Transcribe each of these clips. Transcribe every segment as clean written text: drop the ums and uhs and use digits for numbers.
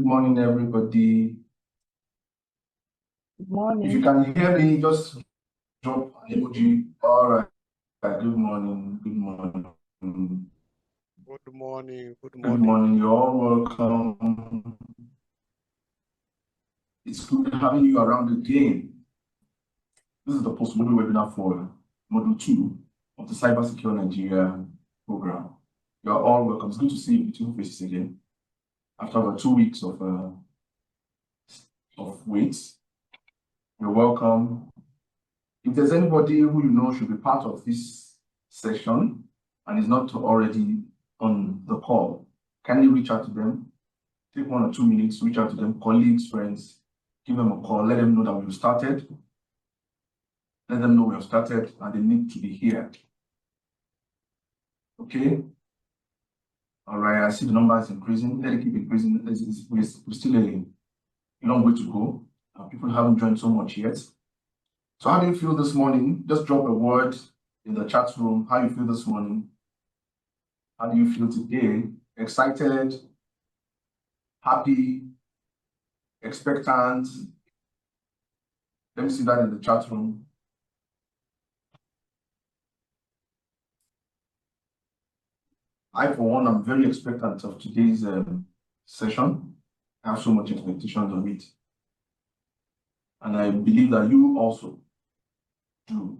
Good morning, everybody. Good morning. If you can hear me, just drop an emoji. All right. Good morning. Good morning. Good morning. Good Good morning. morning. You're all welcome. It's good having you around again. This is the post-module webinar for Module 2 of the CyberSecure Nigeria program. You're all welcome. It's good to see you beautiful faces again after about 2 weeks of wait. You're welcome. If there's anybody who you know should be part of this session and is not already on the call, kindly reach out to them. Take 1 or 2 minutes, reach out to them, colleagues, friends, give them a call, let them know that we've started. Let them know we have started and they need to be here. Okay? All right, I see the number is increasing. Let it keep increasing. We're still a long way to go. People haven't joined so much yet. So how do you feel this morning? Just drop a word in the chat room. How you feel this morning? How do you feel today? Excited? Happy? Expectant? Let me see that in the chat room. I, for one, am very expectant of today's session. I have so much expectations of it. And I believe that you also do.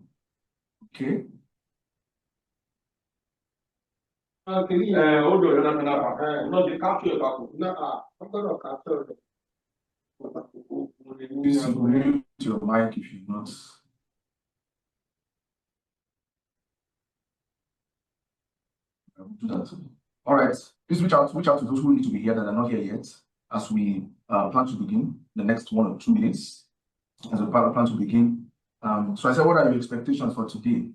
Okay? Please mute your mic if you've not. I will do that. All right. Please reach out to those who need to be here that are not here yet as we plan to begin the next 1 or 2 minutes. As we plan to begin. So I said, what are your expectations for today?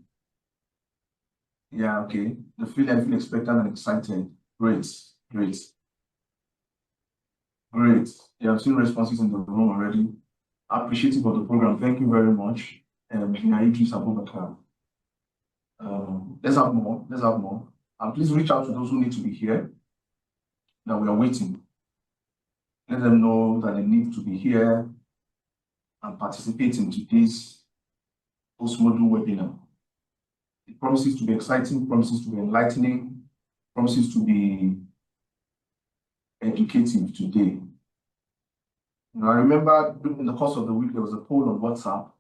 Yeah, okay. I feel expectant and excited. Great. You have seen responses in the room already. Appreciative of the program. Thank you very much. Let's have more. And please reach out to those who need to be here, that we are waiting. Let them know that they need to be here and participate in today's post-module webinar. It promises to be exciting, promises to be enlightening, promises to be educative today. Now, I remember in the course of the week, there was a poll on WhatsApp,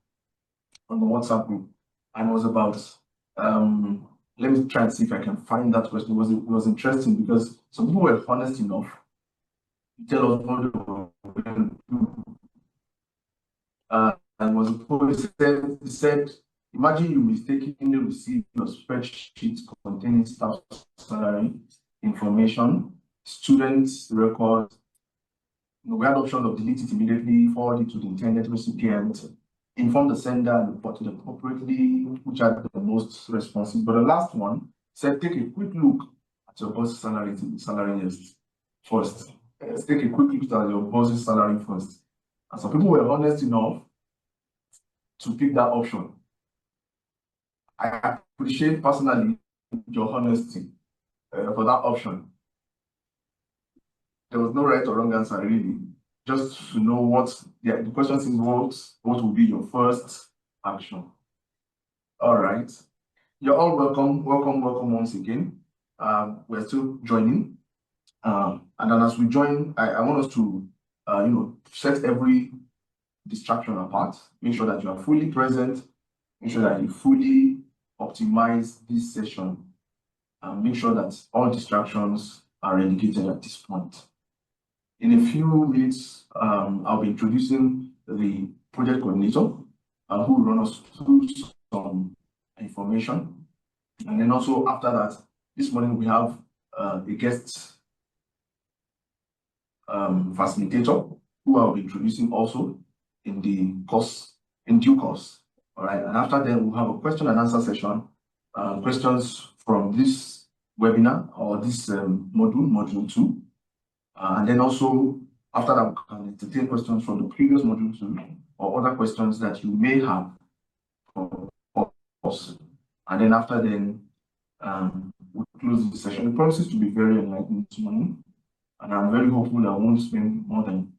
on the WhatsApp group, and it was about, let me try and see if I can find that question. It was interesting because some people were honest enough to tell us what they were going to do. And was a poll, it said, imagine you mistakenly receive your spreadsheet containing staff salary information, students' records. We had option of delete it immediately, forward it to the intended recipient, inform the sender and report it appropriately, which are the most responsive. But the last one said, take a quick look at your boss's salary list first. Let's take a quick look at your boss's salary first. And some people were honest enough to pick that option. I appreciate personally your honesty for that option. There was no right or wrong answer, really. Just to know what the question is, what will be your first action? All right. You're all welcome once again. We're still joining. And then as we join, I want us to, set every distraction apart. Make sure that you are fully present. Make sure that you fully optimize this session. And make sure that all distractions are relegated at this point. In a few minutes, I'll be introducing the project coordinator who will run us through some information. And then also after that, this morning we have a guest facilitator who I'll be introducing also in due course. All right, and after that, we'll have a question and answer session. Questions from this webinar or this module 2. And then also, after that, we can entertain questions from the previous module 2 or other questions that you may have for us. And then after then, we'll close the session. It promises to be very enlightening this morning. and I'm very hopeful that I won't spend more than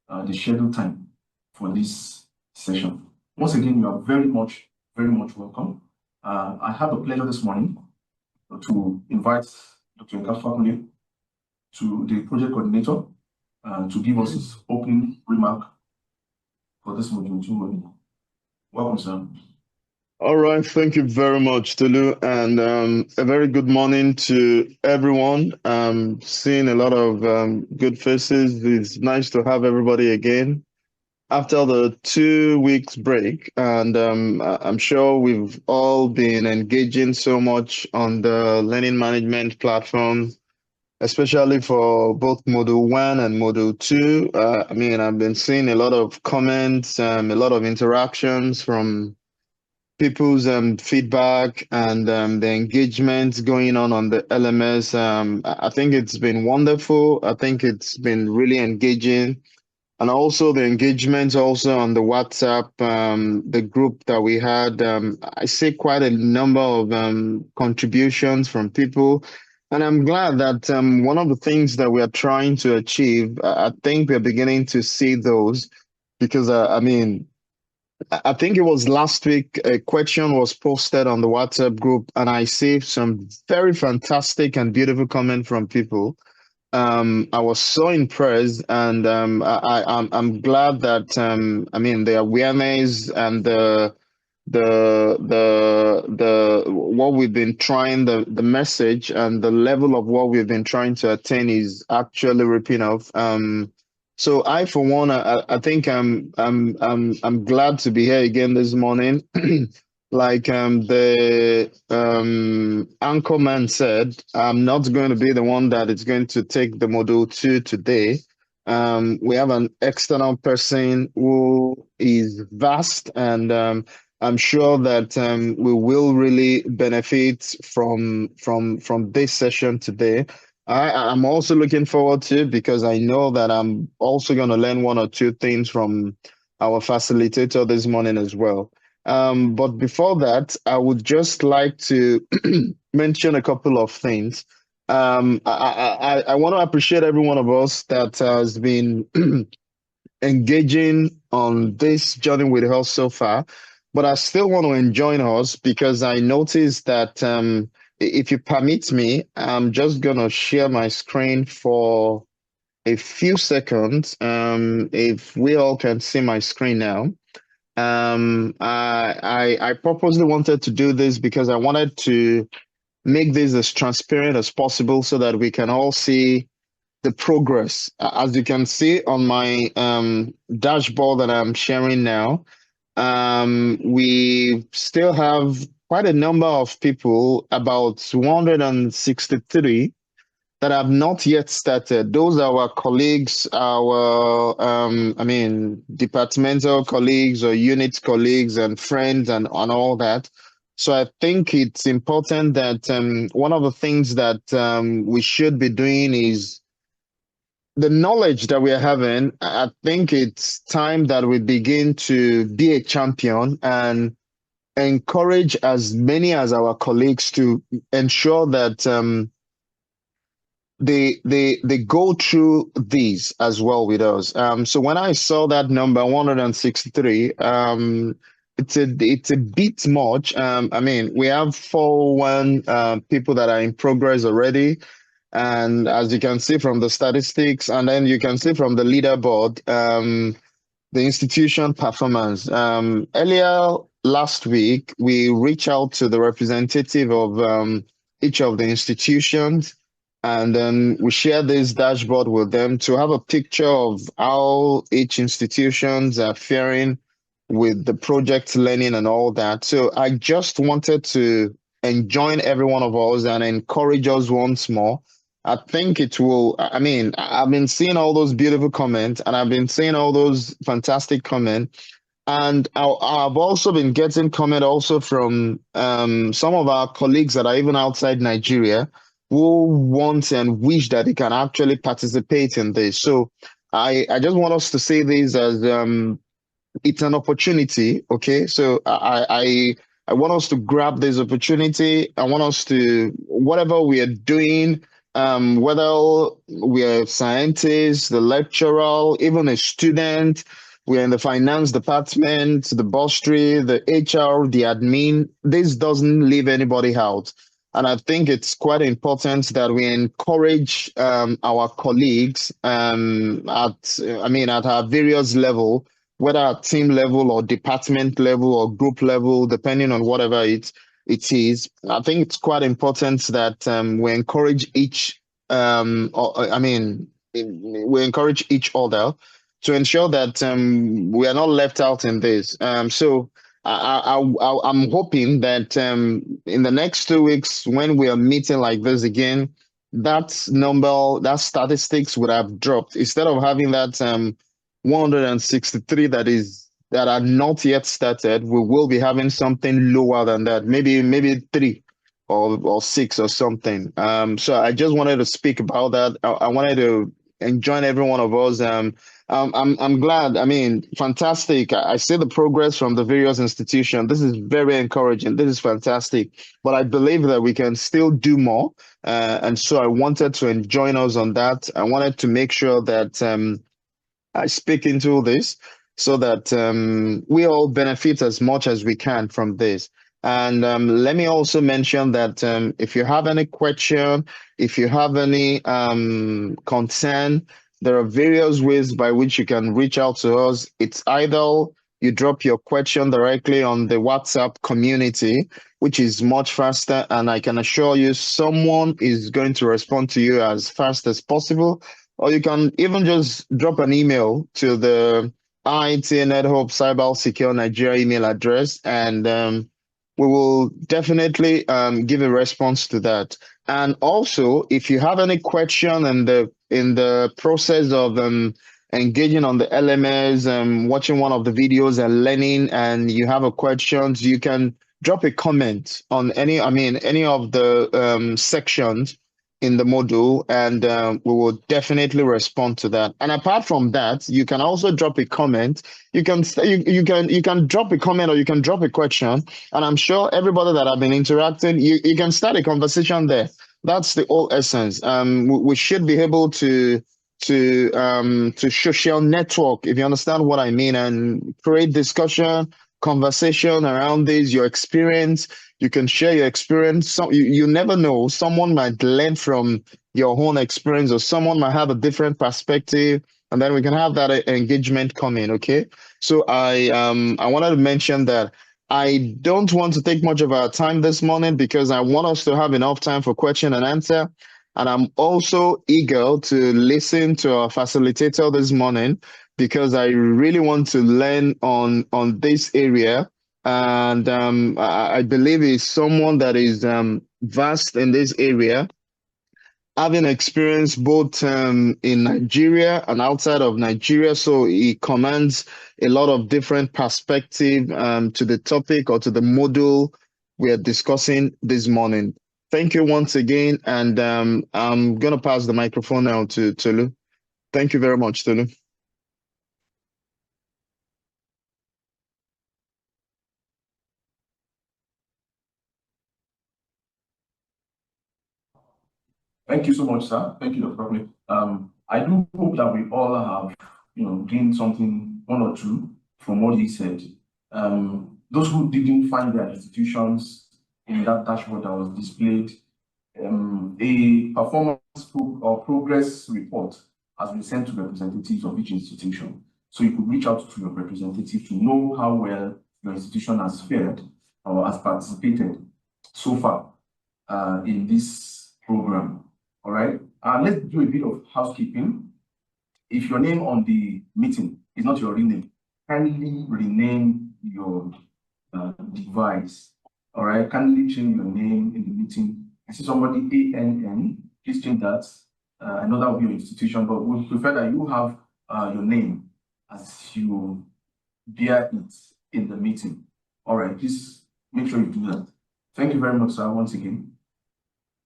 the scheduled time for this session. Once again, you are very much welcome. I have the pleasure this morning to invite Dr. Eka to the project coordinator to give us his opening remark for this module 2. Welcome, sir. All right, thank you very much, Tolu, and a very good morning to everyone. Seeing a lot of good faces. It's nice to have everybody again after the 2 weeks break, and I'm sure we've all been engaging so much on the learning management platform, especially for both Module 1 and Module 2. I mean, I've been seeing a lot of comments, a lot of interactions from people's feedback and the engagement going on the LMS. I think it's been wonderful. I think it's been really engaging. And also the engagement also on the WhatsApp, the group that we had. I see quite a number of contributions from people. And I'm glad that one of the things that we are trying to achieve, I think we're beginning to see those because, I mean, I think it was last week, a question was posted on the WhatsApp group, and I see some very fantastic and beautiful comment from people. I was so impressed, and I'm glad that I mean the awareness and the what we've been trying, the message and the level of what we've been trying to attain is actually ripping off. So I, for one, I think I'm glad to be here again this morning. Like the anchor man said, I'm not going to be the one that is going to take the module 2 today. We have an external person who is vast, and I'm sure that we will really benefit from this session today. I'm also looking forward to it because I know that I'm also going to learn one or two things from our facilitator this morning as well. But before that, I would just like to mention a couple of things. I want to appreciate every one of us that has been engaging on this journey with us so far. But I still want to join us because I noticed that if you permit me, I'm just going to share my screen for a few seconds. If we all can see my screen now. I purposely wanted to do this because I wanted to make this as transparent as possible so that we can all see the progress. As you can see on my dashboard that I'm sharing now, we still have quite a number of people, about 263, that have not yet started. Those are our colleagues, our, I mean, departmental colleagues or unit colleagues and friends and all that. So I think it's important that one of the things that we should be doing is the knowledge that we are having. I think it's time that we begin to be a champion and encourage as many as our colleagues to ensure that they go through these as well with us. So when I saw that number 163, it's a bit much. I mean, we have 401 people that are in progress already. And as you can see from the statistics, and then you can see from the leaderboard, the institution performance. Earlier last week, we reached out to the representative of each of the institutions, and then we share this dashboard with them to have a picture of how each institutions are faring with the project learning and all that. So I just wanted to join every one of us and encourage us once more. I think it will. I mean, I've been seeing all those beautiful comments and I've been seeing all those fantastic comments. And I've also been getting comment also from some of our colleagues that are even outside Nigeria who want and wish that they can actually participate in this. So I just want us to see this as it's an opportunity. Okay, so I want us to grab this opportunity. I want us to, whatever we are doing, whether we're scientists, the lecturer, even a student, we're in the finance department, the bursary, the HR, the admin, this doesn't leave anybody out. And I think it's quite important that we encourage our colleagues at our various level, whether at team level or department level or group level, depending on whatever it is. I think it's quite important that we encourage we encourage each other to ensure that we are not left out in this. So I'm hoping that in the next 2 weeks, when we are meeting like this again, that number, that statistics would have dropped. Instead of having that 163 that are not yet started, we will be having something lower than that, maybe 3 or 6 or something. So I just wanted to speak about that. I wanted to join every one of us. I'm glad. I mean, fantastic. I see the progress from the various institutions. This is very encouraging. This is fantastic. But I believe that we can still do more. And so I wanted to join us on that. I wanted to make sure that I speak into this so that we all benefit as much as we can from this. And let me also mention that if you have any question, if you have any concern, there are various ways by which you can reach out to us. It's either you drop your question directly on the WhatsApp community, which is much faster, and I can assure you someone is going to respond to you as fast as possible. Or you can even just drop an email to the IITA-IT CyberSecure Nigeria email address, and we will definitely give a response to that. And also, if you have any question in the process of engaging on the LMS, watching one of the videos and learning, and you have a questions, you can drop a comment on any of the sections in the module, and we will definitely respond to that. And apart from that, you can also drop a comment. You can drop a comment, or you can drop a question, and I'm sure everybody that have been interacting, you can start a conversation there. That's the whole essence. We should be able to social network, if you understand what I mean, and create discussion, conversation around this, your experience. You can share your experience. So you never know. Someone might learn from your own experience, or someone might have a different perspective, and then we can have that engagement coming. Okay. So I wanted to mention that I don't want to take much of our time this morning because I want us to have enough time for question and answer. And I'm also eager to listen to our facilitator this morning because I really want to learn on this area, and I believe he's someone that is vast in this area, having experience both in Nigeria and outside of Nigeria. So he commands a lot of different perspective to the topic or to the module we are discussing this morning. Thank you once again, and I'm going to pass the microphone now to Tolu. Thank you very much, Tolu. Thank you so much, sir. Thank you, Dr. Cliff. I do hope that we all have, gained something, one or two, from what he said. Those who didn't find their institutions in that dashboard that was displayed, a performance or progress report has been sent to representatives of each institution. So you could reach out to your representative to know how well your institution has fared or has participated so far in this program. All right. Let's do a bit of housekeeping. If your name on the meeting is not your real name, kindly rename your device. All right. Kindly change your name in the meeting. I see somebody ANN. Please change that. I know that will be your institution, but we prefer that you have your name as you bear it in the meeting. All right. Please make sure you do that. Thank you very much, sir, once again.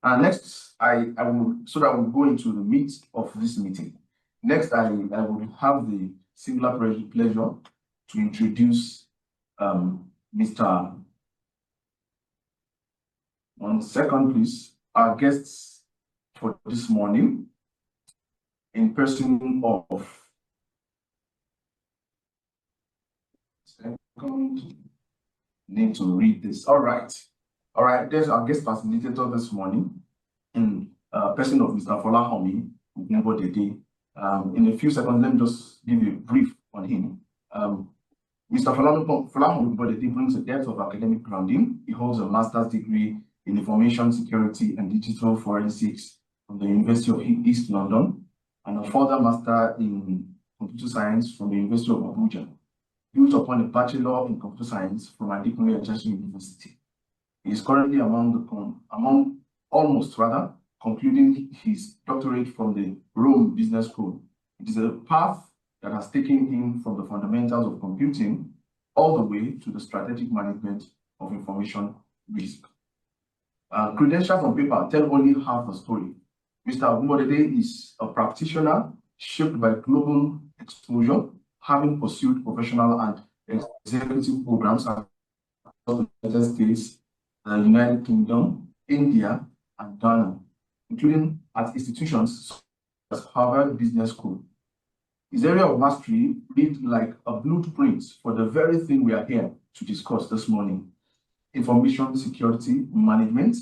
Next, I will, so that we'll go into the meat of this meeting. Next, I will have the singular pleasure to introduce Mr. 1 second, please. Our guest for this morning in person of second. Need to read this. All right. There's our guest facilitator this morning in person of Mr. Folahomi Ubungbodede. In a few seconds, let me just give you a brief on him. Mr. Folahomi Ubungbodede brings a depth of academic grounding. He holds a master's degree in information security and digital forensics from the University of East London and a further master in computer science from the University of Abuja. Built upon a Bachelor in Computer Science from Adekunle Ajasin University. He is currently concluding his doctorate from the Rome Business School. It is a path that has taken him from the fundamentals of computing all the way to the strategic management of information risk. Credentials on paper tell only half the story. Mr. Ubungbodede is a practitioner shaped by global exposure, having pursued professional and executive programs across the United States, the United Kingdom, India, and Ghana, including at institutions such as Harvard Business School. His area of mastery reads like a blueprint for the very thing we are here to discuss this morning: information security management,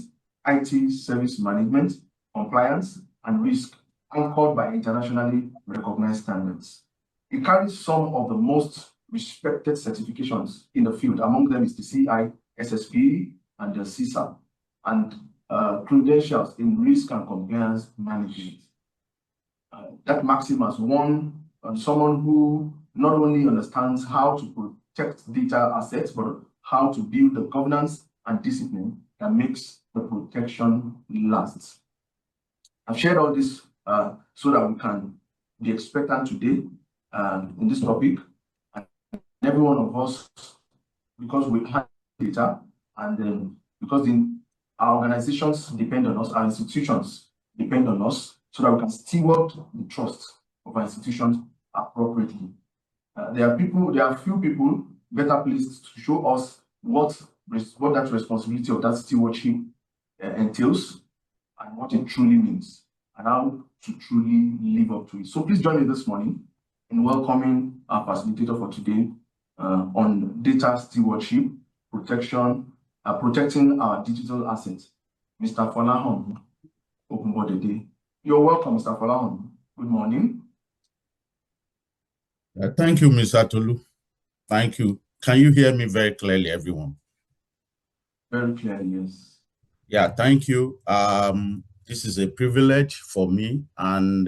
IT service management, compliance, and risk, anchored by internationally recognized standards. He carries some of the most respected certifications in the field. Among them is the CISSP and the CISA, and credentials in risk and compliance management. That makes him as someone who not only understands how to protect data assets, but how to build the governance and discipline that makes the protection last. I've shared all this so that we can be expectant today in this topic, and every one of us, because we have data, and because our organizations depend on us, our institutions depend on us, so that we can steward the trust of our institutions appropriately. There are few people better placed to show us what that responsibility of that stewardship entails and what it truly means, and how to truly live up to it. So please join me this morning in welcoming our facilitator for today on data stewardship, protecting our digital assets, Mr. Folahomi Ubungbodede. You're welcome, Mr. Folahomi. Good morning. Thank you, Mr. Tolu. Thank you. Can you hear me very clearly, everyone? Very clearly, yes. Yeah, thank you. This is a privilege for me, and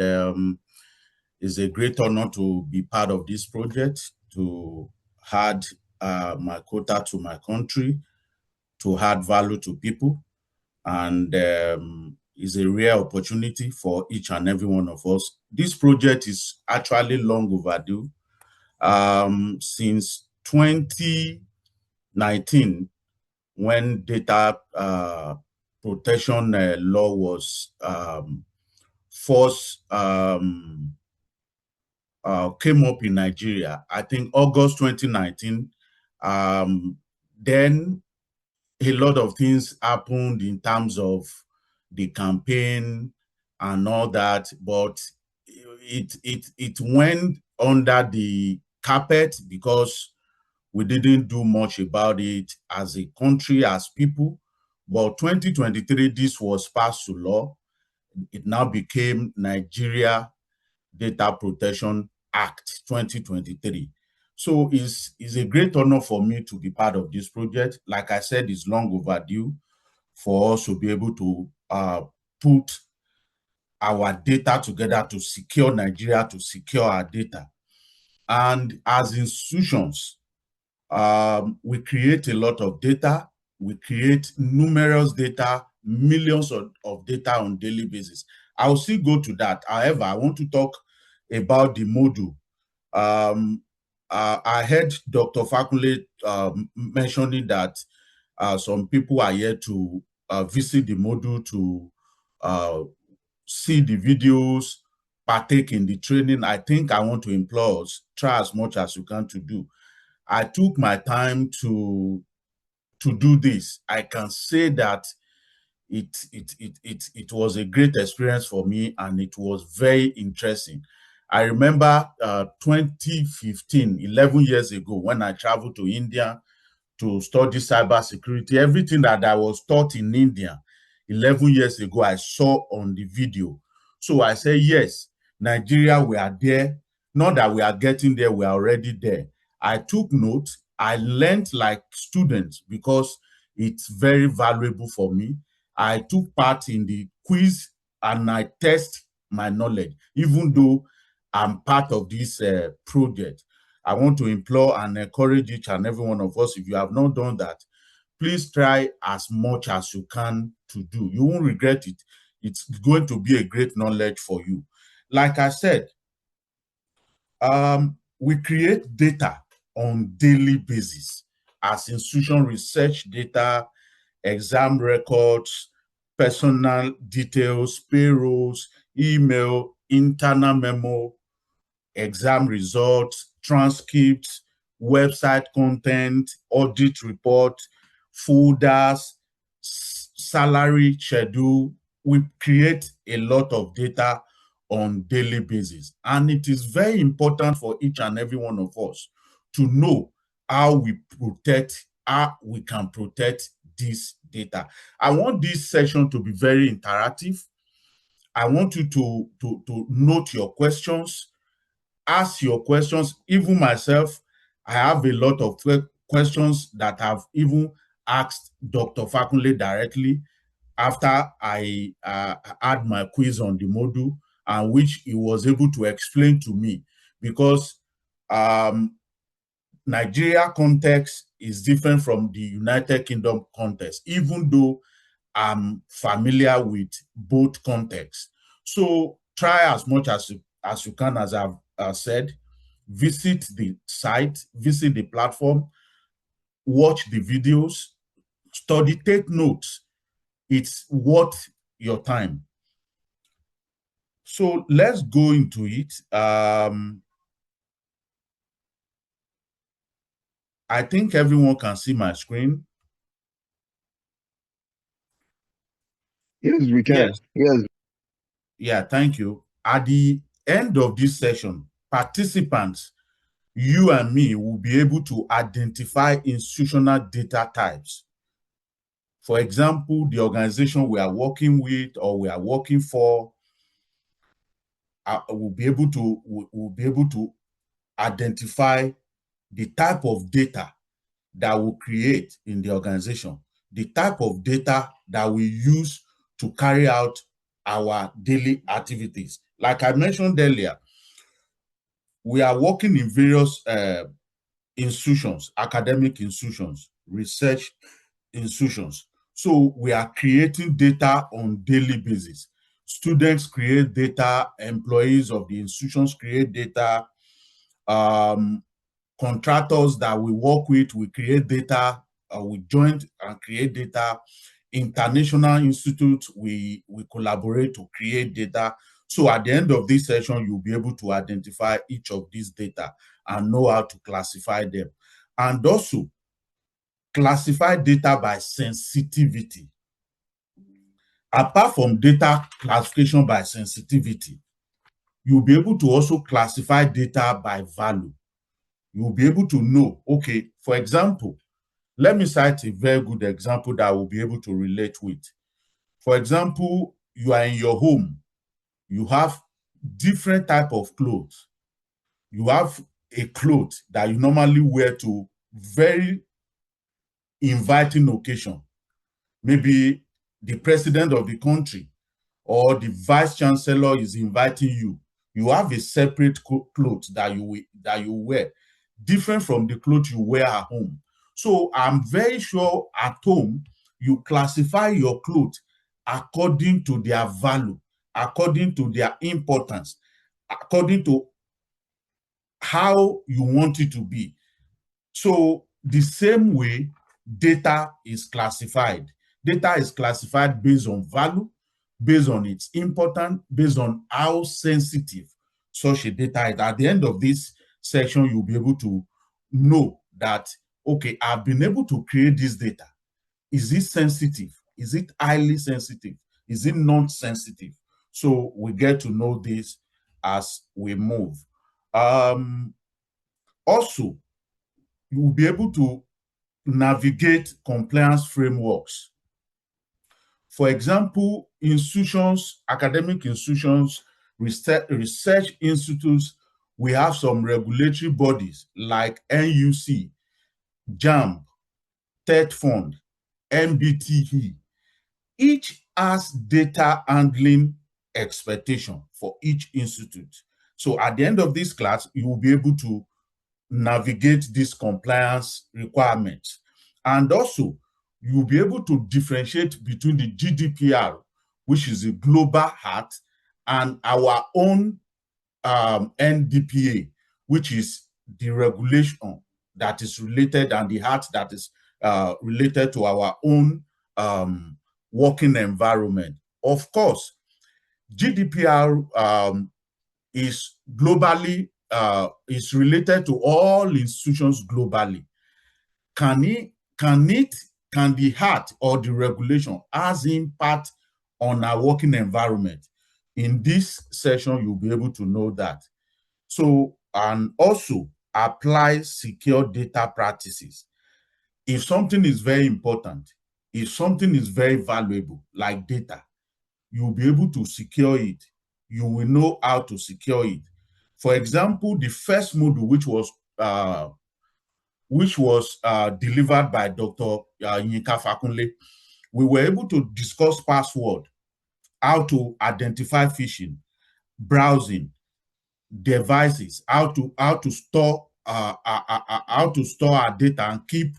it's a great honor to be part of this project, to add my quota to my country, to add value to people, and it's a rare opportunity for each and every one of us. This project is actually long overdue. Since 2019, when data protection law was first came up in Nigeria, I think August 2019, then a lot of things happened in terms of the campaign and all that, but it went under the carpet because we didn't do much about it as a country, as people. But 2023, this was passed to law. It now became Nigeria Data Protection Act 2023. So it's a great honor for me to be part of this project. Like I said, it's long overdue for us to be able to put our data together to secure Nigeria, to secure our data. And as institutions, we create a lot of data. We create numerous data, millions of data on a daily basis. I'll still go to that. However, I want to talk about the module. I heard Dr. Fakunle mentioning that some people are here to visit the module to see the videos, partake in the training. I think I want to implore us, try as much as you can to do. I took my time to do this. I can say that it was a great experience for me, and it was very interesting. I remember 2015, 11 years ago, when I traveled to India to study cybersecurity. Everything that I was taught in India 11 years ago, I saw on the video. So I said, yes, Nigeria, we are there. Not that we are getting there, we are already there. I took notes. I learned like students because it's very valuable for me. I took part in the quiz and I test my knowledge, even though I'm part of this project. I want to implore and encourage each and every one of us, if you have not done that, please try as much as you can to do. You won't regret it. It's going to be a great knowledge for you. Like I said, we create data on daily basis as institution research data, exam records, personal details, payrolls, email, internal memo, exam results, transcripts, website content, audit report, folders, salary schedule. We create a lot of data on daily basis. And it is very important for each and every one of us to know how we can protect this data. I want this session to be very interactive. I want you to note your questions, ask your questions. Even myself, I have a lot of questions that I've even asked Dr. Fakunle directly after I had my quiz on the module, and which he was able to explain to me, because Nigeria context is different from the United Kingdom context, even though I'm familiar with both contexts. So try as much as you can, as I've said, visit the site, visit the platform, watch the videos, study, take notes. It's worth your time. So let's go into it. I think everyone can see my screen. Yes, we can. Yes. Yeah, thank you. At the end of this session, participants, you and me will be able to identify institutional data types. For example, the organization we are working with or we are working for, will be able to identify the type of data that we create in the organization, the type of data that we use to carry out our daily activities. Like I mentioned earlier, we are working in various institutions, academic institutions, research institutions. So we are creating data on daily basis. Students create data, employees of the institutions create data, contractors that we work with, we create data, we join and create data. International institutes, we collaborate to create data. So at the end of this session, you'll be able to identify each of these data and know how to classify them. And also, classify data by sensitivity. Apart from data classification by sensitivity, you'll be able to also classify data by value. You'll be able to know, okay, for example, let me cite a very good example that I will be able to relate with. For example, you are in your home, you have different type of clothes. You have a cloth that you normally wear to very inviting occasion. Maybe the president of the country or the vice chancellor is inviting you. You have a separate clothes that you wear, different from the clothes you wear at home. So I'm very sure at home, you classify your clothes according to their value, according to their importance, according to how you want it to be. So the same way data is classified. Data is classified based on value, based on its importance, based on how sensitive such a data is. At the end of this section, you'll be able to know that, okay, I've been able to create this data. Is it sensitive? Is it highly sensitive? Is it non-sensitive? So we get to know this as we move. Also, you will be able to navigate compliance frameworks. For example, institutions, academic institutions, research institutes, we have some regulatory bodies like NUC, JAMB, TED Fund, MBTE. Each has data handling expectation for each institute. So at the end of this class, you will be able to navigate these compliance requirements. And also, you'll be able to differentiate between the GDPR, which is a global hat, and our own NDPA, which is the regulation that is related and the hat that is related to our own working environment. Of course, GDPR is globally is related to all institutions globally. Can the hat or the regulation has impact on our working environment? In this session, you'll be able to know that. So, and also apply secure data practices. If something is very important, if something is very valuable, like data, you'll be able to secure it. You will know how to secure it. For example, the first module, which was delivered by Dr. Yinka Fakunle, we were able to discuss password, how to identify phishing, browsing, devices, how to store our data and keep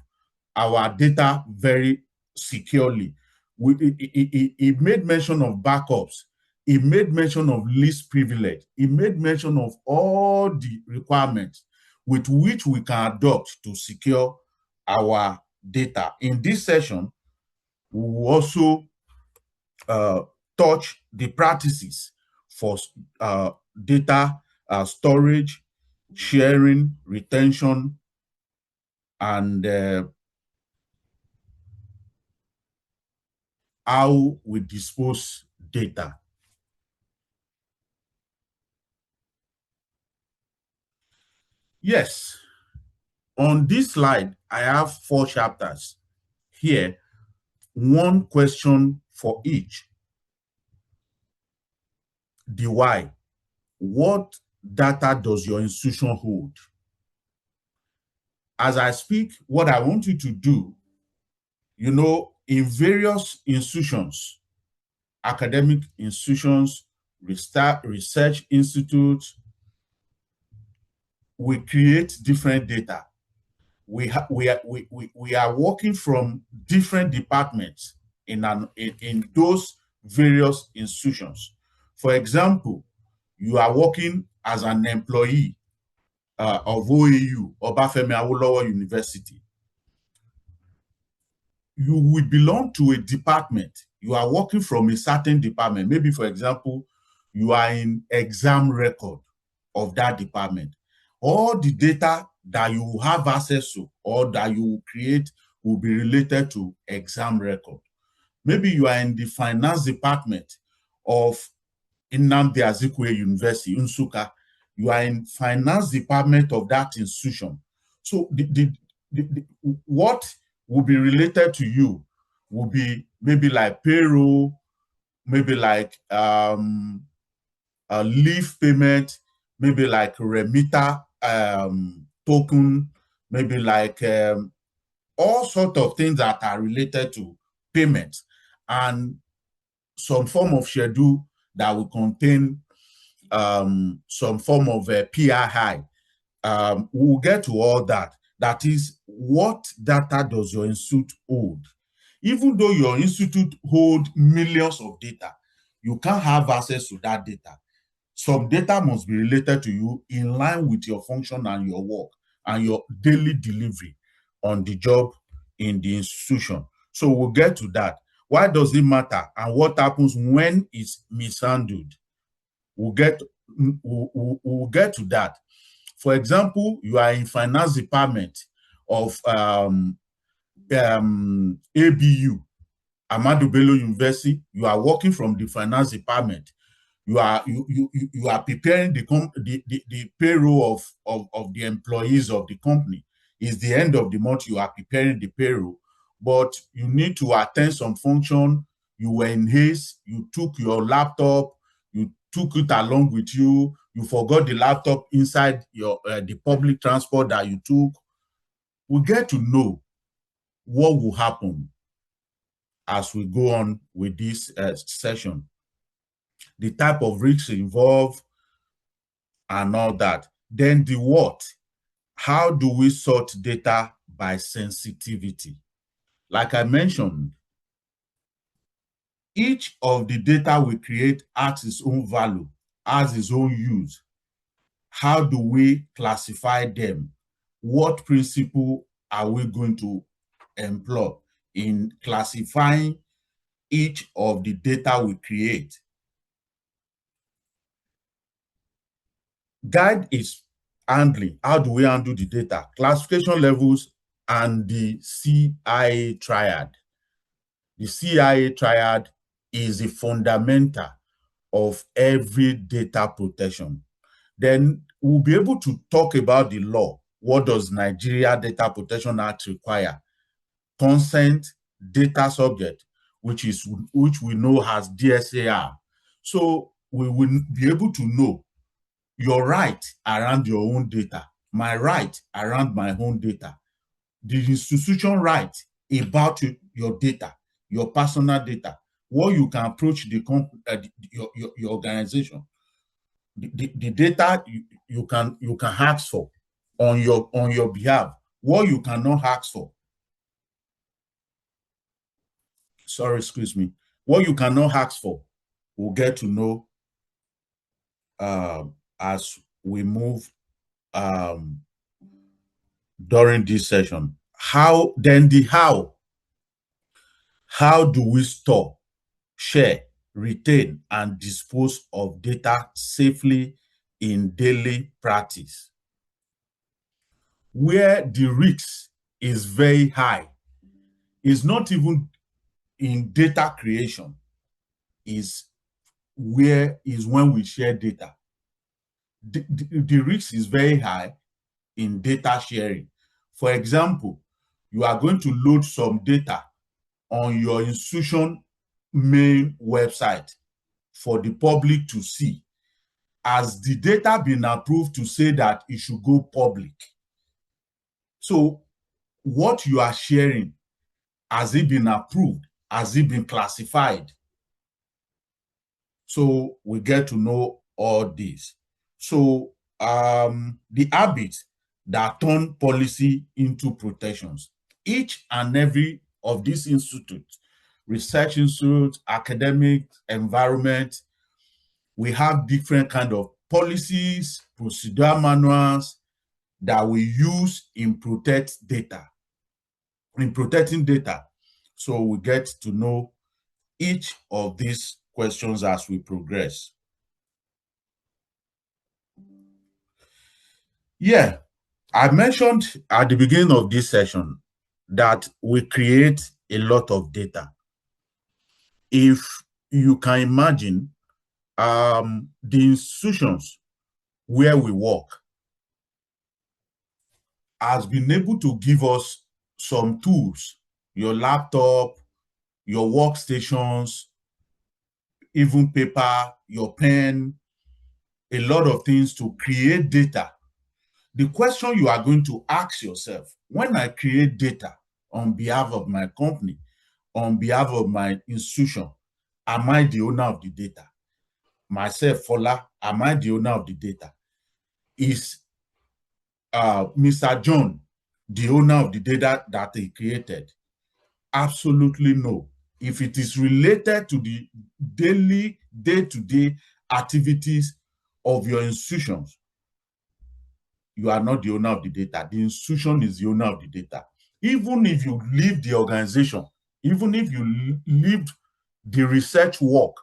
our data very securely. It made mention of backups. It made mention of least privilege. It made mention of all the requirements with which we can adopt to secure our data. In this session, we will also touch the practices for data storage, sharing, retention, and how we dispose data. Yes, on this slide, I have 4 chapters. Here, 1 question for each. The why. What data does your institution hold? As I speak, what I want you to do, you know, in various institutions, academic institutions, research institutes, we create different data. We are working from different departments in those various institutions. For example, you are working as an employee of OAU, Obafemi Awolowo University. You will belong to a department. You are working from a certain department. Maybe, for example, you are in exam record of that department. All the data that you have access to or that you will create will be related to exam record. Maybe you are in the finance department of Nnamdi Azikiwe University, Nsukka. You are in finance department of that institution. So what will be related to you will be maybe like payroll, maybe like a leave payment, maybe like remitter token, maybe like all sorts of things that are related to payments, and some form of schedule that will contain some form of PII. We'll get to all that. That is, what data does your institute hold? Even though your institute hold millions of data, you can't have access to that data. Some data must be related to you in line with your function and your work and your daily delivery on the job in the institution. So we'll get to that. Why does it matter? And what happens when it's mishandled? We'll get to that. For example, you are in finance department of ABU. Ahmadu Bello University, you are working from the finance department. You are preparing the payroll of the employees of the company. It's the end of the month, you are preparing the payroll, but you need to attend some function. You were in haste, you took your laptop, you took it along with you, you forgot the laptop inside your the public transport that you took. We get to know what will happen as we go on with this session, the type of risks involved and all that. Then the what? How do we sort data by sensitivity? Like I mentioned, each of the data we create has its own value, has its own use. How do we classify them? What principle are we going to employ in classifying each of the data we create? Guide is handling. How do we handle the data? Classification levels and the CIA triad. The CIA triad is the fundamental of every data protection. Then we'll be able to talk about the law. What does Nigeria Data Protection Act require? Consent, data subject, which we know as DSAR. So we will be able to know your right around your own data, my right around my own data, the institution right about your data, your personal data, what you can approach your organization, the data you can ask for on your behalf, what you cannot ask for. Sorry, excuse me. What you cannot ask for, we'll get to know as we move during this session. How then the how? How do we store, share, retain, and dispose of data safely in daily practice? Where the risk is very high is not even in data creation, is when we share data. The risk is very high in data sharing. For example, you are going to load some data on your institution main website for the public to see. Has the data been approved to say that it should go public? So what you are sharing, has it been approved? Has it been classified? So we get to know all this. So the habits that turn policy into protections. Each and every of these institutes, research institutes, academic environment, we have different kind of policies, procedural manuals that we use in protecting data. So we get to know each of these questions as we progress. Yeah, I mentioned at the beginning of this session that we create a lot of data. If you can imagine, the institutions where we work has been able to give us some tools, your laptop, your workstations, even paper, your pen, a lot of things to create data. The question you are going to ask yourself, when I create data on behalf of my company, on behalf of my institution, am I the owner of the data? Myself, Fola, am I the owner of the data? Is Mr. John the owner of the data that he created? Absolutely no. If it is related to the daily, day-to-day activities of your institutions, you are not the owner of the data. The institution is the owner of the data. Even if you leave the organization, even if you leave the research work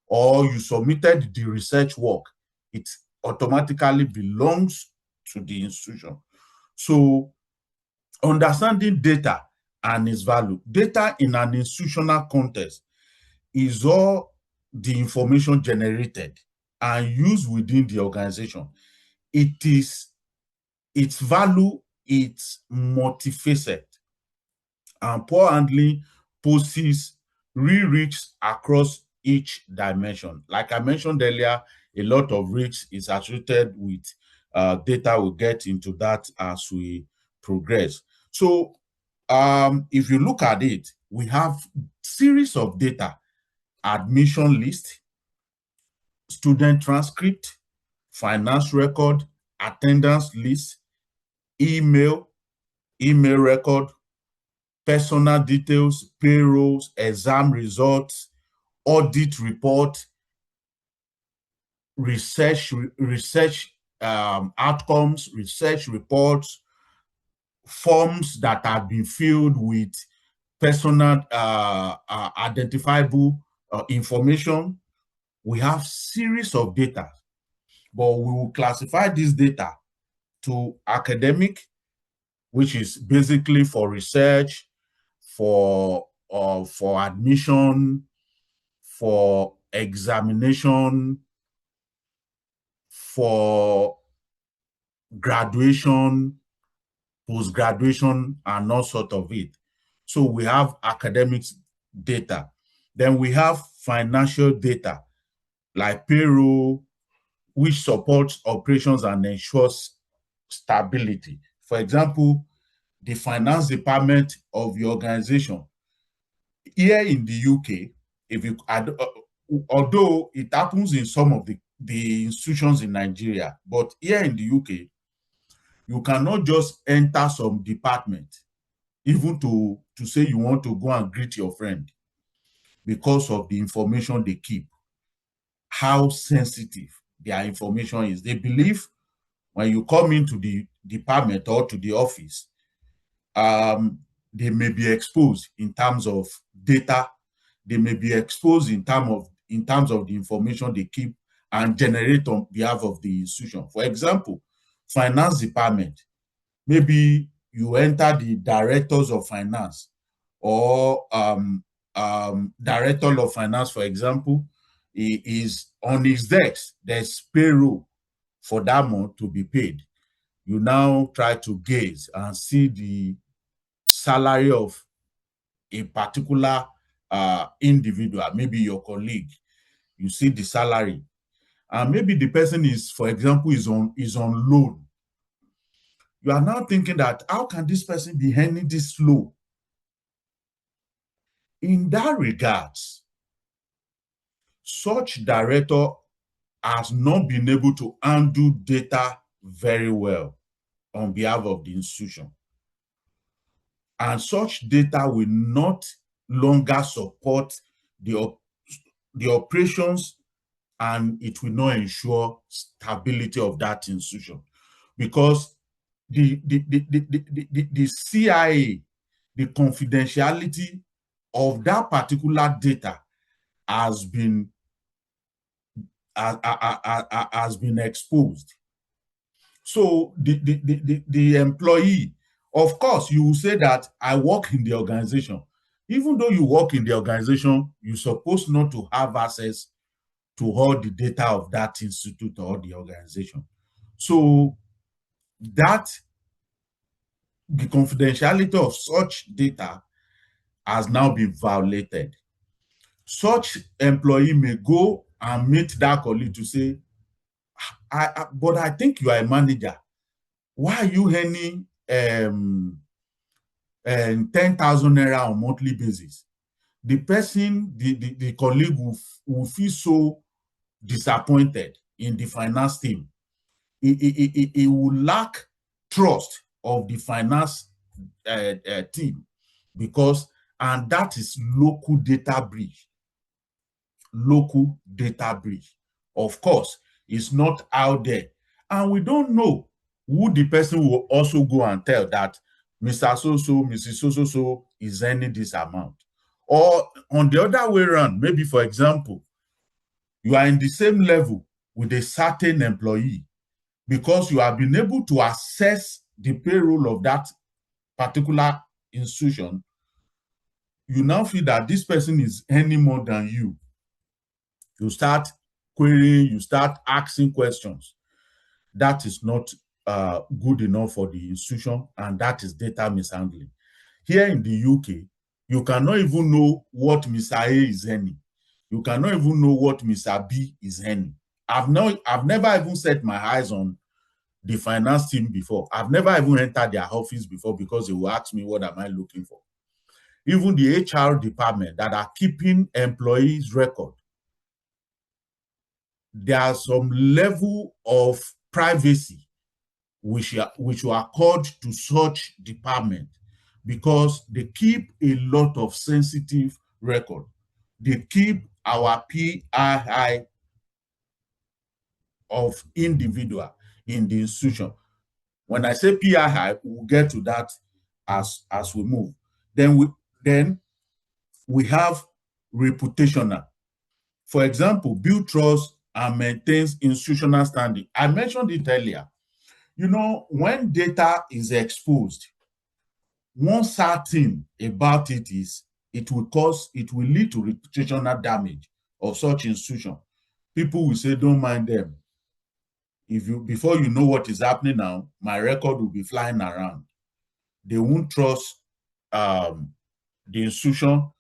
or you submitted the research work, it automatically belongs to the institution. So understanding data and its value. Data in an institutional context is all the information generated and used within the organization. It is its value, it's multifaceted, and poor handling poses real risks across each dimension. Like I mentioned earlier, a lot of risks is associated with data. We'll get into that as we progress. So if you look at it, we have series of data: admission list, student transcript, finance record, attendance list, email record, personal details, payrolls, exam results, audit report, research outcomes, research reports, forms that have been filled with personal identifiable information. We have series of data, but we will classify this data to academic, which is basically for research, for admission, for examination, for graduation, post-graduation, and all sort of it. So we have academics data. Then we have financial data like payroll, which supports operations and ensures stability. For example, the finance department of the organization. Here in the UK, if you although it happens in some of the institutions in Nigeria, but here in the UK, you cannot just enter some department, even to say you want to go and greet your friend, because of the information they keep, how sensitive their information is. They believe when you come into the department or to the office, they may be exposed in terms of data. They may be exposed in terms of the information they keep and generate on behalf of the institution. For example, finance department, maybe you enter the directors of finance or director of finance, for example, is on his desk, there's payroll for that month to be paid. You now try to gaze and see the salary of a particular individual, maybe your colleague. You see the salary, and maybe the person is, for example, is on loan. You are now thinking that how can this person be earning this low? In that regards, such director has not been able to handle data very well on behalf of the institution. And such data will not longer support the operations, and it will not ensure stability of that institution, because the CIA, the confidentiality of that particular data has been exposed. So the employee, of course, you will say that I work in the organization. Even though you work in the organization, you're supposed not to have access to all the data of that institute or the organization. So that the confidentiality of such data has now been violated. Such employee may go and meet that colleague to say, but I think you are a manager. Why are you earning 10,000 naira on monthly basis? The person, the colleague will feel so disappointed in the finance team. He will lack trust of the finance team, and that is local data breach. Local data breach. Of course, it's not out there, and we don't know who the person will also go and tell that Mr. So-so, Mrs. So-so is earning this amount. Or on the other way around, maybe, for example, you are in the same level with a certain employee because you have been able to assess the payroll of that particular institution you now feel that this person is earning more than you. You start querying, you start asking questions. That is not good enough for the institution, and that is data mishandling. Here in the UK, you cannot even know what Mr. A is earning. You cannot even know what Mr. B is earning. I've never even set my eyes on the finance team before. I've never even entered their office before because they will ask me, what am I looking for? Even the HR department that are keeping employees' record, there's some level of privacy which are called to such department because they keep a lot of sensitive record. They keep our PII of individual in the institution. When I say PII, we'll get to that as we move. Then we have reputational. For example, build trust and maintains institutional standing. I mentioned it earlier. You know, when data is exposed, one sad thing about it is it will lead to reputational damage of such institution. People will say, don't mind them. Before you know what is happening now, my record will be flying around. They won't trust the institution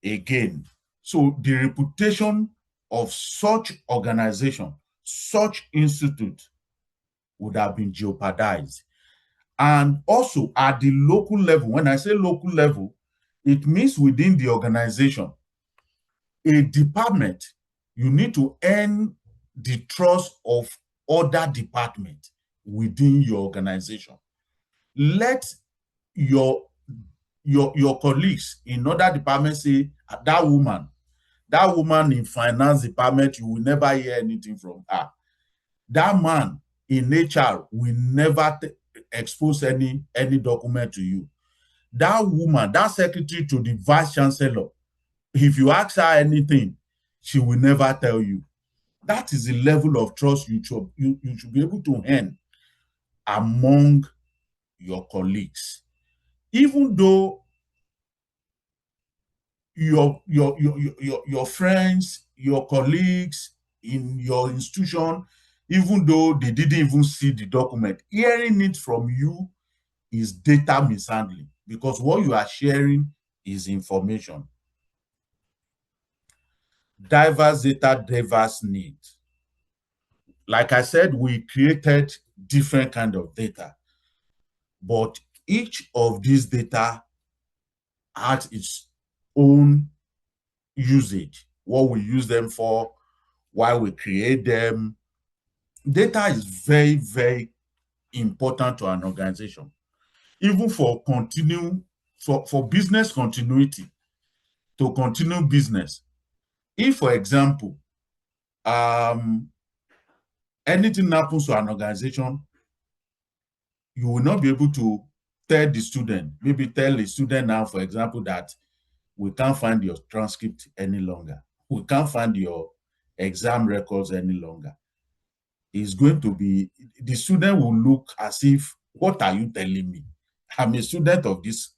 again. So the reputation of such organization, such institute would have been jeopardized. And also at the local level, when I say local level, it means within the organization, a department, you need to earn the trust of other departments within your organization. Let your colleagues in other departments say, that woman in finance department, you will never hear anything from her. That man in HR will never expose any document to you. That woman, that secretary to the vice chancellor, if you ask her anything, she will never tell you. That is the level of trust you should be able to earn among your colleagues. Even though your friends, your colleagues in your institution, even though they didn't even see the document, hearing it from you is data mishandling because what you are sharing is information. Diverse data, diverse needs. Like I said, we created different kind of data, but each of these data has its own usage, what we use them for, why we create them. Data is very, very important to an organization, even for business continuity, to continue business. If, for example, anything happens to an organization, you will not be able to tell the student, maybe tell the student now, for example, that we can't find your transcript any longer. We can't find your exam records any longer. It's going to be, the student will look as if, what are you telling me? I'm a student of this.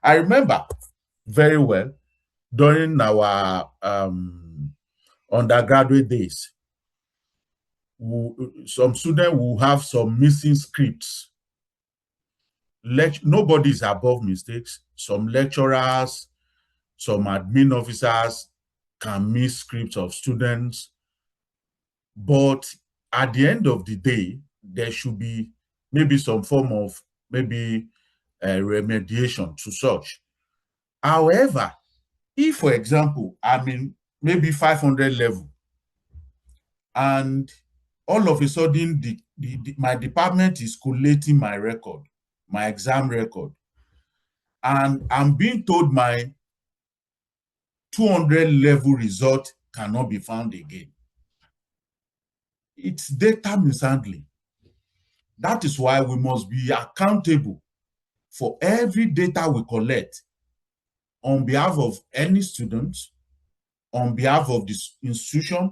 I remember very well during our undergraduate days, some students will have some missing scripts. Nobody is above mistakes. Some lecturers, some admin officers can miss scripts of students. But at the end of the day, there should be maybe some form of remediation to such. However, if, for example, I'm in maybe 500 level, and all of a sudden my department is collating my record, my exam record, and I'm being told my 200 level result cannot be found again. It's data mishandling. That is why we must be accountable for every data we collect on behalf of any student, on behalf of the institution,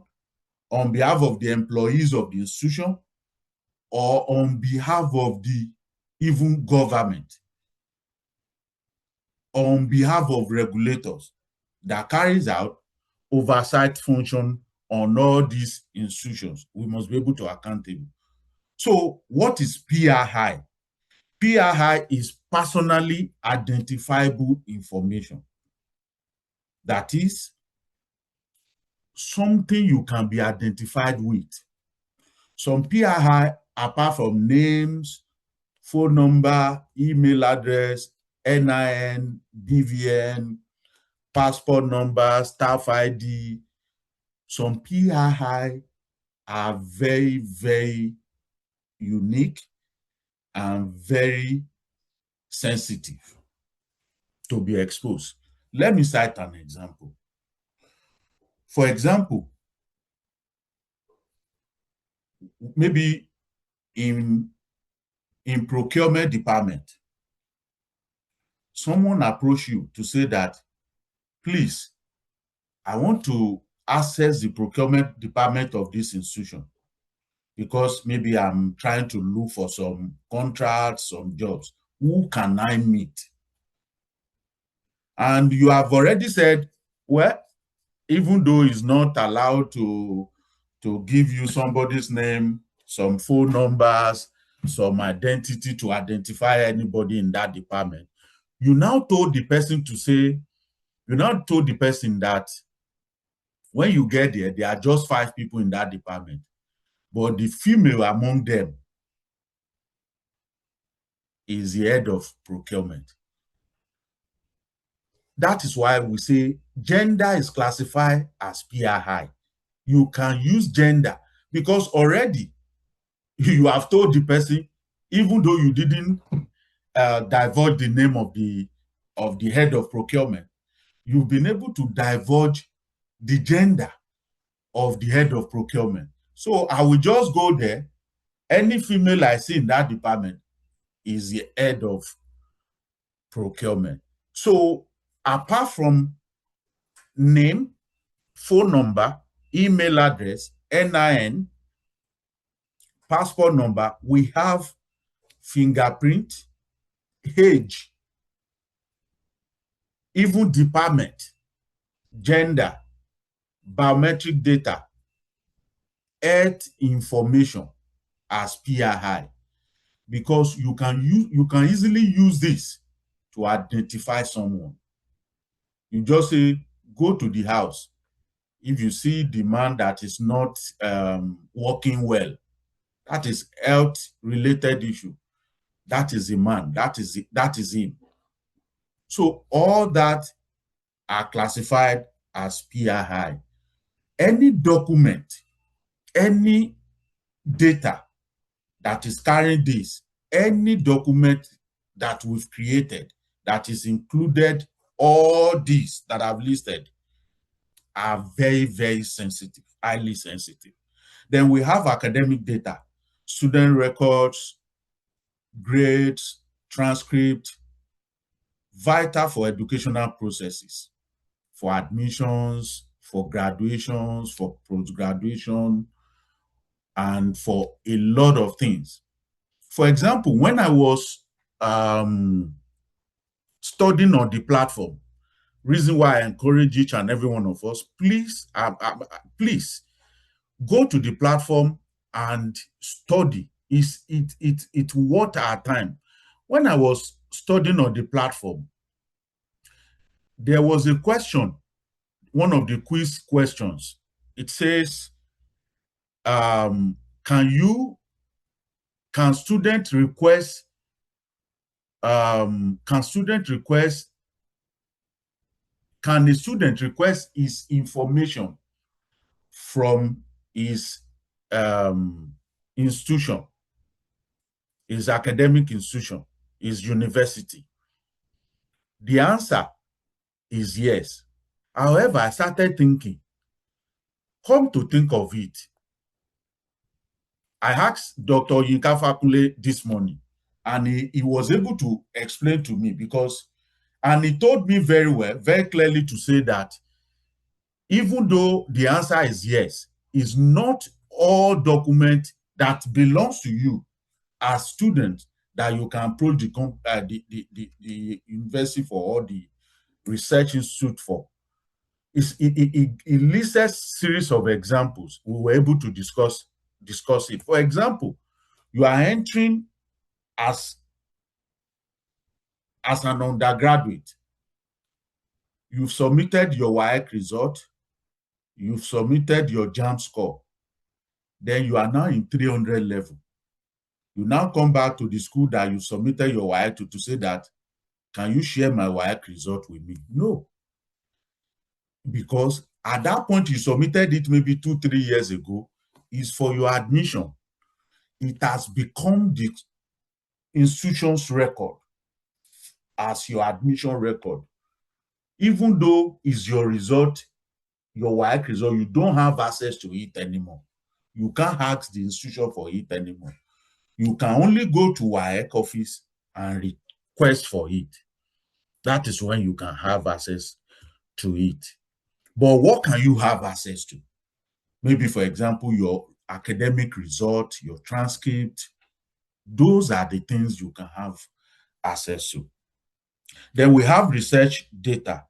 on behalf of the employees of the institution, or on behalf of the even government. on behalf of regulators that carries out oversight function on all these institutions. We must be able to accountable. So what is PII? PII is personally identifiable information. That is something you can be identified with. Some PII, apart from names, phone number, email address, NIN, BVN, passport number, staff ID, some PII are very, very unique and very sensitive to be exposed. Let me cite an example. For example, maybe in procurement department, someone approach you to say that, please, I want to access the procurement department of this institution because maybe I'm trying to look for some contracts, some jobs. Who can I meet? And you have already said, well, even though it's not allowed to give you somebody's name, some phone numbers, some identity to identify anybody in that department, you now told the person that when you get there are just 5 people in that department, but the female among them is the head of procurement. That is why we say gender is classified as PII. You can use gender because already you have told the person, even though you didn't divulge the name of the head of procurement, you've been able to divulge the gender of the head of procurement. So I will just go there. Any female I see in that department is the head of procurement. So apart from name, phone number, email address, NIN, passport number, we have fingerprint, age, even department, gender, biometric data, health information as PII, because you can easily use this to identify someone. You just say, go to the house. If you see the man that is not working well, that is health-related issue. That is the man. That is him. So all that are classified as PII. Any document, any data that is carrying this, any document that we've created that is included, all these that I've listed are very, very sensitive, highly sensitive. Then we have academic data, student records, grades, transcript, vital for educational processes, for admissions, for graduations, for post-graduation, and for a lot of things. For example, when I was studying on the platform, reason why I encourage each and every one of us, please go to the platform and study. It's worth our time. When I was studying on the platform, there was a question, one of the quiz questions. It says, can a student request his information from his institution, his academic institution, his university? The answer is yes. However, I started thinking, come to think of it, I asked Dr. Yinka Fakunle this morning, and he was able to explain to me and he told me very well, very clearly to say that even though the answer is yes, it's not all document that belongs to you as students that you can approach the university for or the research institute for. It lists a series of examples. We were able to discuss it. For example, you are entering as an undergraduate. You've submitted your WAEC result. You've submitted your JAMB score. Then you are now in 300 level. You now come back to the school that you submitted your WAEC to say that, can you share my WAEC result with me? No. Because at that point, you submitted it maybe 2-3 years ago, is for your admission. It has become the institution's record as your admission record. Even though it's your result, your WAEC result, you don't have access to it anymore. You can't ask the institution for it anymore. You can only go to WAEC office and request for it. That is when you can have access to it. But what can you have access to? Maybe, for example, your academic result, your transcript. Those are the things you can have access to. Then we have research data,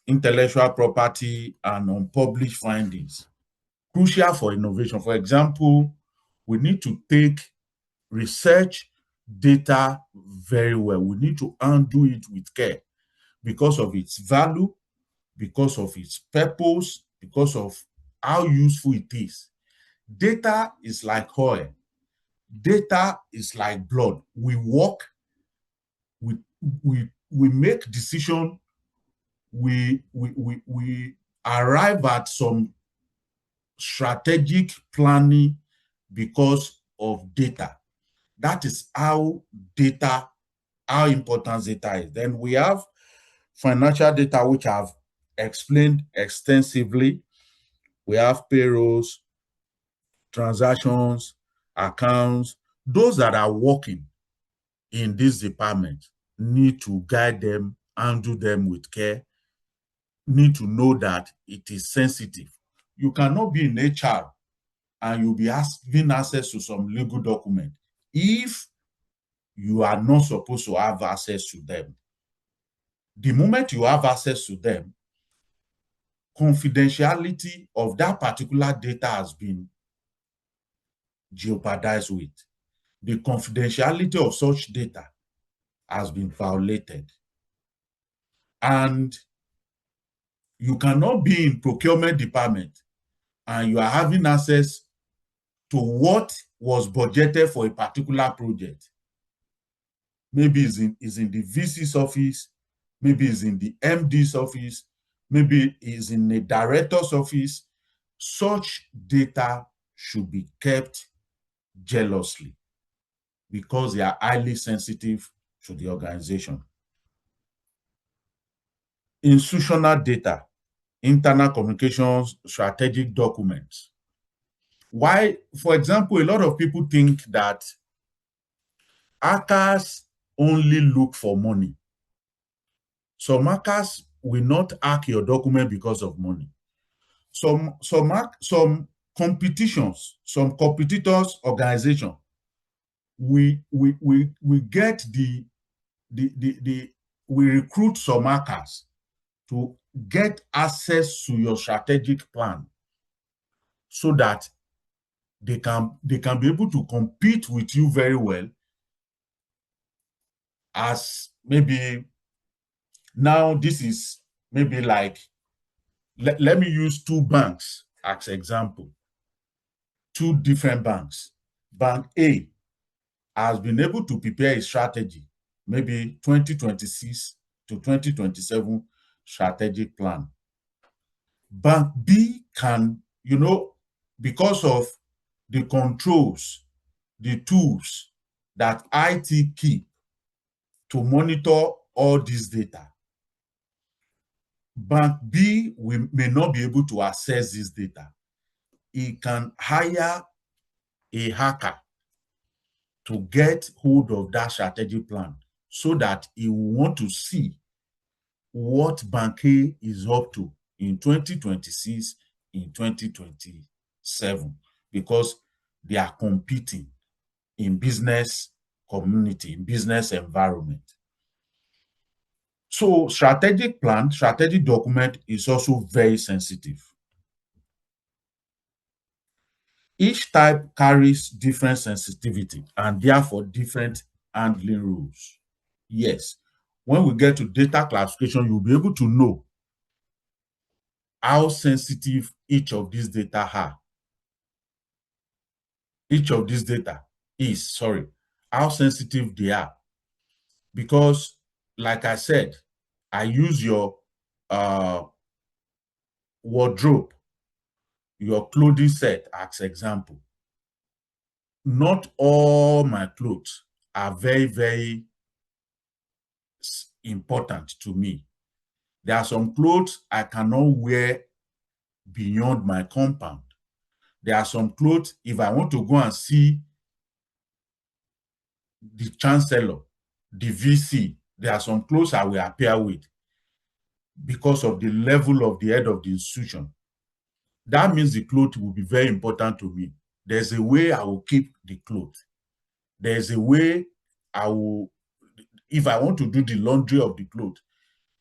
intellectual property, and unpublished findings. Crucial for innovation. For example, we need to take research data very well. We need to undo it with care because of its value, because of its purpose, because of how useful it is. Data is like oil. Data is like blood. We walk, we make decisions, we arrive at some strategic planning because of data. That is how important data is. Then we have financial data, which I've explained extensively. We have payrolls, transactions, accounts. Those that are working in this department need to guide them, handle them with care, need to know that it is sensitive. You cannot be in HR and you'll be having access to some legal document if you are not supposed to have access to them. The moment you have access to them, confidentiality of that particular data has been jeopardized with. The confidentiality of such data has been violated. And you cannot be in procurement department and you are having access to what was budgeted for a particular project. Maybe it's in the VC's office, maybe it's in the MD's office, maybe it's in the director's office. Such data should be kept jealously because they are highly sensitive to the organization. Institutional data, internal communications, strategic documents. Why, for example, a lot of people think that hackers only look for money. Some hackers will not hack your document because of money. Some competitions, some competitors organization, we get we recruit some hackers to get access to your strategic plan so that they can be able to compete with you very well. As maybe now this is maybe like, let me use 2 banks as example. 2 different banks. Bank A has been able to prepare a strategy, maybe 2026 to 2027 strategic plan. Bank B can, because of the controls, the tools that IT keep to monitor all this data, Bank B may not be able to access this data. It can hire a hacker to get hold of that strategic plan so that he will want to see what Bank A is up to in 2026, in 2027, because they are competing in business community, business environment. So strategic plan, strategic document is also very sensitive. Each type carries different sensitivity and therefore different handling rules. Yes, when we get to data classification, you'll be able to know how sensitive each of these data are. Each of these data is, how sensitive they are. Because, like I said, I use your wardrobe, your clothing set as example. Not all my clothes are very, very important to me. There are some clothes I cannot wear beyond my compound. There are some clothes, if I want to go and see the chancellor, the VC, there are some clothes I will appear with because of the level of the head of the institution. That means the clothes will be very important to me. There's a way I will keep the clothes. There's a way I will, if I want to do the laundry of the clothes,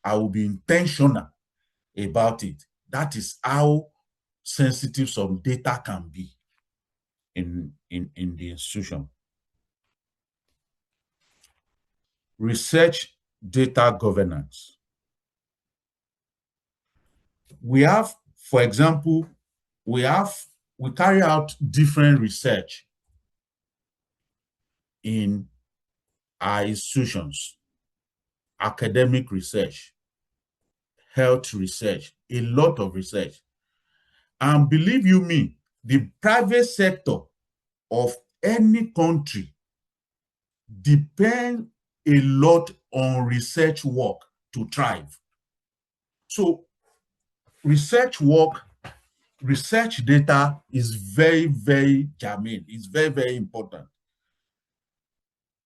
I will be intentional about it. That is how sensitive some data can be in the institution. Research data governance. We have, for example, we carry out different research in our institutions, academic research, health research, a lot of research. And believe you me, the private sector of any country depend a lot on research work to thrive. So research work, research data is very, very germane. It's very, very important.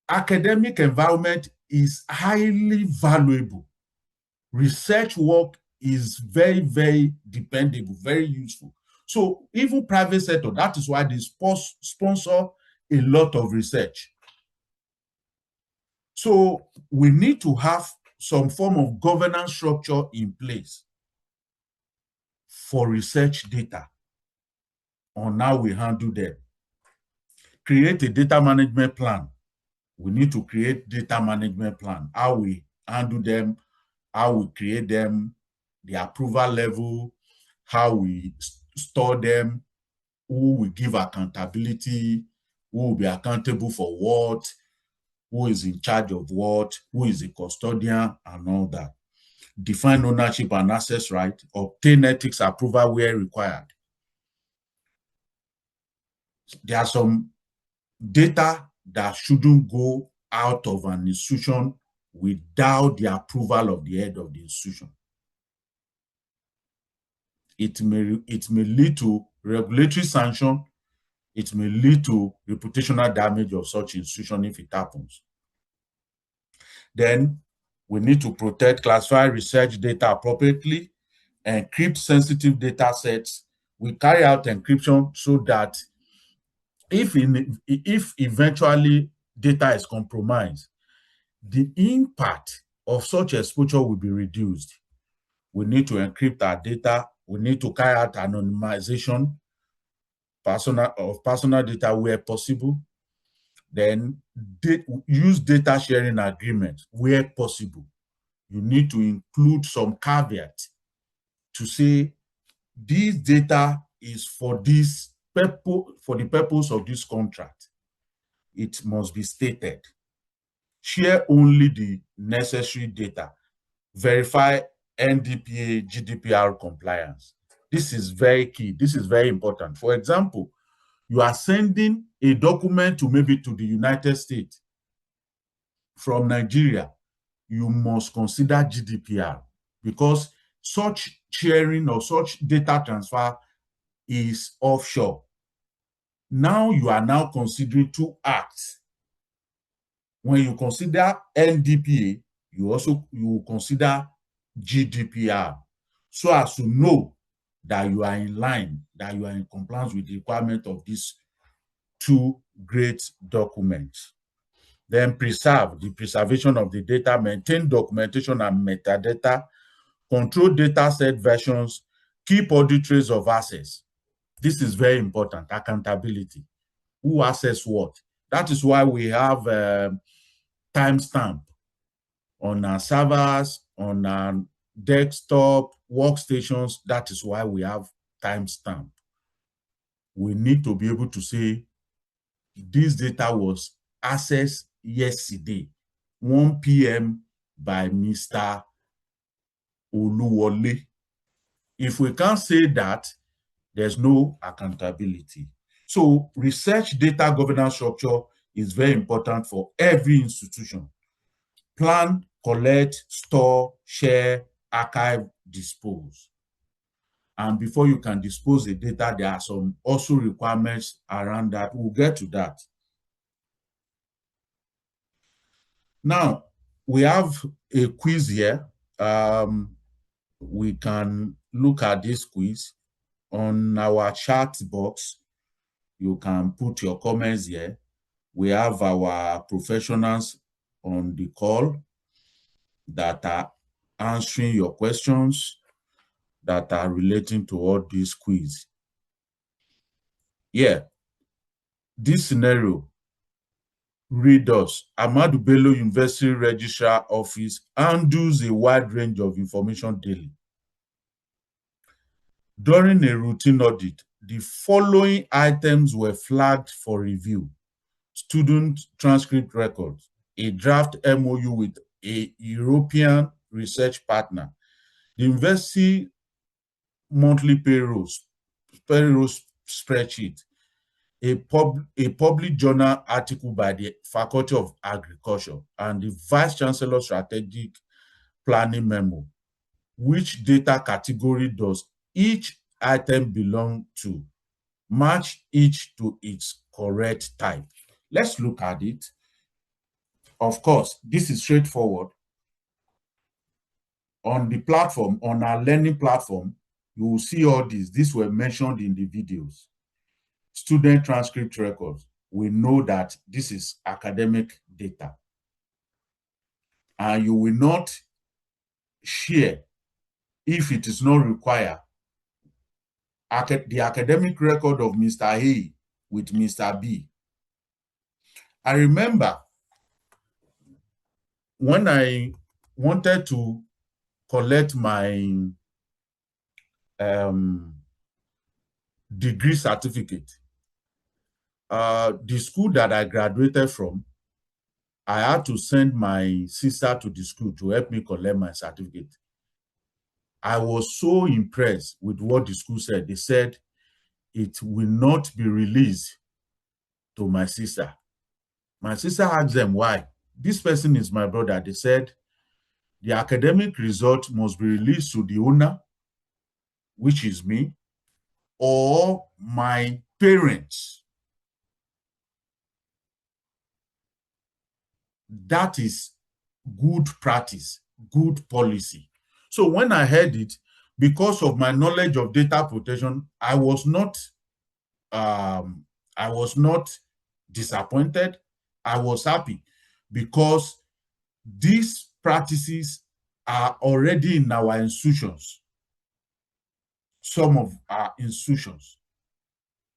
Academic environment is highly valuable. Research work is very, very dependable, very useful. So even private sector, that is why they sponsor a lot of research. So we need to have some form of governance structure in place for research data on how we handle them. Create a data management plan. We need to create data management plan, how we handle them, how we create them, the approval level, how we store them, who will give accountability, who will be accountable for what, who is in charge of what, who is the custodian, and all that. Define ownership and access right, obtain ethics approval where required. There are some data that shouldn't go out of an institution without the approval of the head of the institution. It may lead to regulatory sanction. It may lead to reputational damage of such institution if it happens. Then we need to protect, classify research data appropriately, encrypt sensitive data sets. We carry out encryption so that if eventually data is compromised, the impact of such exposure will be reduced. We need to encrypt our data. We need to carry out anonymization of personal data where possible. Then use data sharing agreements where possible. You need to include some caveat to say this data is for this purpose, for the purpose of this contract. It must be stated. Share only the necessary data. Verify NDPA, GDPR compliance. This is very key. This is very important. For example, you are sending a document to maybe to the United States from Nigeria. You must consider GDPR because such sharing or such data transfer is offshore. Now you are now considering two acts. When you consider NDPA, you will consider GDPR, so as to know that you are in line, that you are in compliance with the requirement of these two great documents. Then preserve, the preservation of the data, maintain documentation and metadata, control data set versions, keep audit trace of access. This is very important, accountability. Who access what? That is why we have timestamp on our servers, on our desktop, workstations. That is why we have timestamp. We need to be able to say, this data was accessed yesterday, 1 p.m. by Mr. Oluwole. If we can't say that, there's no accountability. So research data governance structure is very important for every institution. Plan, collect, store, share, archive, dispose. And before you can dispose the data, there are some also requirements around that. We'll get to that. Now, we have a quiz here. We can look at this quiz on our chat box. You can put your comments here. We have our professionals on the call that are answering your questions that are relating to all these quiz. Yeah, this scenario, read us. Ahmadu Bello University Registrar Office handles a wide range of information daily. During a routine audit, the following items were flagged for review: student transcript records, a draft MOU with a European research partner, the university monthly payroll spreadsheet, a public journal article by the Faculty of Agriculture, and the Vice Chancellor Strategic Planning Memo. Which data category does each item belong to? Match each to its correct type. Let's look at it. Of course, this is straightforward. On the platform, on our learning platform, you will see all these. These were mentioned in the videos. Student transcript records. We know that this is academic data. And you will not share, if it is not required, the academic record of Mr. A with Mr. B. I remember when I wanted to collect my degree certificate, the school that I graduated from, I had to send my sister to the school to help me collect my certificate. I was so impressed with what the school said. They said it will not be released to my sister. My sister asked them why. This person is my brother. They said the academic result must be released to the owner, which is me, or my parents. That is good practice, good policy. So when I heard it, because of my knowledge of data protection, I was not disappointed. I was happy because these practices are already in our institutions, some of our institutions.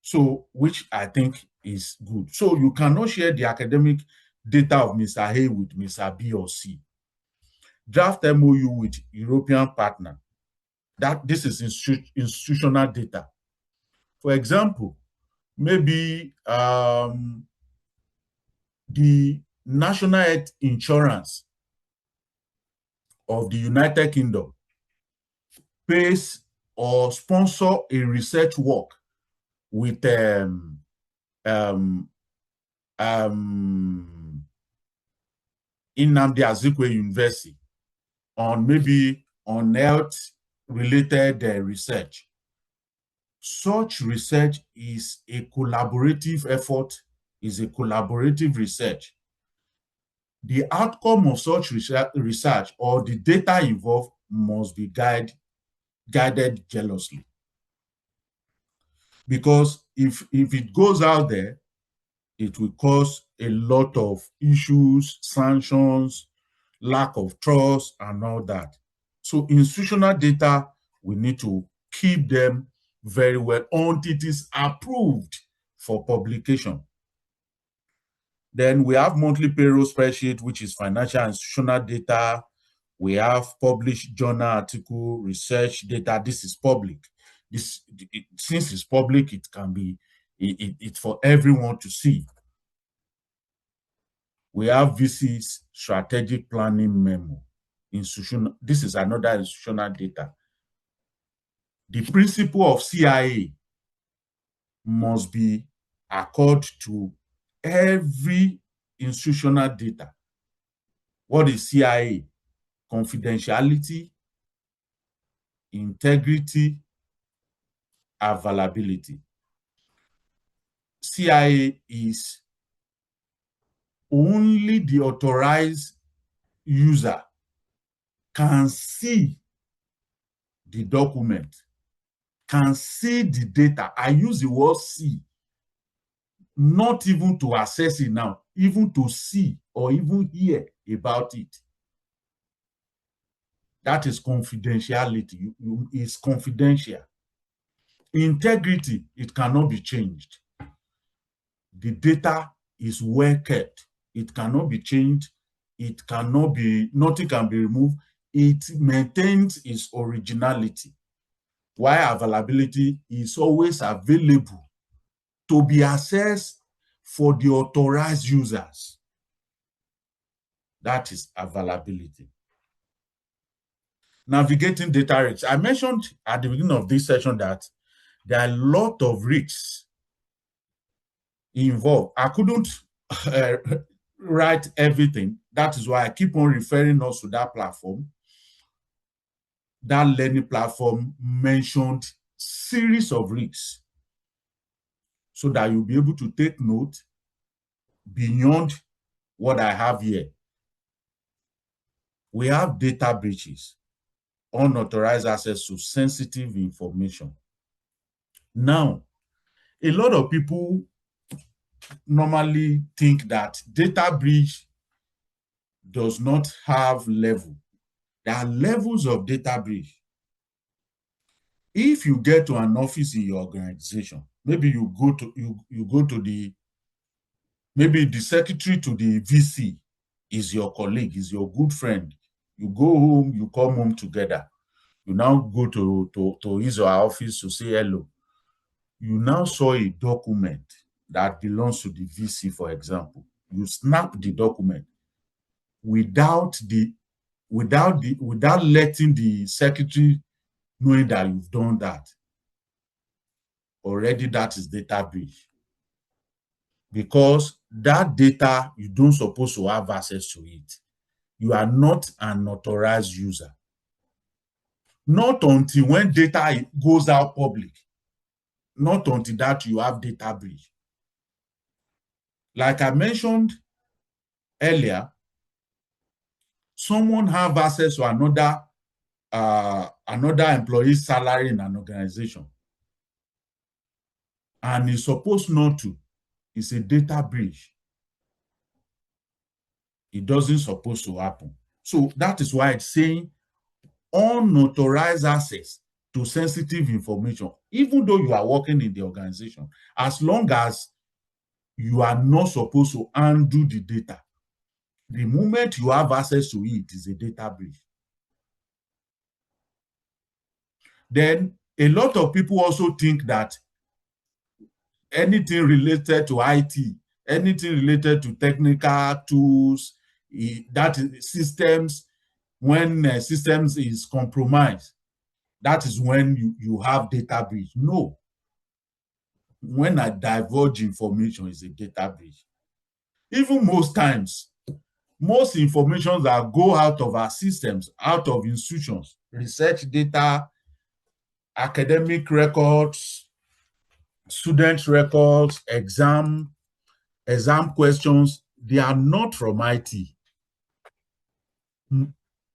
So, which I think is good. So you cannot share the academic data of Mr. A with Mr. B or C. Draft MOU with European partner. That this is institutional data. For example, maybe the national health insurance of the United Kingdom pays or sponsor a research work with Nnamdi Azikiwe University on maybe on health-related research. Such research is a collaborative effort, is a collaborative research. The outcome of such research or the data involved must be guided jealously. Because if it goes out there, it will cause a lot of issues, sanctions, lack of trust, and all that. So institutional data, we need to keep them very well until it is approved for publication. Then we have monthly payroll spreadsheet, which is financial institutional data. We have published journal article, research data. This is public. Since it's public, it can be it's for everyone to see. We have VC's strategic planning memo. This is another institutional data. The principle of CIA must be accorded to every institutional data. What is CIA? Confidentiality, integrity, availability. CIA is only the authorized user can see the document, can see the data. I use the word see, not even to access it now, even to see or even hear about it. That is confidentiality. It's confidential. Integrity, it cannot be changed. The data is well kept. It cannot be changed. It cannot be, nothing can be removed. It maintains its originality. While availability is always available to be accessed for the authorized users. That is availability. Navigating data risks. I mentioned at the beginning of this session that there are a lot of risks involved. I couldn't write everything. That is why I keep on referring us to that platform. That learning platform mentioned series of risks so that you'll be able to take note beyond what I have here. We have data breaches, unauthorized access to sensitive information. Now, a lot of people normally think that data breach does not have level. There are levels of data breach. If you get to an office in your organization, maybe you go to the, maybe the secretary to the VC is your colleague, is your good friend. You go home, you come home together. You now go to his or her office to say hello. You now saw a document that belongs to the VC, for example. You snap the document without letting the secretary knowing that you've done that. Already that is data breach. Because that data, you don't supposed to have access to it. You are not an authorized user. Not until when data goes out public. Not until that you have data breach. Like I mentioned earlier, someone have access to another employee's salary in an organization, and is supposed not to. It's a data breach. It doesn't supposed to happen. So that is why it's saying unauthorized access to sensitive information, even though you are working in the organization, as long as you are not supposed to undo the data. The moment you have access to it is a data breach. Then a lot of people also think that anything related to IT, anything related to technical tools, that is systems, when systems is compromised, that is when you have data breach. No. When I divulge information is a data breach. Even most times, most information that go out of our systems, out of institutions, research data, academic records, student records, exam questions, they are not from IT.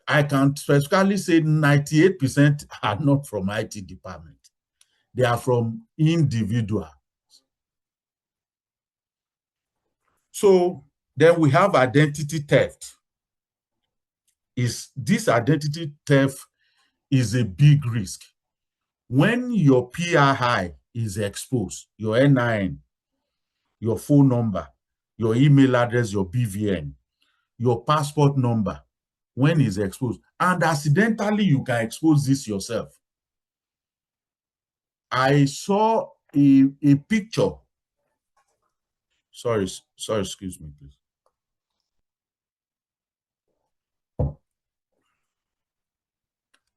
I can specifically say 98% are not from IT department. They are from individuals. So then we have identity theft. This identity theft is a big risk. When your PII is exposed, your NIN, your phone number, your email address, your BVN, your passport number, when it's exposed, and accidentally you can expose this yourself. I saw a picture. Sorry, excuse me, please.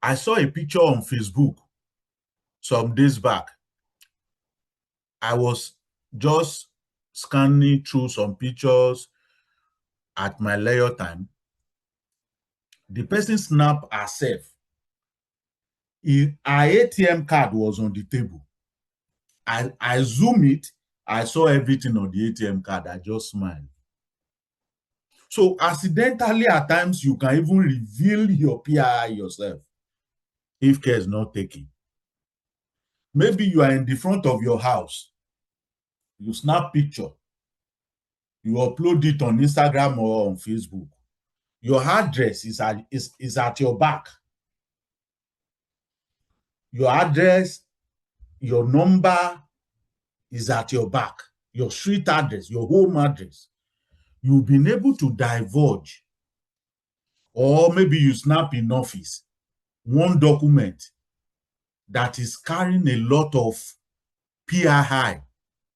I saw a picture on Facebook some days back. I was just scanning through some pictures at my leisure time. The person snapped herself. Her ATM card was on the table. I zoom it. I saw everything on the ATM card. I just smiled. So accidentally, at times, you can even reveal your PII yourself if care is not taken. Maybe you are in the front of your house. You snap picture. You upload it on Instagram or on Facebook. Your address is at your back. Your address, your number is at your back. Your street address, your home address. You've been able to divulge, or maybe you snap in office one document that is carrying a lot of PII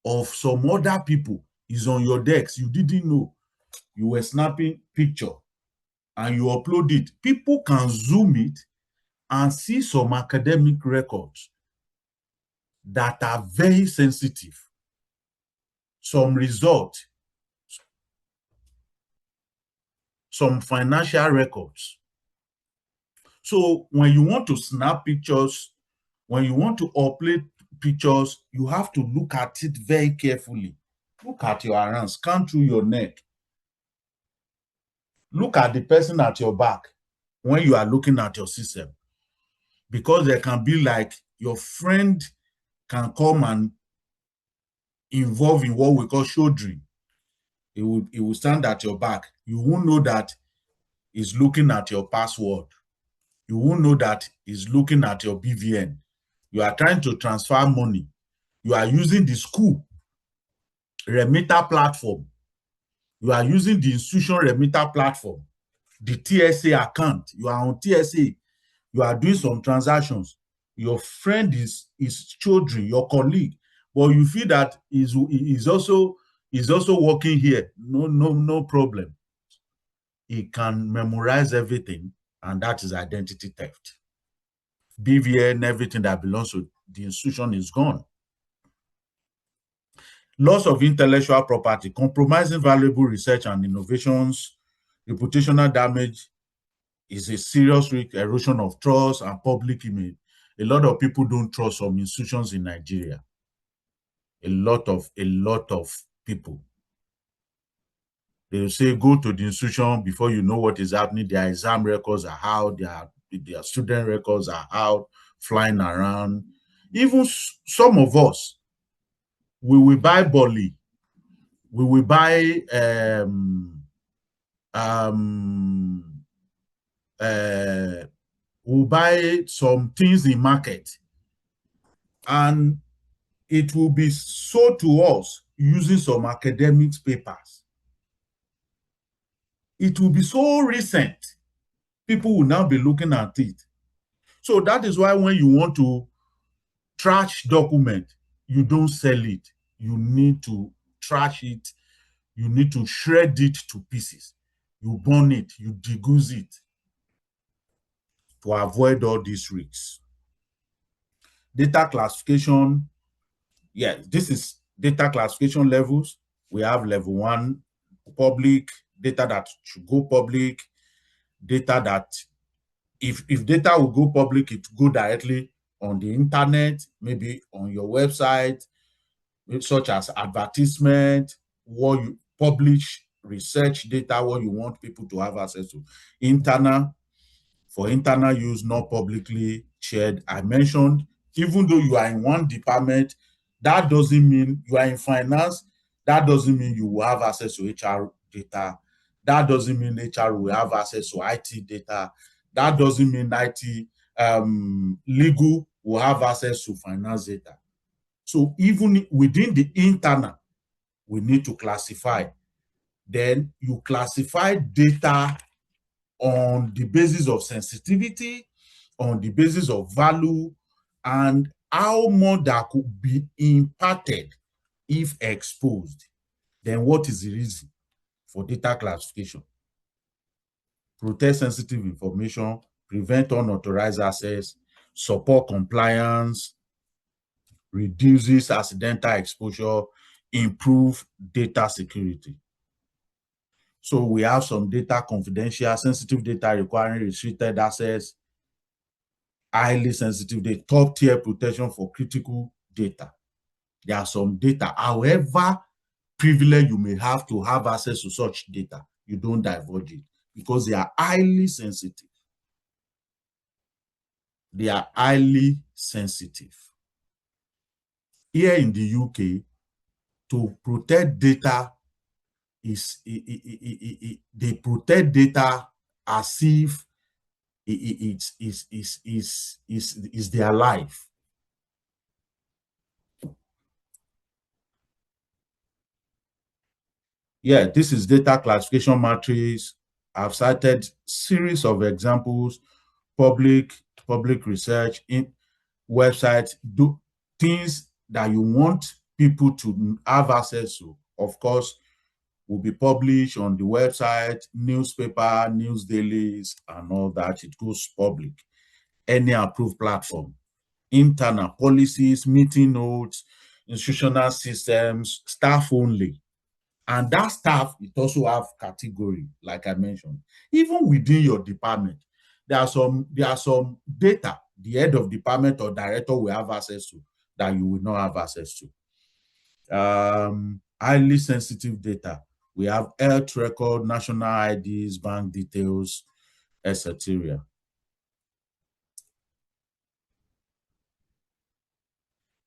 of some other people is on your desk. You didn't know. You were snapping picture and you upload it. People can zoom it and see some academic records that are very sensitive. Some result, some financial records. So when you want to snap pictures, when you want to upload pictures, you have to look at it very carefully. Look at your hands, scan through your neck. Look at the person at your back when you are looking at your system. Because there can be like your friend can come and involve in what we call shouldering. He will stand at your back. You won't know that he's looking at your password. You won't know that he's looking at your BVN. You are trying to transfer money. You are using the school remitter platform. You are using the institution remitter platform, the TSA account. You are on TSA. You are doing some transactions. Your friend is children, your colleague, but you feel that is also working here. No problem. He can memorize everything, and that is identity theft. BVN, everything that belongs to the institution is gone. Loss of intellectual property, compromising valuable research and innovations, reputational damage is a serious risk, erosion of trust and public image. A lot of people don't trust some institutions in Nigeria. A lot of people. They will say, go to the institution before you know what is happening. Their exam records are out, their student records are out, flying around. Even some of us, we will buy Bolly, we will buy we'll buy some things in market, and it will be sold to us using some academic papers. It will be so recent, people will now be looking at it. So that is why when you want to trash document, you don't sell it. You need to trash it. You need to shred it to pieces. You burn it, you degoose it to avoid all these risks. Data classification, this is data classification levels. We have level 1, public, data that should go public, data that if data will go public, it will go directly on the internet, maybe on your website, such as advertisement, what you publish, research data, what you want people to have access to. Internal, for internal use, not publicly shared. I mentioned, even though you are in one department, that doesn't mean you are in finance. That doesn't mean you will have access to HR data. That doesn't mean HR will have access to IT data. That doesn't mean IT legal will have access to finance data. So even within the internal, we need to classify. Then you classify data on the basis of sensitivity, on the basis of value, and how much that could be impacted if exposed. Then what is the reason for data classification? Protect sensitive information, prevent unauthorized access, support compliance, reduces accidental exposure, improve data security. So we have some data confidential, sensitive data requiring restricted access, highly sensitive data, top tier protection for critical data. There are some data, however privilege you may have to have access to such data, you don't divulge it because they are highly sensitive. They are highly sensitive. Here in the UK, to protect data they protect data as if it's their life. Yeah, this is data classification matrix. I've cited series of examples, public research, in websites, do things that you want people to have access to. Of course, will be published on the website, newspaper, news dailies, and all that. It goes public. Any approved platform, internal policies, meeting notes, institutional systems, staff only. And that staff, it also have category, like I mentioned. Even within your department, there are some data the head of department or director will have access to that you will not have access to. Highly sensitive data. We have health record, national IDs, bank details, etc.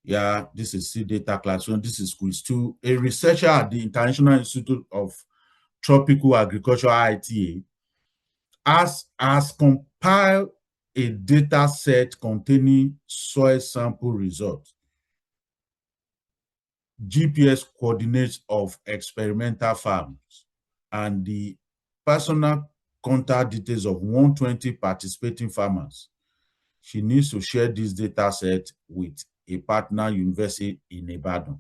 Yeah, this is C data classification. This is quiz 2. A researcher at the International Institute of Tropical Agriculture, IITA, has compiled a data set containing soil sample results, GPS coordinates of experimental farms, and the personal contact details of 120 participating farmers. She needs to share this data set with a partner university in Ibadan.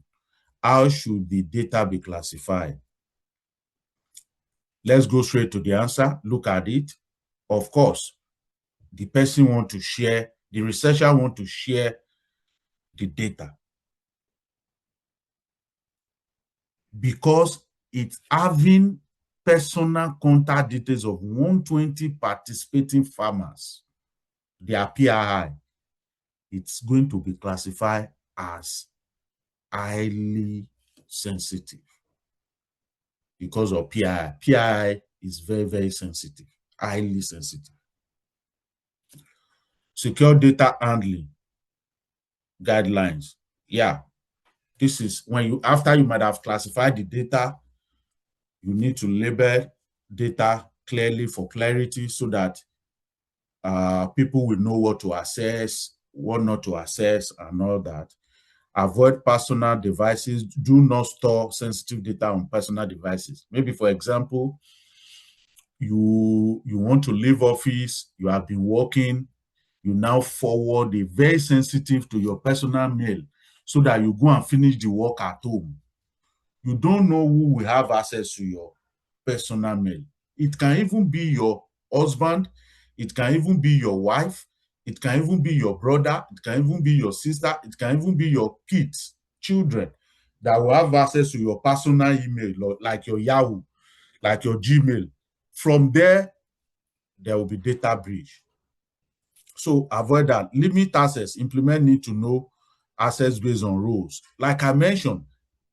How should the data be classified? Let's go straight to the answer. Look at it. Of course, the person wants to share, the researcher wants to share the data because it's having personal contact details of 120 participating farmers, their PII. It's going to be classified as highly sensitive because of PII. PII is very, very sensitive, highly sensitive. Secure data handling guidelines. Yeah, this is when you, after you might have classified the data, you need to label data clearly for clarity so that people will know what to access, what not to access, and all that. Avoid personal devices. Do not store sensitive data on personal devices. Maybe, for example, you want to leave office, you have been working, you now forward a very sensitive to your personal mail so that you go and finish the work at home. You don't know who will have access to your personal mail. It can even be your husband, it can even be your wife, it can even be your brother, it can even be your sister, it can even be your kids, children that will have access to your personal email, like your Yahoo, like your Gmail. From there will be data breach. So avoid that. Limit access. Implement need to know access based on rules. Like I mentioned,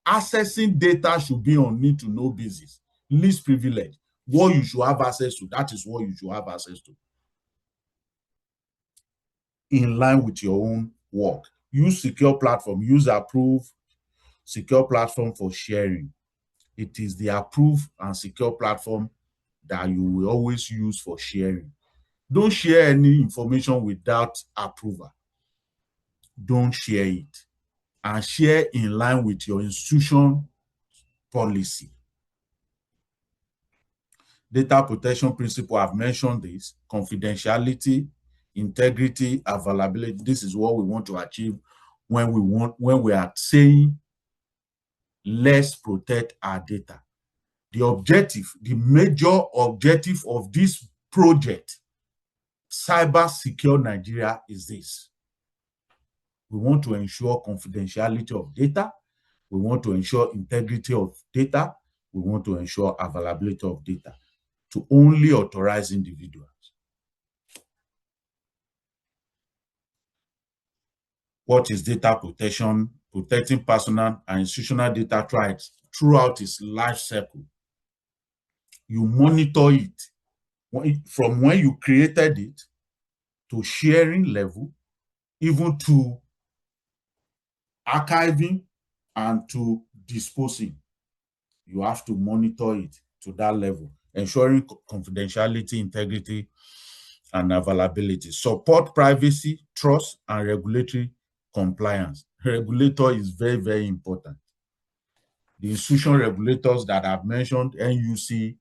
accessing data should be on need to know basis. Least privilege. What you should have access to, that is what you should have access to. In line with your own work. Use secure platform. Use approved secure platform for sharing. it is the approved and secure platform that you will always use for sharing. Don't share any information without approval. Don't share it, and share in line with your institution policy. Data protection principle, I've mentioned this: confidentiality, integrity, availability. This is what we want to achieve when we are saying let's protect our data. The objective, the major objective of this project, CyberSecure Nigeria, is this: we want to ensure confidentiality of data, we want to ensure integrity of data, we want to ensure availability of data to only authorized individuals. What is data protection? Protecting personal and institutional data rights throughout its life cycle. You monitor it from when you created it to sharing level, even to archiving and to disposing. You have to monitor it to that level, ensuring confidentiality, integrity, and availability. Support privacy, trust, and regulatory compliance. Regulator is very, very important. The institution regulators that I've mentioned, NUC,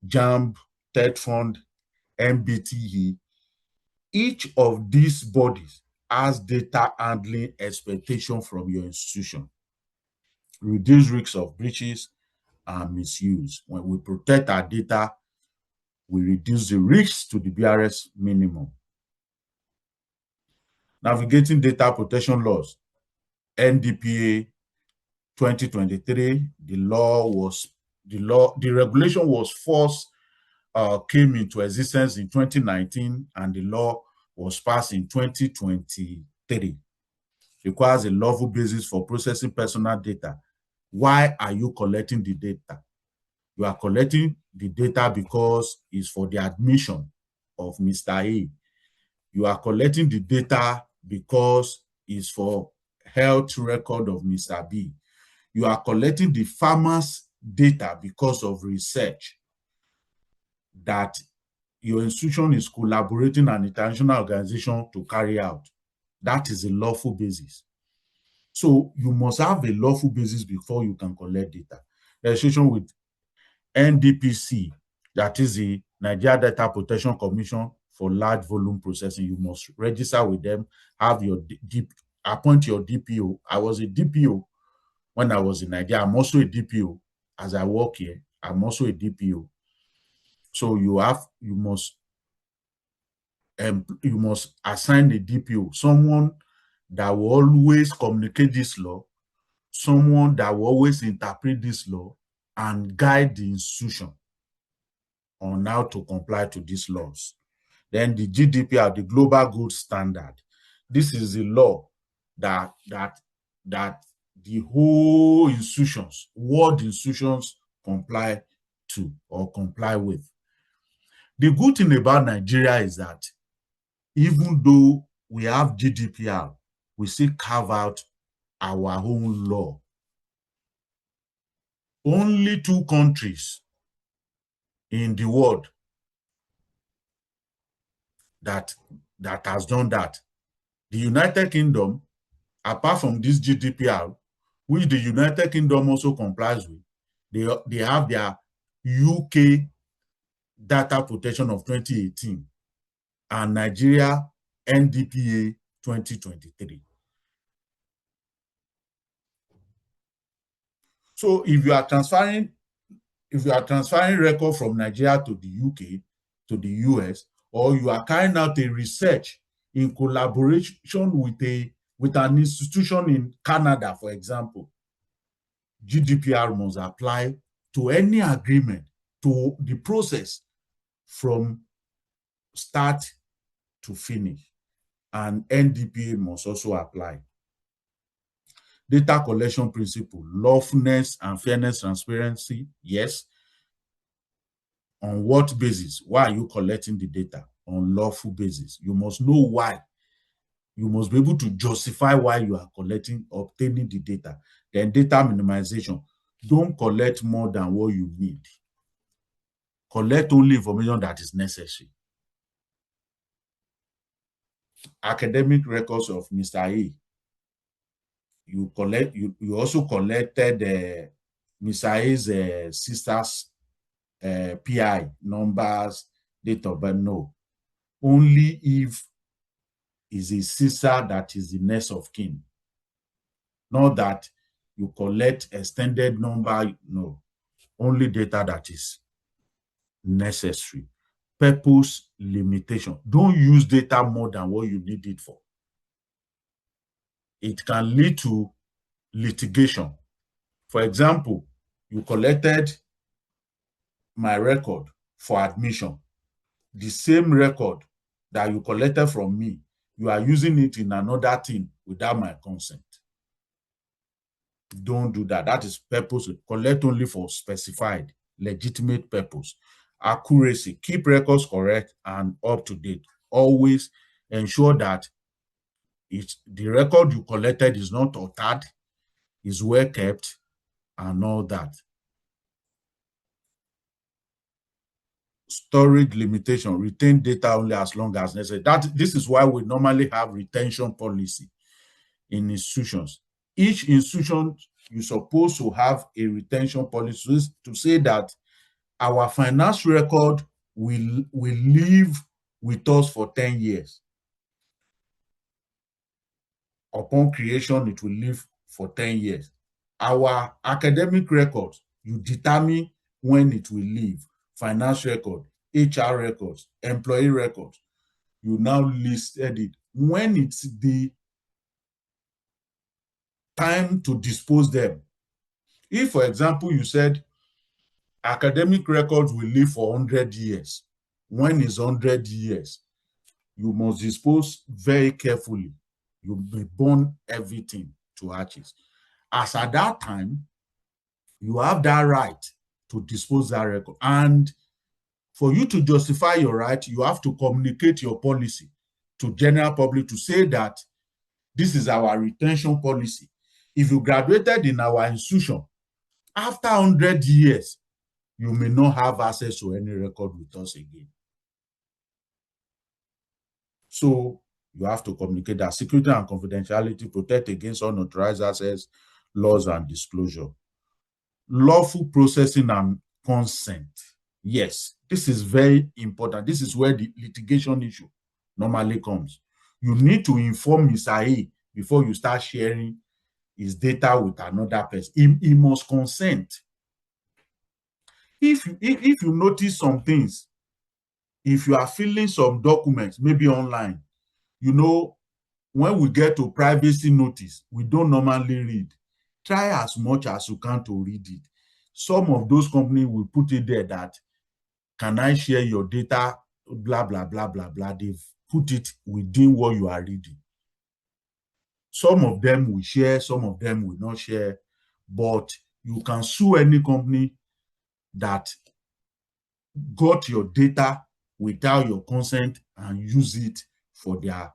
JAMB, TEDFund, MBTE, each of these bodies has data handling expectation from your institution. Reduce risks of breaches and misuse. When we protect our data, we reduce the risks to the BRS minimum. Navigating data protection laws, NDPA 2023, the regulation was first came into existence in 2019, and the law was passed in 2023. Requires a lawful basis for processing personal data. Why are you collecting the data? You are collecting the data because it's for the admission of Mr. A. You are collecting the data because it's for health record of Mr. B. You are collecting the farmer's data because of research that your institution is collaborating an international organization to carry out. That is a lawful basis. So you must have a lawful basis before you can collect data. Registration with NDPC, that is the Nigeria Data Protection Commission for Large Volume Processing. You must register with them, have your appoint your DPO. I was a DPO when I was in Nigeria. I'm also a DPO as I work here. I'm also a DPO. So you must assign a DPO, someone that will always communicate this law, someone that will always interpret this law and guide the institution on how to comply to these laws. Then the GDPR, the Global Good Standard. This is the law that the whole institutions, world institutions, comply to or comply with. The good thing about Nigeria is that even though we have GDPR, we still carve out our own law. Only 2 countries in the world that has done that. The United Kingdom, apart from this GDPR, which the United Kingdom also complies with, they have their UK data protection of 2018 and Nigeria NDPA 2023. So if you are transferring record from Nigeria to the UK, to the US, or you are carrying out a research in collaboration with an institution in Canada, for example, GDPR must apply to any agreement, to the process from start to finish, and NDPA must also apply. Data collection principle, lawfulness and fairness, transparency, yes. On what basis? Why are you collecting the data? On lawful basis. You must know why. You must be able to justify why you are obtaining the data. Then data minimization. don't collect more than what you need. Collect only information that is necessary. Academic records of Mr. A. You also collected Mr. A's sister's PI numbers, date of birth. No. Only if is his sister that is the next of kin. Not that you collect extended number, no. Only data that is necessary. Purpose limitation. Don't use data more than what you need it for. It can lead to litigation. For example, you collected my record for admission. The same record that you collected from me, you are using it in another thing without my consent. Don't do that. That is purpose. Collect only for specified, legitimate purpose. Accuracy. Keep records correct and up to date. Always ensure that the record you collected is not altered, is well kept, and all that. Storage limitation. Retain data only as long as necessary. This is why we normally have retention policy in institutions. Each institution, you're supposed to have a retention policy to say that our finance record will live with us for 10 years. Upon creation, it will live for 10 years. Our academic records, you determine when it will live. Finance record, HR records, employee records. You now listed it. When it's the time to dispose them. If, for example, you said academic records will live for 100 years, when is 100 years? You must dispose very carefully. You may burn everything to ashes. As at that time, you have that right to dispose that record. And for you to justify your right, you have to communicate your policy to general public to say that this is our retention policy. If you graduated in our institution, after 100 years, you may not have access to any record with us again. So you have to communicate that security and confidentiality protect against unauthorized access, laws and disclosure. Lawful processing and consent. Yes, this is very important. This is where the litigation issue normally comes. You need to inform Mr. A before you start sharing his data with another person. He must consent. If you notice some things, if you are filling some documents, maybe online, you know, when we get to privacy notice, we don't normally read. Try as much as you can to read it. Some of those companies will put it there that, can I share your data, blah, blah, blah, blah, blah. They've put it within what you are reading. Some of them will share, some of them will not share, but you can sue any company that got your data without your consent and use it for their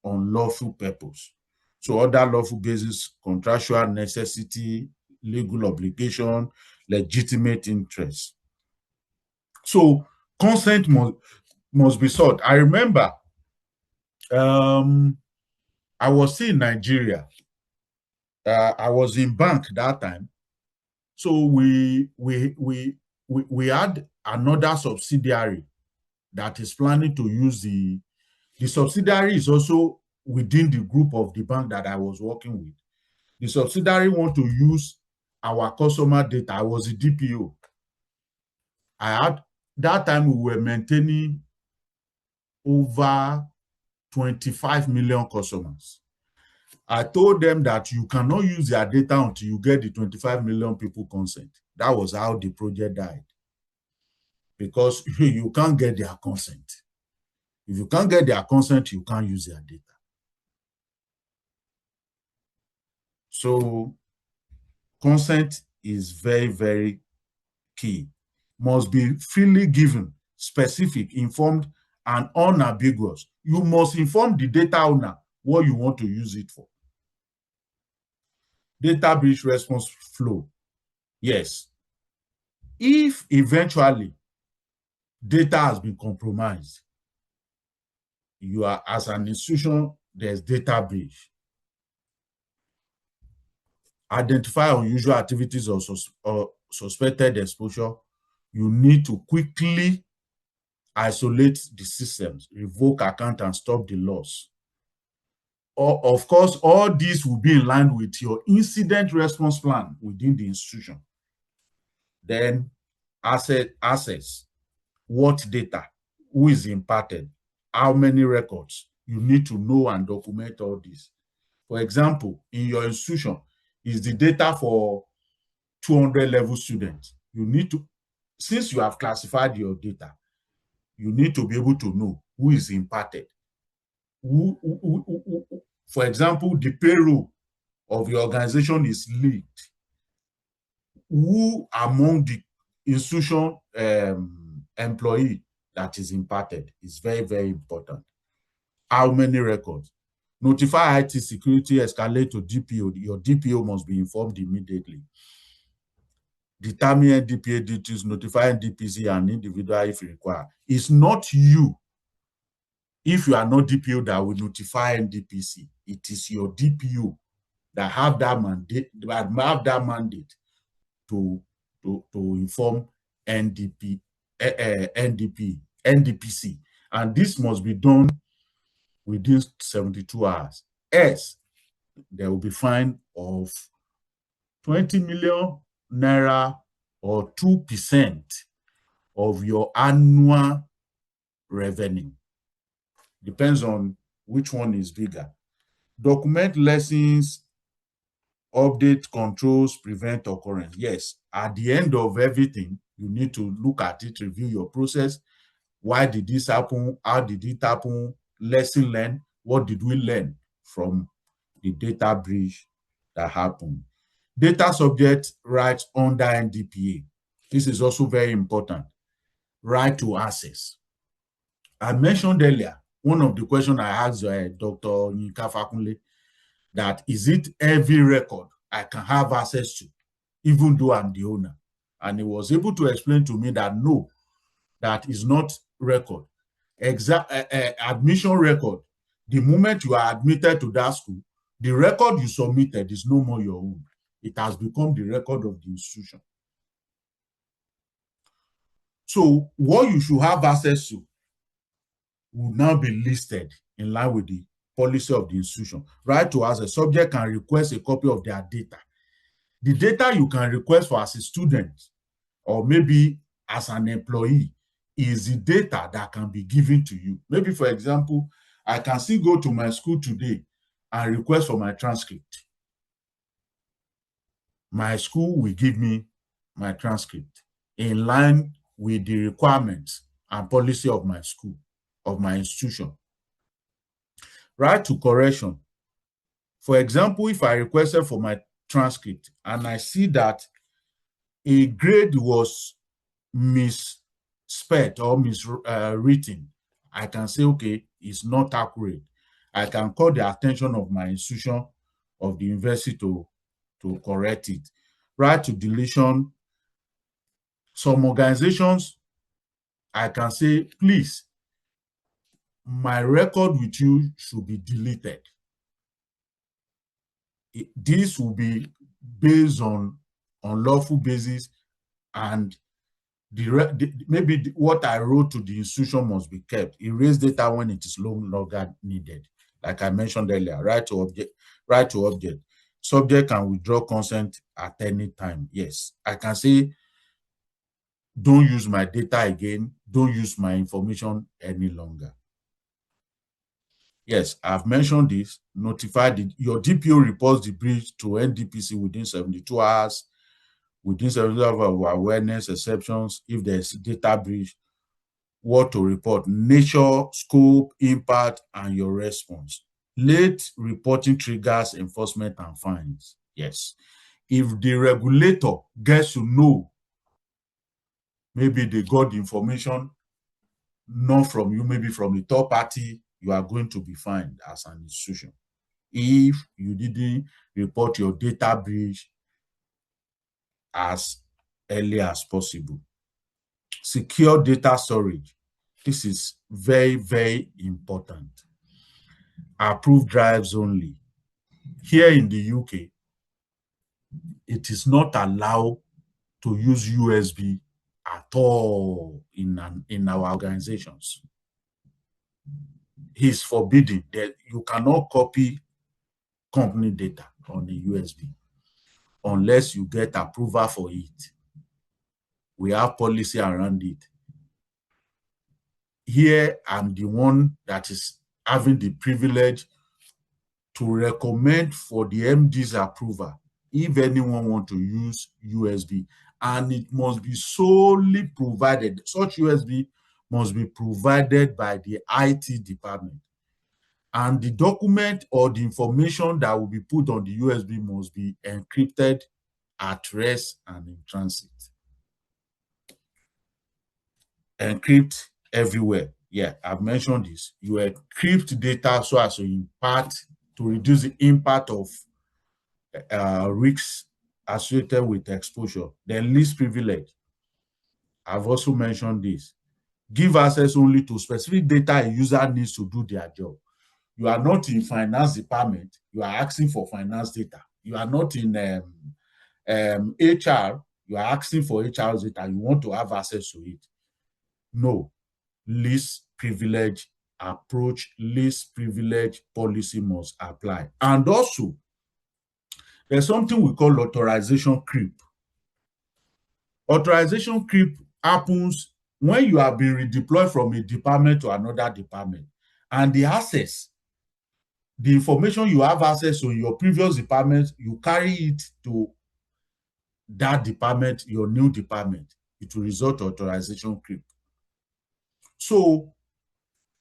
unlawful purpose. So other lawful basis, contractual necessity, legal obligation, legitimate interest. So consent must be sought. I remember I was still in Nigeria. I was in bank that time. So we had another subsidiary that is planning to use the subsidiary is also within the group of the bank that I was working with. The subsidiary want to use our customer data. I was a DPO. That time we were maintaining over 25 million customers. I told them that you cannot use their data until you get the 25 million people consent. That was how the project died. Because you can't get their consent. If you can't get their consent, you can't use their data. So consent is very, very key. Must be freely given, specific, informed, and unambiguous. You must inform the data owner what you want to use it for. Data breach response flow. Yes. If eventually data has been compromised, you are, as an institution, there's data breach. Identify unusual activities or suspected exposure. You need to quickly isolate the systems, revoke account, and stop the loss. Of course, all this will be in line with your incident response plan within the institution. Then access, what data, who is impacted, how many records. You need to know and document all this. For example, in your institution, is the data for 200 level students. You need to, since you have classified your data, you need to be able to know who is impacted. For example, the payroll of your organization is leaked. Who among the institution employee that is impacted is very, very important. How many records? Notify IT security, escalate to DPO. Your DPO must be informed immediately. Determine NDPA duties, notify NDPC and individual if required. It's not you, if you are not DPO, that will notify NDPC. It is your DPO that have that mandate to inform NDPC. And this must be done within 72 hours. Else, there will be fine of 20 million naira or 2% of your annual revenue. Depends on which one is bigger. Document lessons, update controls, prevent occurrence. Yes, at the end of everything, you need to look at it, review your process. Why did this happen? How did it happen? Lesson learned. What did we learn from the data breach that happened? Data subject rights under NDPA. This is also very important. Right to access. I mentioned earlier, one of the questions I asked Dr. Nika Fakunle, that is it every record I can have access to, even though I'm the owner? And he was able to explain to me that no, that is not record. Admission record, the moment you are admitted to that school, the record you submitted is no more your own. It has become the record of the institution. So what you should have access to will now be listed in line with the policy of the institution. Right to as a subject can request a copy of their data. The data you can request for as a student or maybe as an employee is the data that can be given to you. Maybe, for example, I can still go to my school today and request for my transcript. My school will give me my transcript in line with the requirements and policy of my school, of my institution. Right to correction. For example, if I requested for my transcript and I see that a grade was misspelled or miswritten, I can say, okay, it's not accurate. I can call the attention of my institution, of the university to correct it. Right to deletion. Some organizations, I can say, please, my record with you should be deleted. This will be based on lawful basis, and maybe what I wrote to the institution must be kept. Erase data when it is no longer needed. Like I mentioned earlier, right to object. Subject can withdraw consent at any time. Yes, I can say, don't use my data again. Don't use my information any longer. Yes, I've mentioned this. Notify your DPO reports the breach to NDPC within 72 hours. Within 72 hours of awareness exceptions, if there's data breach, what to report, nature, scope, impact, and your response. Late reporting triggers enforcement and fines. Yes. If the regulator gets to know, maybe they got the information not from you, maybe from a third party, you are going to be fined as an institution. If you didn't report your data breach as early as possible. Secure data storage. This is very, very important. Approved drives only. Here in the UK, it is not allowed to use USB at all in our organizations. It's forbidden that you cannot copy company data on a USB unless you get approval for it. We have policy around it. Here, I'm the one that is having the privilege to recommend for the MD's approval if anyone wants to use USB, and it must be solely provided. Such USB must be provided by the IT department, and the document or the information that will be put on the USB must be encrypted at rest and in transit. Encrypt everywhere. Yeah, I've mentioned this. You encrypt data so as to reduce the impact of risks associated with exposure. Then least privilege. I've also mentioned this. Give access only to specific data a user needs to do their job. You are not in finance department. You are asking for finance data. You are not in HR. You are asking for HR data. You want to have access to it. No. Least privilege approach, least privilege policy must apply. And also, there's something we call authorization creep. Authorization creep happens when you have been redeployed from a department to another department, and the information you have access to in your previous department, you carry it to that department, your new department. It will result in authorization creep. So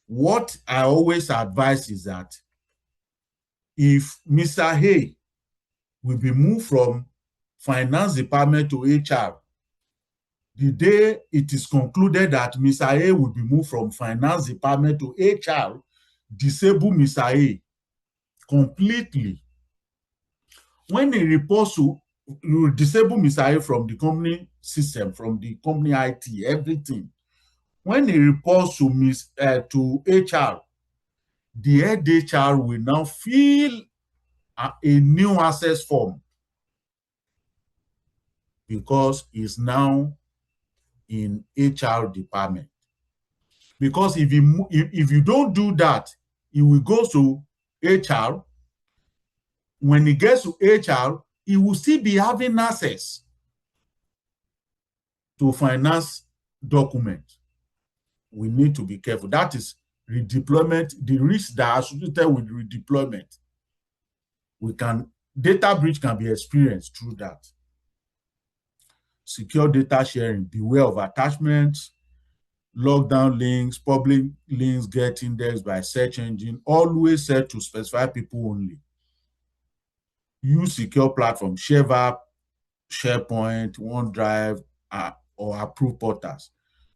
what I always advise is that if Mr. Hay will be moved from finance department to HR, the day it is concluded that Mr. A will be moved from finance department to HR, disable Mr. A completely. When he reports to, you disable Mr. A from the company system, from the company IT, everything. When he reports to HR, the head HR will now fill a new access form because he's now in HR department. Because if you don't do that, he will go to HR. When he gets to HR, he will still be having access to finance documents. We need to be careful. That is redeployment, the risks that are associated with redeployment. Data breach can be experienced through that. Secure data sharing, beware of attachments, lockdown links, public links get indexed by search engine, always set to specify people only. Use secure platform, ShareVap, SharePoint, OneDrive, or approved portals.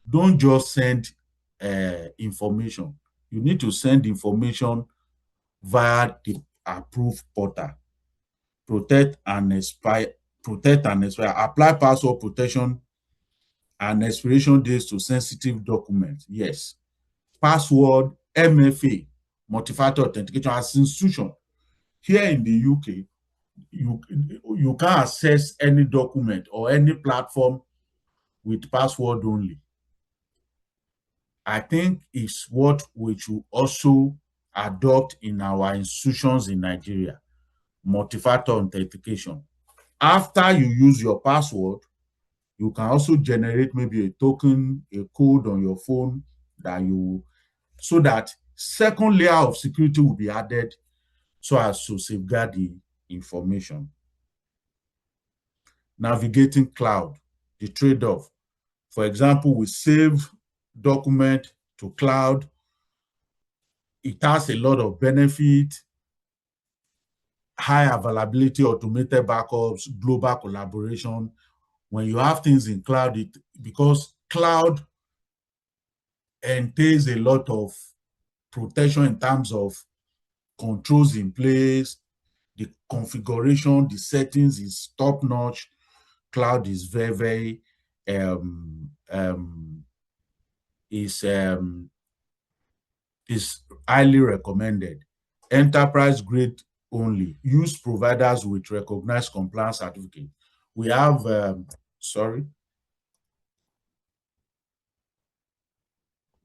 Don't just send information. You need to send information via the approved portal. Protect and expire. Apply password protection and expiration dates to sensitive documents. Yes. Password, MFA, multi-factor authentication as institution. Here in the UK, you can't access any document or any platform with password only. I think it's what we should also adopt in our institutions in Nigeria, multi-factor authentication. After you use your password, you can also generate maybe a token, a code on your phone so that second layer of security will be added so as to safeguard the information. Navigating cloud, the trade-off. For example, we save document to cloud. It has a lot of benefit, high availability, automated backups, global collaboration. When you have things in cloud, because cloud entails a lot of protection in terms of controls in place, the configuration, the settings is top-notch. cloud is very is highly recommended. Enterprise grade only. Use providers with recognized compliance certificate. We have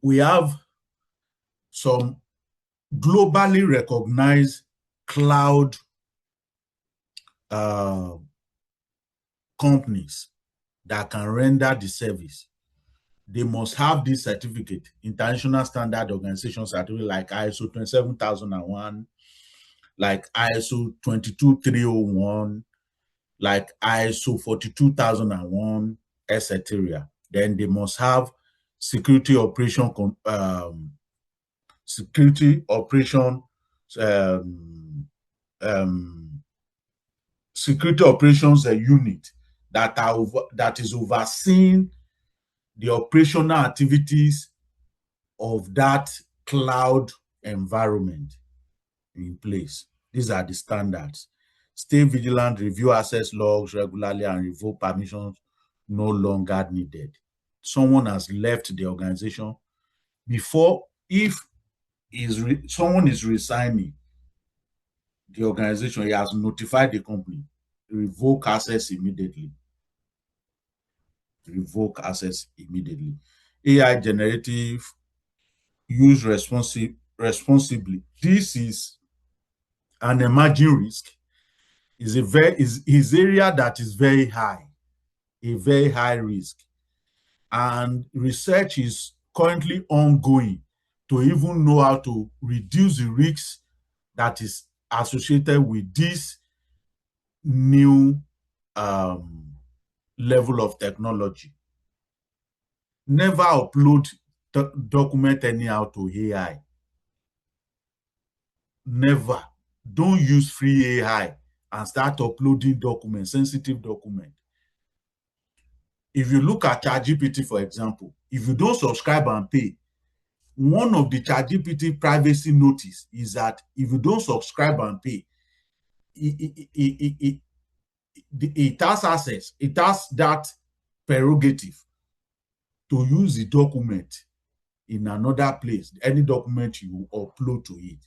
we have some globally recognized cloud companies that can render the service. They must have this certificate, international standard organization certificate like ISO 27001, like ISO 22301, like ISO 42001, etc. Then they must have security operation security operation um, um, security operations unit that is overseeing the operational activities of that cloud environment in place. These are the standards. Stay vigilant, review access logs regularly, and revoke permissions no longer needed. Someone has left the organization before, if someone is resigning the organization, he has notified the company, revoke access immediately. Revoke access immediately. AI generative, use responsibly. This is an emerging risk. Is area that is very high, a very high risk, and research is currently ongoing to even know how to reduce the risks that is associated with this new level of technology. Never upload document anyhow to AI. Never. Don't use free AI and start uploading documents, sensitive documents. If you look at ChatGPT, for example, if you don't subscribe and pay, one of the ChatGPT privacy notice is that if you don't subscribe and pay, it has access, it has that prerogative to use the document in another place, any document you upload to it.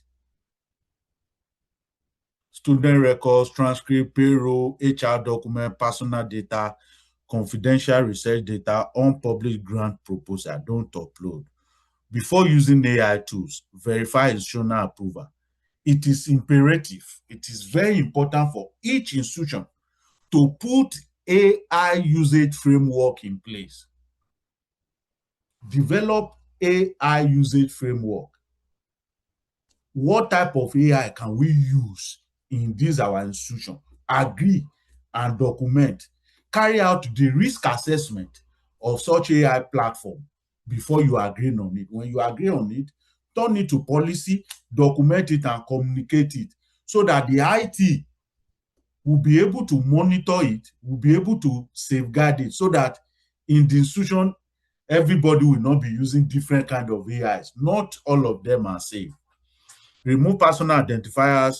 Student records, transcript, payroll, HR document, personal data, confidential research data, unpublished grant proposal, don't upload. Before using AI tools, verify institutional approval. It is imperative, it is very important for each institution to put AI usage framework in place. Develop AI usage framework. What type of AI can we use in this our institution? Agree and document. Carry out the risk assessment of such AI platform before you agree on it. When you agree on it, turn it to policy, document it and communicate it so that the IT will be able to monitor it, will be able to safeguard it so that in the institution, everybody will not be using different kind of AIs. Not all of them are safe. Remove personal identifiers,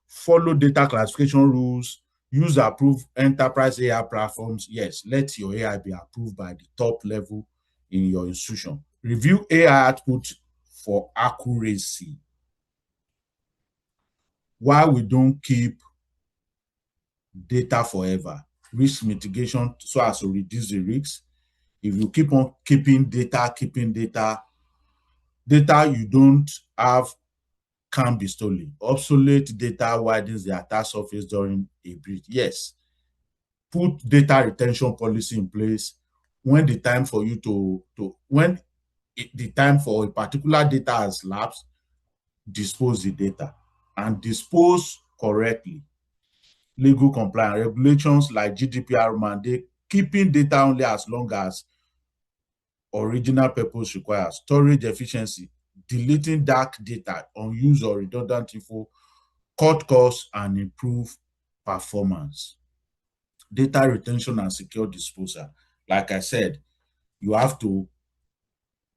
follow data classification rules, use approved enterprise AI platforms. Yes, let your AI be approved by the top level in your institution. Review AI output for accuracy. Why we don't keep data forever? Risk mitigation so as to reduce the risks. If you keep on keeping data you don't have can be stolen. Obsolete data widens the attack surface during a breach. Yes, put data retention policy in place. When the time for you the time for a particular data has lapsed, dispose the data and dispose correctly. Legal compliance regulations like GDPR mandate keeping data only as long as original purpose requires. Storage efficiency, deleting dark data, unused or redundant info, cut costs and improve performance. Data retention and secure disposal. Like I said, you have to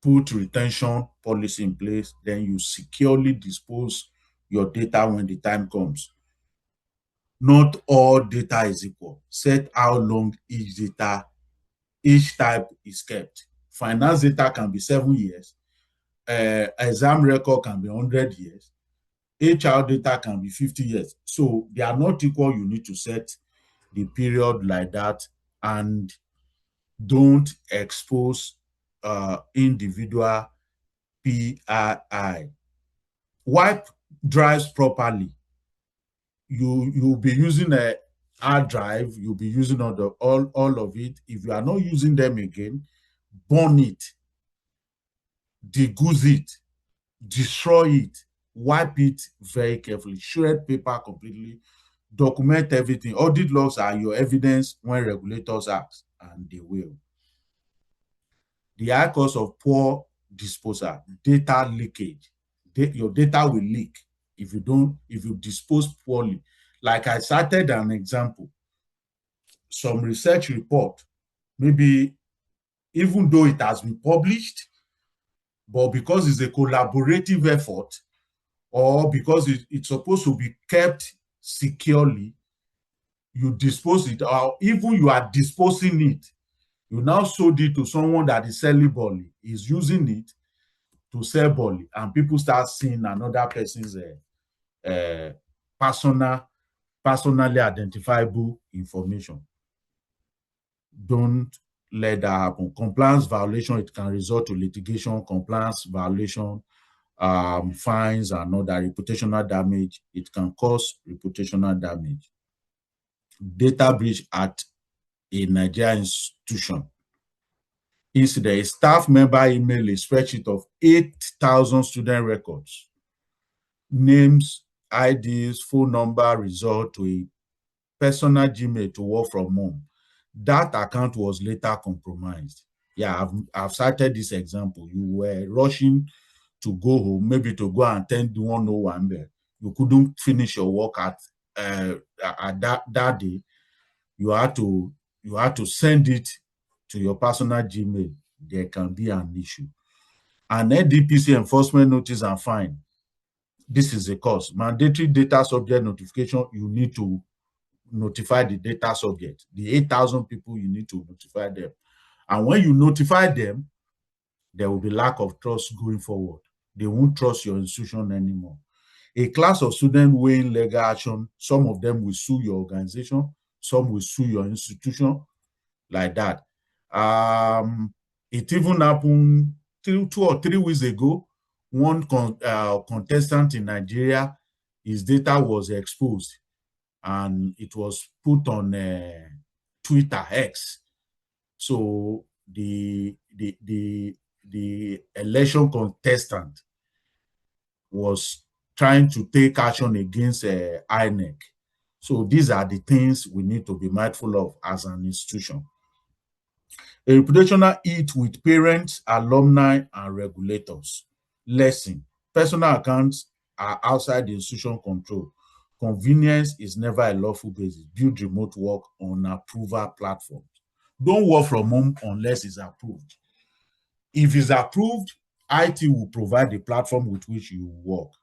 put retention policy in place, then you securely dispose your data when the time comes. Not all data is equal. Set how long each type is kept. Finance data can be 7 years. Exam record can be 100 years. HR data can be 50 years. So they are not equal. You need to set the period like that, and don't expose individual PII. Wipe drives properly. You'll be using a hard drive, you'll be using all of it. If you are not using them again, burn it, degoose it, destroy it, wipe it very carefully, shred paper completely, document everything. Audit logs are your evidence when regulators ask, and they will. The high cost of poor disposal, data leakage. Your data will leak if you dispose poorly. Like I cited an example, some research report, maybe even though it has been published, but because it's a collaborative effort, or because it's supposed to be kept securely, you dispose it, or even you are disposing it, you now sold it to someone that is selling bully, is using it to sell bully, and people start seeing another person's personally identifiable information. Don't let that happen. Compliance violation, it can result to litigation. Compliance violation, fines and other reputational damage. It can cause reputational damage. Data breach at a Nigerian institution. Incident: a staff member emailed a spreadsheet of 8,000 student records, names, IDs, phone number, result to a personal Gmail to work from home. That account was later compromised. Yeah, I've cited this example. You were rushing to go home, maybe to go and attend 101 there. You couldn't finish your work at that day. You had to send it to your personal Gmail. There can be an issue. An NDPC enforcement notice and fine. This is a cost. Mandatory data subject notification. You need to notify the data subject. The 8,000 people, you need to notify them. And when you notify them, there will be lack of trust going forward. They won't trust your institution anymore. A class of students weighing legal action, some of them will sue your organization, some will sue your institution, like that. It even happened 2 or 3 weeks ago. One contestant in Nigeria, his data was exposed, and it was put on Twitter X. So the election contestant was trying to take action against INEC. So these are the things we need to be mindful of as an institution. A reputational hit with parents, alumni, and regulators. Lesson: personal accounts are outside the institution control. Convenience is never a lawful basis. Build remote work on approval platforms. Don't work from home unless it's approved. If it's approved, IT will provide the platform with which you work.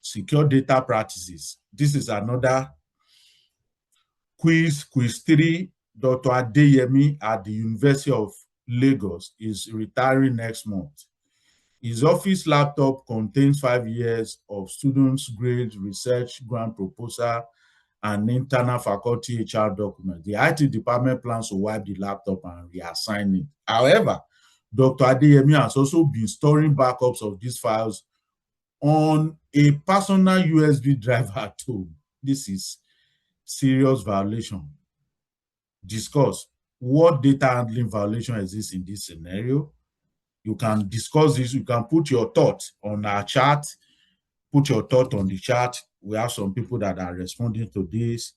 Secure data practices. This is another quiz 3. Dr. Adeyemi at the University of Lagos is retiring next month. His office laptop contains 5 years of students' grades, research, grant proposal, and internal faculty HR documents. The IT department plans to wipe the laptop and reassign it. However, Dr. Adeyemi has also been storing backups of these files on a personal USB drive at home. This is serious violation. Discuss what data handling violation exists in this scenario. You can discuss this. You can put your thoughts on our chat. Put your thought on the chat. We have some people that are responding to this.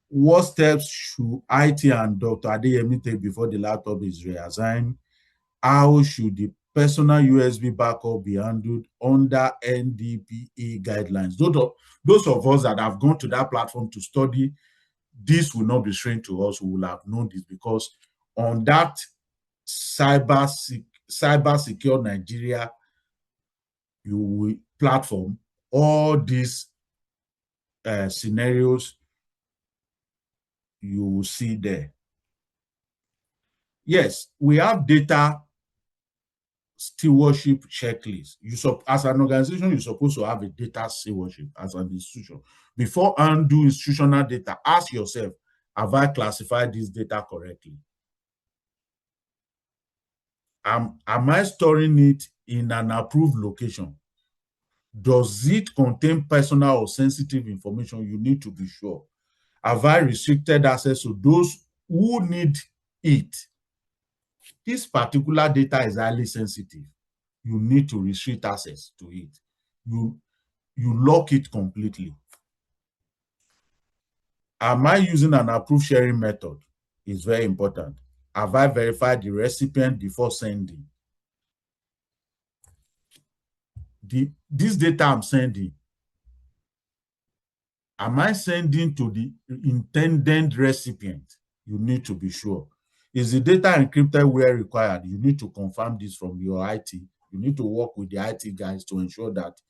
What steps should IT and Dr. Adeyemi take before the laptop is reassigned? How should the personal USB backup be handled under NDPA guidelines? Those of us that have gone to that platform to study, this will not be strange to us. We will have known this, because on that CyberSecure Nigeria platform, all these scenarios you will see there. Yes, we have data stewardship checklist. As an organization, you're supposed to have a data stewardship as an institution. Before undo institutional data, ask yourself, have I classified this data correctly? Am I storing it in an approved location? Does it contain personal or sensitive information? You need to be sure. Have I restricted access to those who need it? This particular data is highly sensitive. You need to restrict access to it. You lock it completely. Am I using an approved sharing method? It's very important. Have I verified the recipient before sending? This data I'm sending, am I sending to the intended recipient? You need to be sure. Is the data encrypted where required? You need to confirm this from your IT. You need to work with the IT guys to ensure that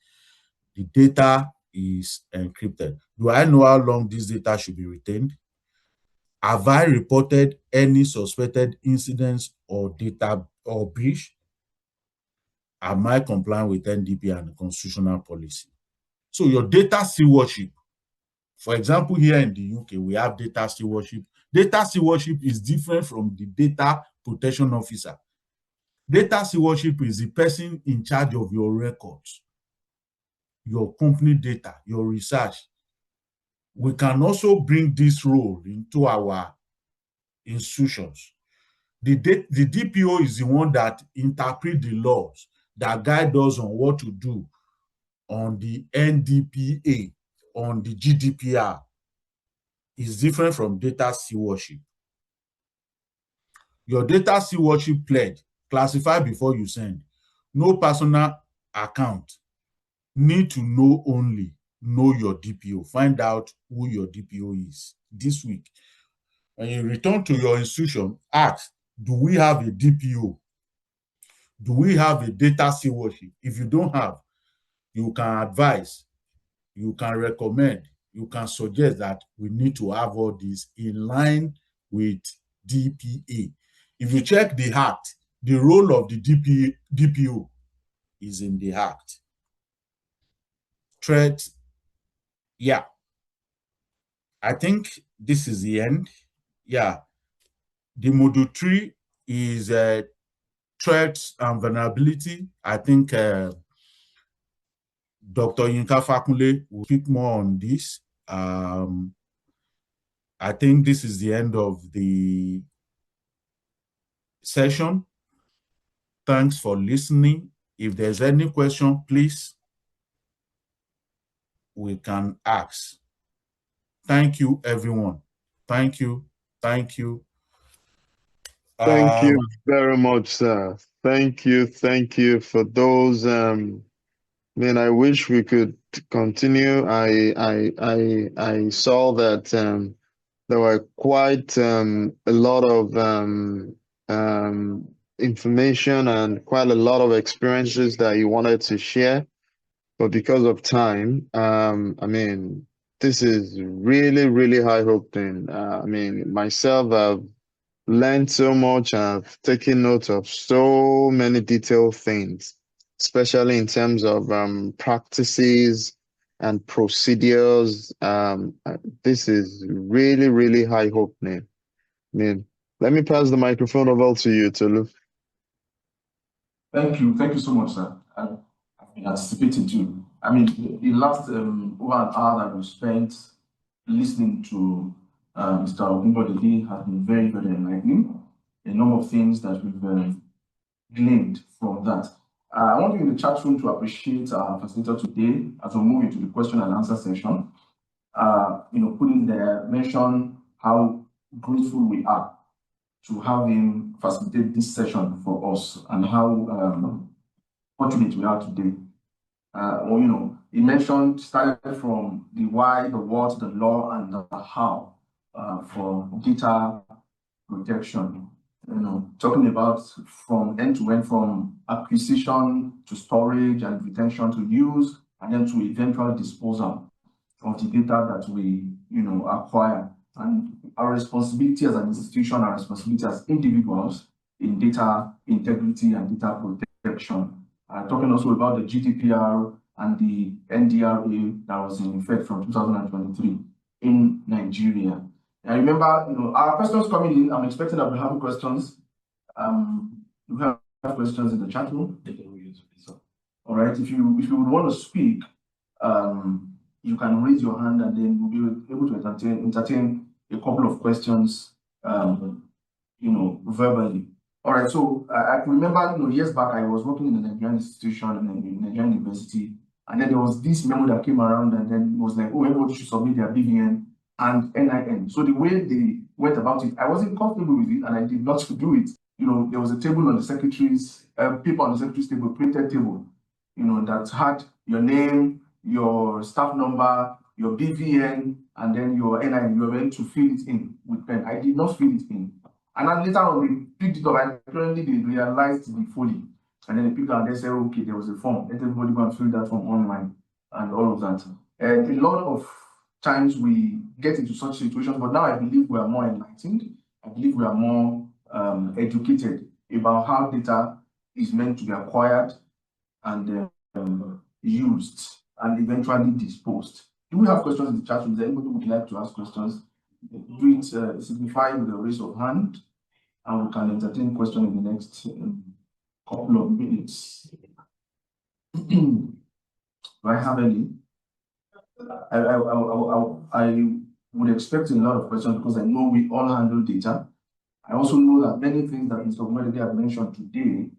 the data is encrypted. Do I know how long this data should be retained? Have I reported any suspected incidents or data or breach? Am I complying with NDP and constitutional policy? So your data stewardship, for example, here in the UK, we have data stewardship. Data stewardship is different from the data protection officer. Data stewardship is the person in charge of your records, your company data, your research. We can also bring this role into our institutions. The DPO is the one that interprets the laws that guide us on what to do on the NDPA, on the GDPR. Is different from data stewardship. Your data stewardship pledge, classify before you send. No personal account. Need to know only. Know your DPO. Find out who your DPO is this week. When you return to your institution, ask, do we have a DPO? Do we have a data stewardship? If you don't have, you can advise, you can recommend, you can suggest that we need to have all this in line with DPA. If you check the Act, the role of the DPO is in the Act. Threat, yeah. I think this is the end. Yeah. The module 3 is threats and vulnerability. I think Dr. Yinka Fakunle will speak more on this. I think this is the end of the session. Thanks for listening. If there's any question, please, we can ask. Thank you, everyone. Thank you. Thank you. Thank you very much, sir. Thank you. Thank you for those. I wish we could continue. I saw that there were quite a lot of information and quite a lot of experiences that you wanted to share, but because of time, this is really, really high hope thing. Myself, I've learned so much. I've taken note of so many detailed things, especially in terms of practices and procedures. This is really, really high hope, man. Let me pass the microphone over to you, Tolu. Thank you so much, sir. I've been anticipating too. The last over an hour that we spent listening to Mr. Ogunbodede has been very, very enlightening. A number of things that we've gleaned from that. I want you in the chat room to appreciate our facilitator today as we move into the question and answer session. Put in there, mention how grateful we are to have him facilitate this session for us and how fortunate we are today. He mentioned, started from the why, the what, the law, and the how for data protection. Talking about from end to end, from acquisition to storage and retention to use, and then to eventual disposal. of the data that we, acquire, and our responsibility as an institution, our responsibility as individuals in data integrity and data protection. Talking also about the GDPR and the NDRA that was in effect from 2023 in Nigeria. I remember, our questions coming in. I'm expecting that we have questions. We have questions in the chat room. All right. If you would want to speak, you can raise your hand, and then we'll be able to entertain a couple of questions, verbally. All right. So I remember, years back, I was working in a Nigerian institution, in a Nigerian university, and then there was this memo that came around, and then it was like, oh, everybody should submit their BVN and NIN. So the way they went about it, I wasn't comfortable with it, and I did not do it. There was a table on the secretary's, paper on the secretary's table, printed table, that had your name, your staff number, your BVN, and then your NIN. You were meant to fill it in with pen. I did not fill it in. And then later on, they picked it up, and apparently they realized the folly. And then they picked it up and they said, okay, there was a form. Let everybody go and fill that form online and all of that. And a lot of times we get into such situations, but now I believe we are more enlightened. I believe we are more educated about how data is meant to be acquired and used and eventually disposed. Do we have questions in the chat room? Is there anybody who would like to ask questions? Do it signify with a raise of hand, and we can entertain questions in the next couple of minutes. Do I have any? I would expect a lot of questions because I know we all handle data. I also know that many things that Mr. Umedede have mentioned today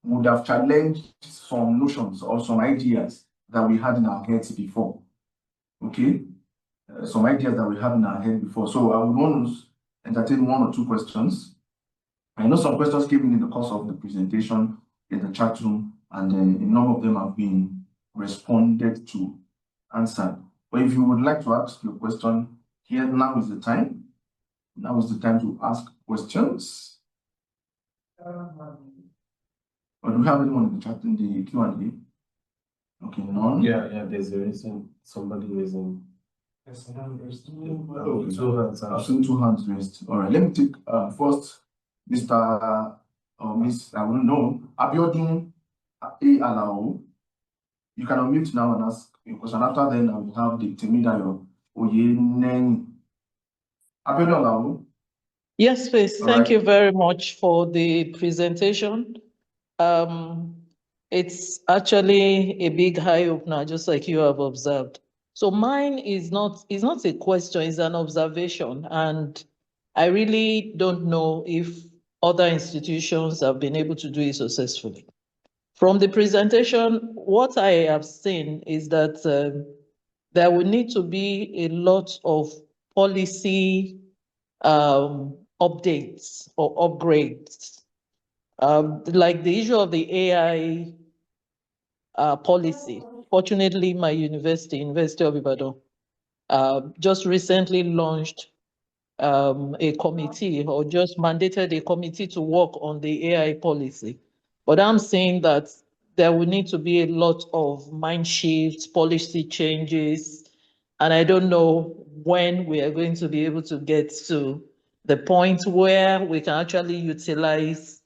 would have challenged some notions or some ideas that we had in our heads before. Okay? Some ideas that we had in our head before. So I would want to entertain one or two questions. I know some questions came in the course of the presentation in the chat room, and a number of them have been responded to, answered. But if you would like to ask your question, here now is the time. Now is the time to ask questions. Or do we have anyone in the chat in the Q&A? Okay, none. Yeah, there's a reason. Somebody raising. Yes, I've seen two hands raised. All right, let me take first Mr. or Miss, I won't know, Abiodun A. Alao. You can unmute now and ask your question. After then, I will have the Temidayo Oyeneng. Abiodun Alao. Yes, please. Thank you very much for the presentation. It's actually a big eye opener, just like you have observed. So mine is not a question, it's an observation. And I really don't know if other institutions have been able to do it successfully. From the presentation, what I have seen is that there will need to be a lot of policy updates or upgrades. Like the issue of the AI policy. Fortunately, my University of Ibadan, just recently launched a committee, or just mandated a committee to work on the AI policy. But I'm saying that there will need to be a lot of mind shifts, policy changes, and I don't know when we are going to be able to get to the point where we can actually utilize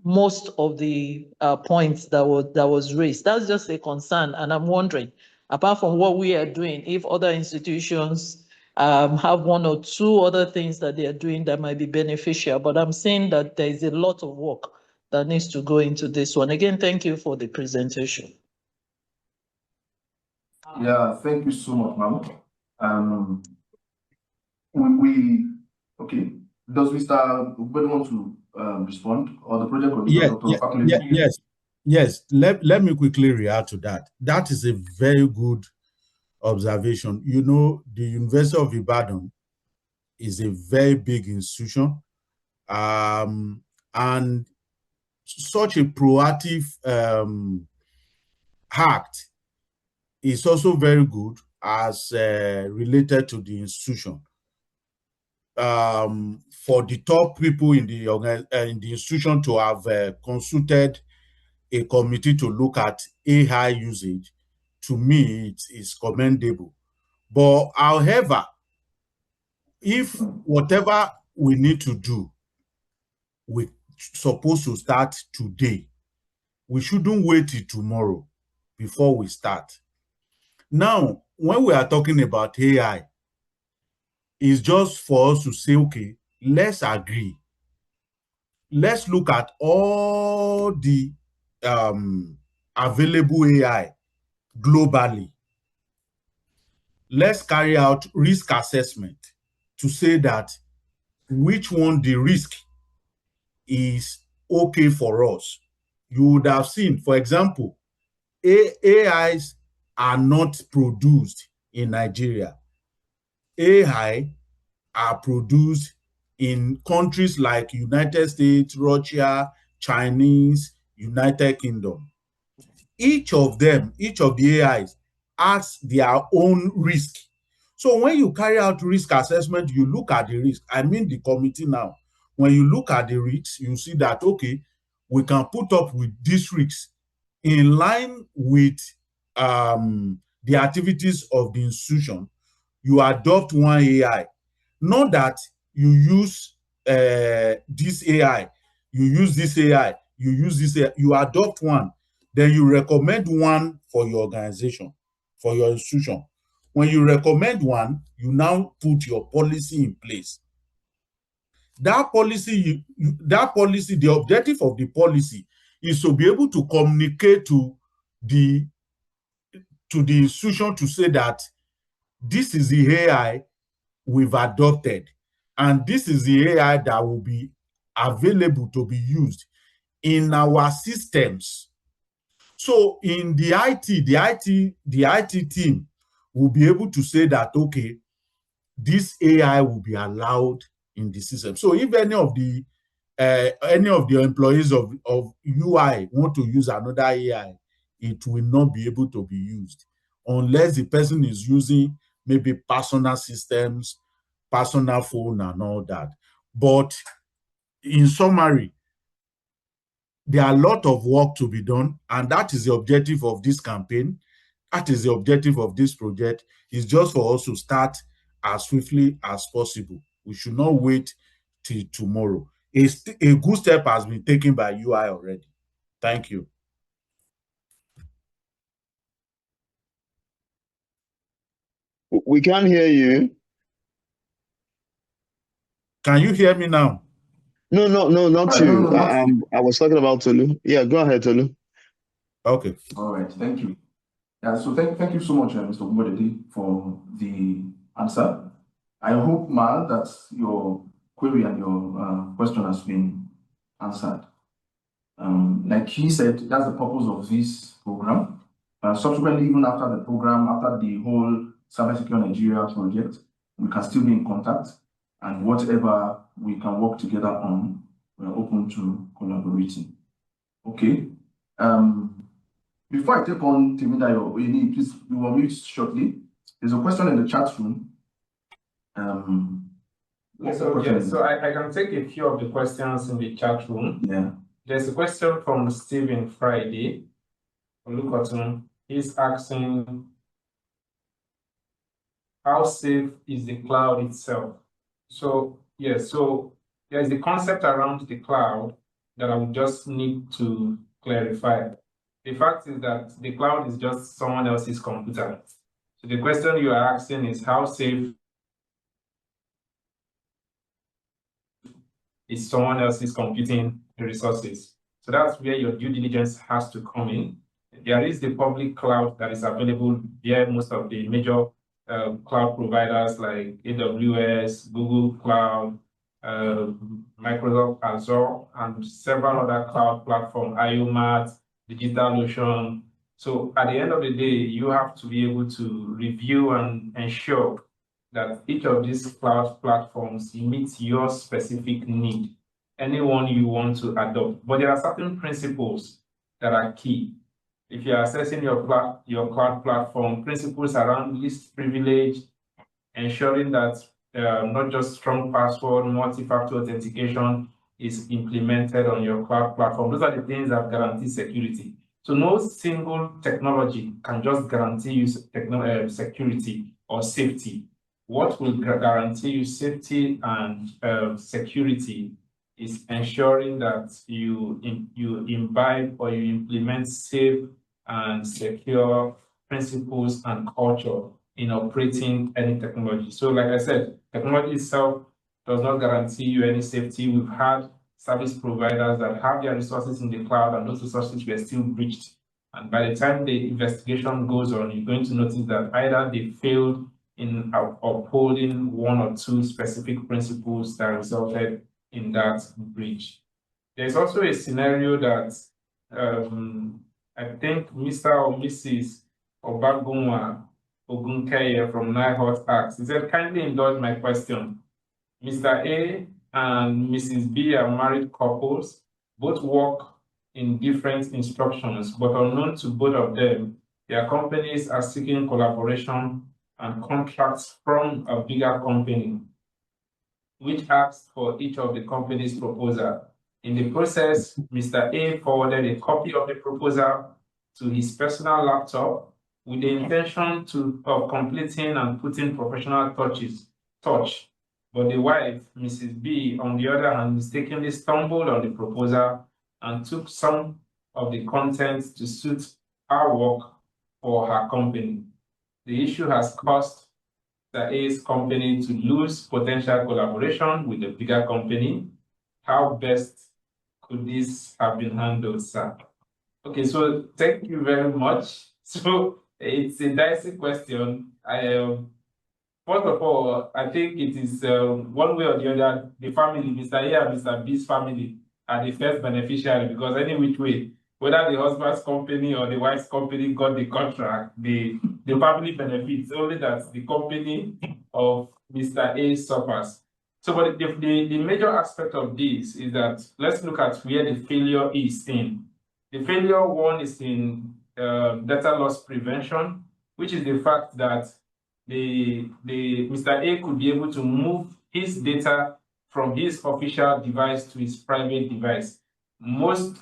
most of the points that was raised. That's just a concern, and I'm wondering, apart from what we are doing, if other institutions have one or two other things that they are doing that might be beneficial. But I'm saying that there is a lot of work that needs to go into this one. Again, thank you for the presentation. Yeah, thank you so much, ma'am. Okay. Does Mr. Ubed want to respond, or the project coordinator, Dr. Yes. Let me quickly react to that. That is a very good observation. The University of Ibadan is a very big institution, and such a proactive act is also very good as related to the institution. For the top people in the institution to have consulted a committee to look at AI usage to me, it is commendable. But however, if whatever we need to do, we're supposed to start today, we shouldn't wait till tomorrow before we start. Now, when we are talking about AI, it's just for us to say, okay, let's agree. Let's look at all the available AI globally. Let's carry out risk assessment to say that which one the risk is okay for us. You would have seen, for example, AIs are not produced in Nigeria. AI are produced in countries like United States, Russia, Chinese, United Kingdom. Each of them, each of the AIs has their own risk. So when you carry out risk assessment, you look at the risk. I mean the committee now. When you look at the risks, you see that, okay, we can put up with these risks in line with the activities of the institution. You adopt one AI. Not that you use this AI, you use this AI, you use this AI, you adopt one, then you recommend one for your organization, for your institution. When you recommend one, you now put your policy in place. That policy, the objective of the policy is to be able to communicate to the institution to say that this is the AI we've adopted, and this is the AI that will be available to be used in our systems. So in the IT team will be able to say that, okay, this AI will be allowed in the system. So if any of the employees of UI want to use another AI, it will not be able to be used unless the person is using maybe personal systems, personal phone and all that. But in summary, there are a lot of work to be done, and that is the objective of this campaign. That is the objective of this project, is just for us to start as swiftly as possible. We should not wait till tomorrow. A good step has been taken by UI already. Thank you. We can't hear you. Can you hear me now? No, not you. No, not you. I was talking about Tolu. Yeah, go ahead, Tolu. Okay. All right, thank you. Yeah, so thank you so much, Mr. Umodede, for the answer. I hope, Mal, that your query and your question has been answered. Like he said, that's the purpose of this program. Subsequently, even after the program, after the whole CyberSecure Nigeria project, we can still be in contact, and whatever we can work together on, we're open to collaborating. Okay. Before I take on Timidayo, please, we will mute shortly. There's a question in the chat room. Yes, okay. So I can take a few of the questions in the chat room. Yeah. There's a question from Stephen Friday. Look at him. He's asking, how safe is the cloud itself? So, yes, so there's the concept around the cloud that I would just need to clarify. The fact is that the cloud is just someone else's computer. So the question you are asking is, how safe is someone else's computing resources? So that's where your due diligence has to come in. There is the public cloud that is available via most of the major cloud providers like AWS, Google Cloud, Microsoft Azure, and several other cloud platforms, IOMAT, DigitalOcean. So at the end of the day, you have to be able to review and ensure that each of these cloud platforms meets your specific need, anyone you want to adopt. But there are certain principles that are key. If you're assessing your cloud platform, principles around least privilege, ensuring that not just strong password, multi-factor authentication is implemented on your cloud platform. Those are the things that guarantee security. So no single technology can just guarantee you security or safety. What will guarantee you safety and security is ensuring that you imbibe or you implement safe and secure principles and culture in operating any technology. So like I said, technology itself does not guarantee you any safety. We've had service providers that have their resources in the cloud and those resources were still breached. And by the time the investigation goes on, you're going to notice that either they failed in upholding one or two specific principles that resulted in that breach. There's also a scenario that I think Mr. or Mrs. Obagunwa Ogunkeye from NIHOT asked. He said, kindly indulge my question. Mr. A and Mrs. B are married couples, both work in different instructions, but unknown to both of them, their companies are seeking collaboration and contracts from a bigger company, which asks for each of the company's proposal. In the process, Mr. A forwarded a copy of the proposal to his personal laptop with the intention of completing and putting professional touch. But the wife, Mrs. B, on the other hand, mistakenly stumbled on the proposal and took some of the contents to suit her work for her company. The issue has caused the A's company to lose potential collaboration with the bigger company. How best could this have been handled, sir? Okay, so thank you very much. So it's a dicey question. First of all, I think it is one way or the other, the family, Mr. A and Mr. B's family, are the first beneficiary, because any which way, whether the husband's company or the wife's company got the contract, the family benefits, only that the company of Mr. A suffers. So, but the major aspect of this is that let's look at where the failure is in. The failure one is in data loss prevention, which is the fact that Mr. A could be able to move his data from his official device to his private device.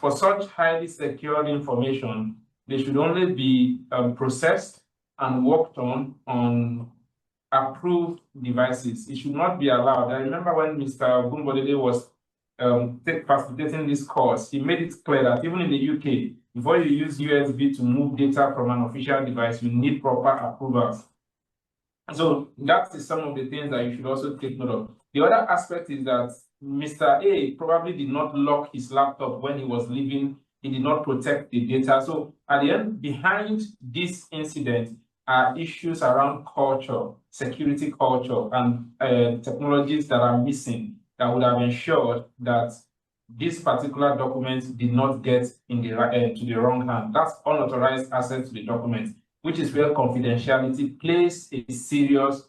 For such highly secured information, they should only be processed and worked on approved devices. It should not be allowed. I remember when Mr. Ogunbodele was facilitating this course, he made it clear that even in the UK, before you use USB to move data from an official device, you need proper approvals. So that is some of the things that you should also take note of. The other aspect is that Mr. A probably did not lock his laptop when he was leaving. He did not protect the data. So at the end, behind this incident are issues around culture, security culture, and technologies that are missing that would have ensured that this particular document did not get in the to the wrong hand. That's unauthorized access to the document, which is where confidentiality plays a serious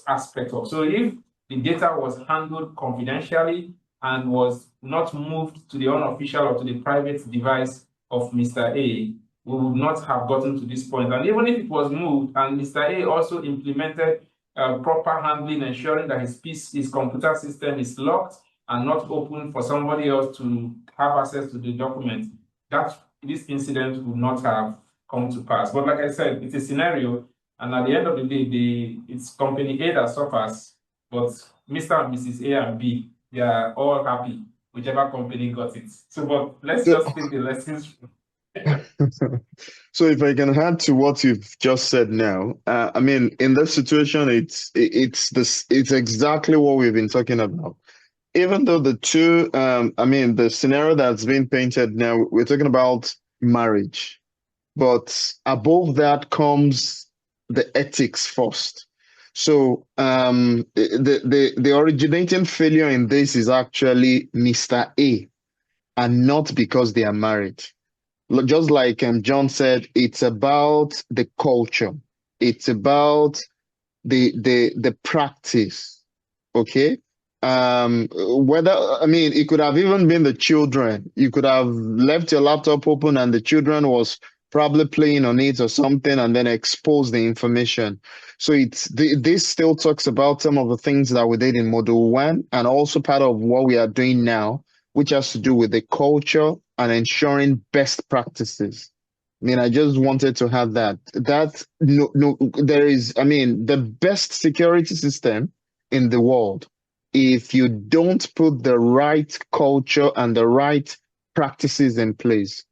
aspect of. So if the data was handled confidentially and was not moved to the unofficial or to the private device of Mr. A, we would not have gotten to this point. And even if it was moved and Mr. A also implemented proper handling, ensuring that his computer system is locked and not open for somebody else to have access to the document, this incident would not have come to pass. But like I said, it's a scenario, and at the end of the day, it's company A that suffers, but Mr. and Mrs. A and B, they are all happy, whichever company got it. So, but let's just take the lessons. So if I can add to what you've just said now, I mean, in this situation, it's exactly what we've been talking about. Even though the two, I mean, the scenario that's being painted now, we're talking about marriage, but above that comes the ethics first. So the originating failure in this is actually Mr. A, and not because they are married. Just like John said, it's about the culture. It's about the practice. Okay. It could have even been the children. You could have left your laptop open and the children was probably playing on it or something and then expose the information. So this still talks about some of the things that we did in module 1 and also part of what we are doing now which has to do with the culture and ensuring best practices. I mean, I just wanted to have that. There is, I mean, the best security system in the world. If you don't put the right culture and the right practices in place,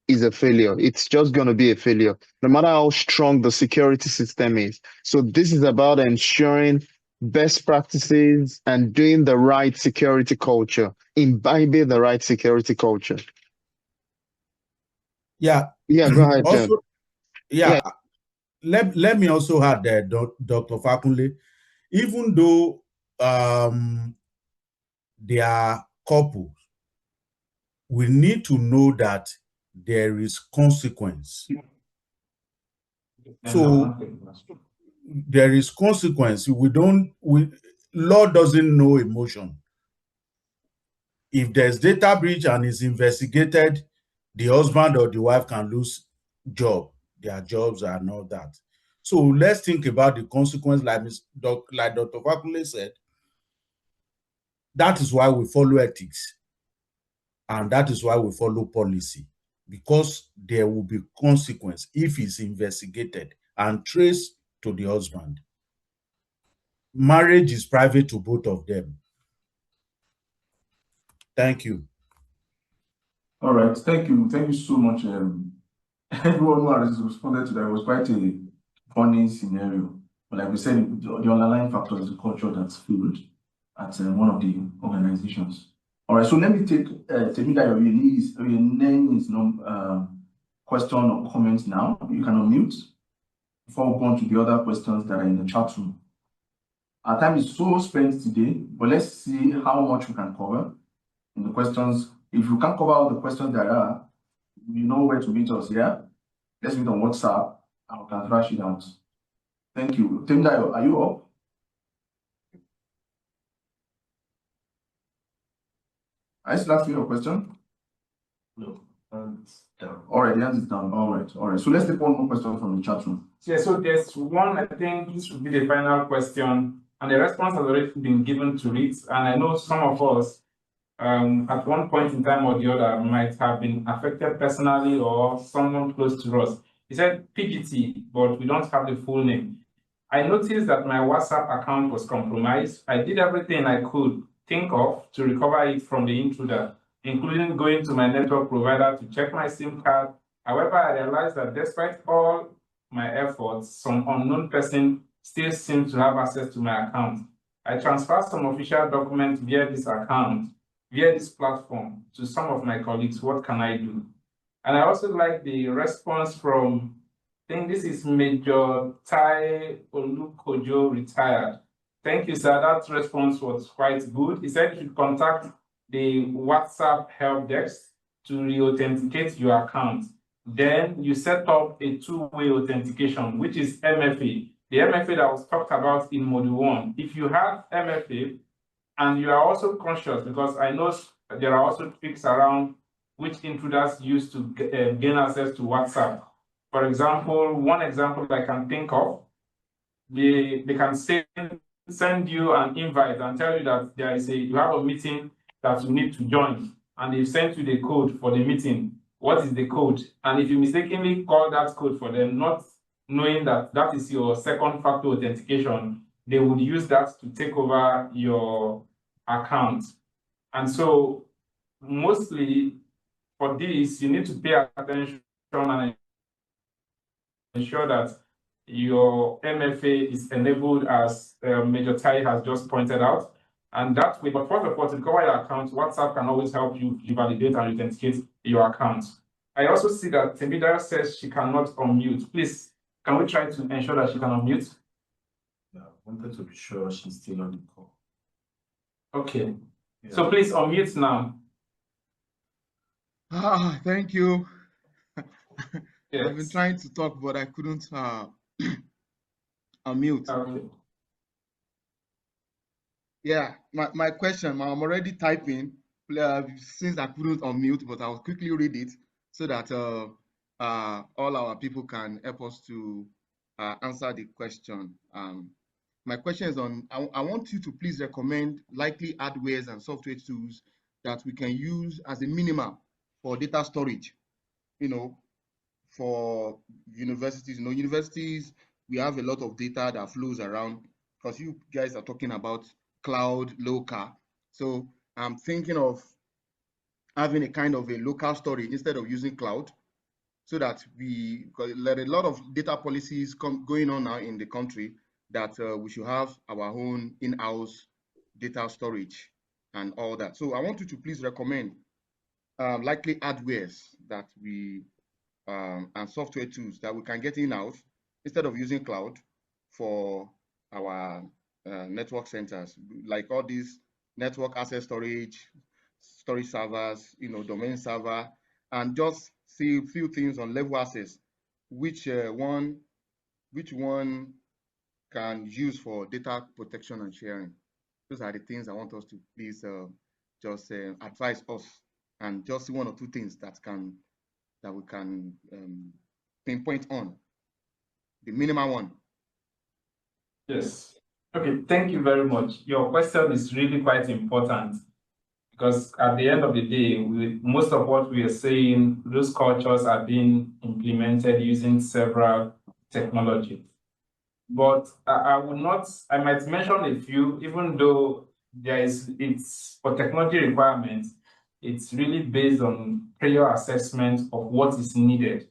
is a failure. It's just going to be a failure, no matter how strong the security system is. So this is about ensuring best practices and doing the right security culture, imbibing the right security culture. Yeah. Yeah, go ahead, John. Also, yeah. Let me also add that, Dr. Fakunle, even though they are couples, we need to know that there is consequence. So there is consequence. Law doesn't know emotion. If there's data breach and is investigated, the husband or the wife can lose their jobs and all that. So let's think about the consequence, like Dr. Fakule said. That is why we follow ethics. And that is why we follow policy, because there will be consequence if it's investigated and traced to the husband. Marriage is private to both of them. Thank you. All right, thank you. Thank you so much. Everyone who has responded to that was quite a funny scenario. But like we said, the underlying factor is the culture that's failed at one of the organizations. All right, so let me take Temidayo Oyene's question or comment now. You can unmute before we go on to the other questions that are in the chat room. Our time is so spent today, but let's see how much we can cover in the questions. If you can't cover all the questions there are, you know where to meet us here. Let's meet on WhatsApp and we can thrash it out. Thank you. Temidayo, are you up? Are you still asking your question? No. All right, the answer is down. All right. So let's take one more question from the chat room. Yeah, so there's one, I think this should be the final question, and the response has already been given to it. And I know some of us, at one point in time or the other, might have been affected personally or someone close to us. He said PGT, but we don't have the full name. I noticed that my WhatsApp account was compromised. I did everything I could think of to recover it from the intruder, including going to my network provider to check my SIM card. However, I realized that despite all my efforts, some unknown person still seems to have access to my account. I transferred some official documents via this account, via this platform, to some of my colleagues. What can I do? And I also like the response from, I think this is Major Tai Olukojo, retired. Thank you, sir. That response was quite good. He said you should contact the WhatsApp help desk to re-authenticate your account. Then you set up a two-way authentication, which is MFA. The MFA that was talked about in Module 1. If you have MFA and you are also conscious, because I know there are also tricks around which intruders use to gain access to WhatsApp. For example, one example I can think of, they can send you an invite and tell you that you have a meeting that you need to join, and they've sent you the code for the meeting. What is the code? And if you mistakenly call that code for them, not knowing that that is your second factor authentication, they would use that to take over your account. And so mostly for this, you need to pay attention and ensure that your MFA is enabled, as Major Tai has just pointed out. And that way, but first of all, to recover your account, WhatsApp can always help you validate and authenticate your account. I also see that Temida says she cannot unmute. Please, can we try to ensure that she can unmute? Yeah, I wanted to be sure she's still on the call. Okay. Yeah. So please unmute now. Thank you. Yes. I've been trying to talk, but I couldn't unmute. Okay. Yeah, my question, I'm already typing since I couldn't unmute, but I'll quickly read it so that all our people can help us to answer the question. My question is on, I want you to please recommend likely hardwares and software tools that we can use as a minimum for data storage, for universities. Universities, we have a lot of data that flows around because you guys are talking about cloud, local. So I'm thinking of having a kind of a local storage instead of using cloud, so that because there are a lot of data policies going on now in the country that we should have our own in-house data storage and all that. So I want you to please recommend likely hardwares that we and software tools that we can get in-house instead of using cloud for our network centers, like all these network access storage servers, domain server, and just see a few things on level access, which one can use for data protection and sharing. Those are the things I want us to please just advise us, and just see one or two things that we can pinpoint on the minimum one. Yes. Okay, thank you very much. Your question is really quite important, because at the end of the day, most of what we are saying, those cultures are being implemented using several technologies. But I might mention a few, even though it's for technology requirements, it's really based on prior assessment of what is needed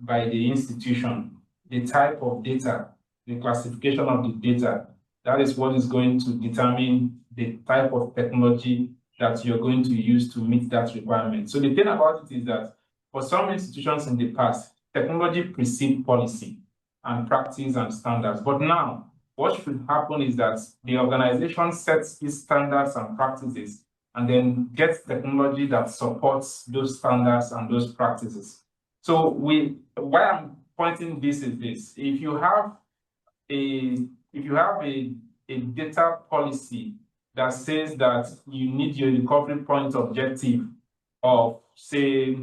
by the institution, the type of data, the classification of the data. That is what is going to determine the type of technology that you're going to use to meet that requirement. So the thing about it is that for some institutions in the past, technology precedes policy and practice and standards. But now, what should happen is that the organization sets its standards and practices and then gets technology that supports those standards and those practices. So why I'm pointing this is this: if you have a data policy that says that you need your recovery point objective of, say,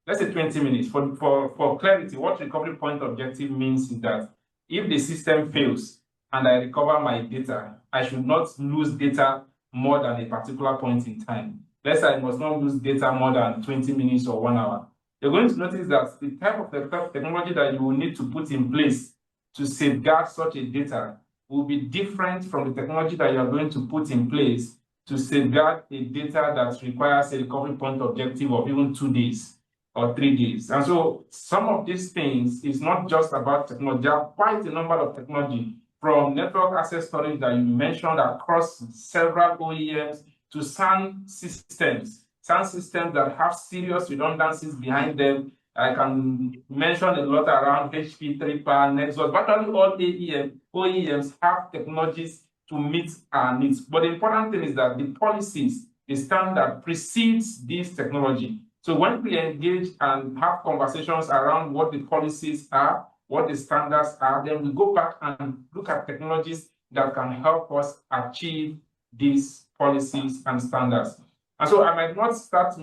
let's say 20 minutes. For clarity, what recovery point objective means is that if the system fails and I recover my data, I should not lose data more than a particular point in time. Let's say I must not lose data more than 20 minutes or 1 hour. You're going to notice that the type of technology that you will need to put in place to safeguard such a data will be different from the technology that you are going to put in place to safeguard a data that requires a recovery point objective of even 2 days or 3 days. And so some of these things is not just about technology. There are quite a number of technology, from network access storage that you mentioned across several OEMs to SAN systems that have serious redundancies behind them. I can mention a lot around HP, 3PAR, Nexus, but all OEMs have technologies to meet our needs. But the important thing is that the policies, the standard precedes this technology. So when we engage and have conversations around what the policies are, what the standards are, then we go back and look at technologies that can help us achieve these policies and standards. And so I might not start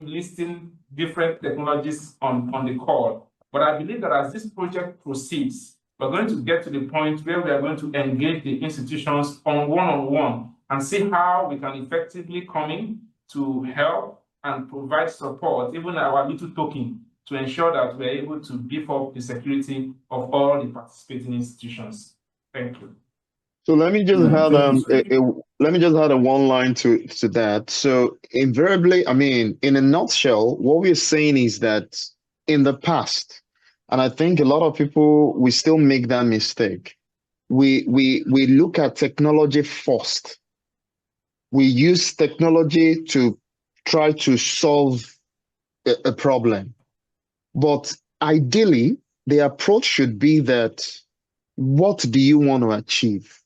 listing different technologies on the call, but I believe that as this project proceeds, we're going to get to the point where we are going to engage the institutions on one-on-one and see how we can effectively come in to help and provide support, even our little token, to ensure that we're able to beef up the security of all the participating institutions. Thank you. So let me just add a one line to that. So invariably, I mean, in a nutshell, what we're saying is that in the past, and I think a lot of people, we still make that mistake. We look at technology first. We use technology to try to solve a problem. But ideally, the approach should be that, what do you want to achieve?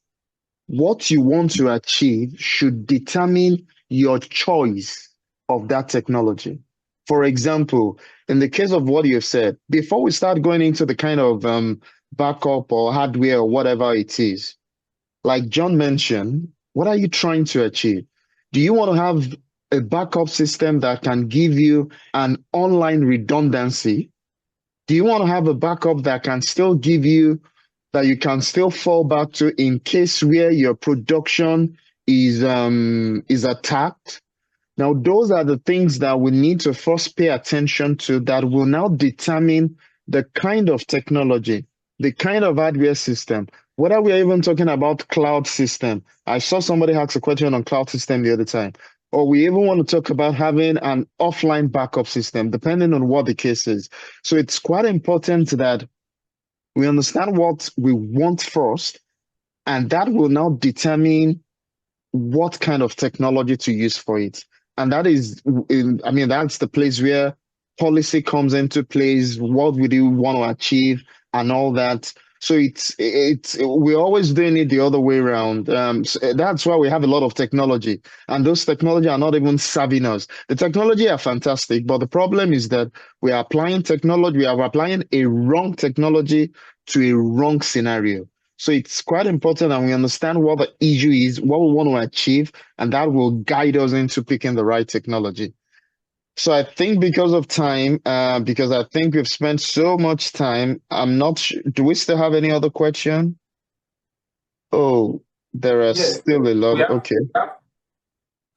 What you want to achieve should determine your choice of that technology. For example, in the case of what you've said, before we start going into the kind of backup or hardware or whatever it is, like John mentioned, what are you trying to achieve? Do you want to have a backup system that can give you an online redundancy? Do you want to have a backup that can still give you, that you can still fall back to in case where your production is attacked? Now, those are the things that we need to first pay attention to that will now determine the kind of technology, the kind of hardware system, whether we are even talking about cloud system. I saw somebody ask a question on cloud system the other time. Or we even want to talk about having an offline backup system, depending on what the case is. So it's quite important that we understand what we want first, and that will now determine what kind of technology to use for it. And that is, that's the place where policy comes into place. What we do want to achieve and all that. So we're always doing it the other way around. So that's why we have a lot of technology, and those technology are not even serving us. The technology are fantastic, but the problem is that we are applying technology. We are applying a wrong technology to a wrong scenario. So it's quite important that we understand what the issue is, what we want to achieve, and that will guide us into picking the right technology. So I think because of time, because I think we've spent so much time, I'm not sure. Do we still have any other question? Oh, there are Yes, still a lot. we have, Okay. we have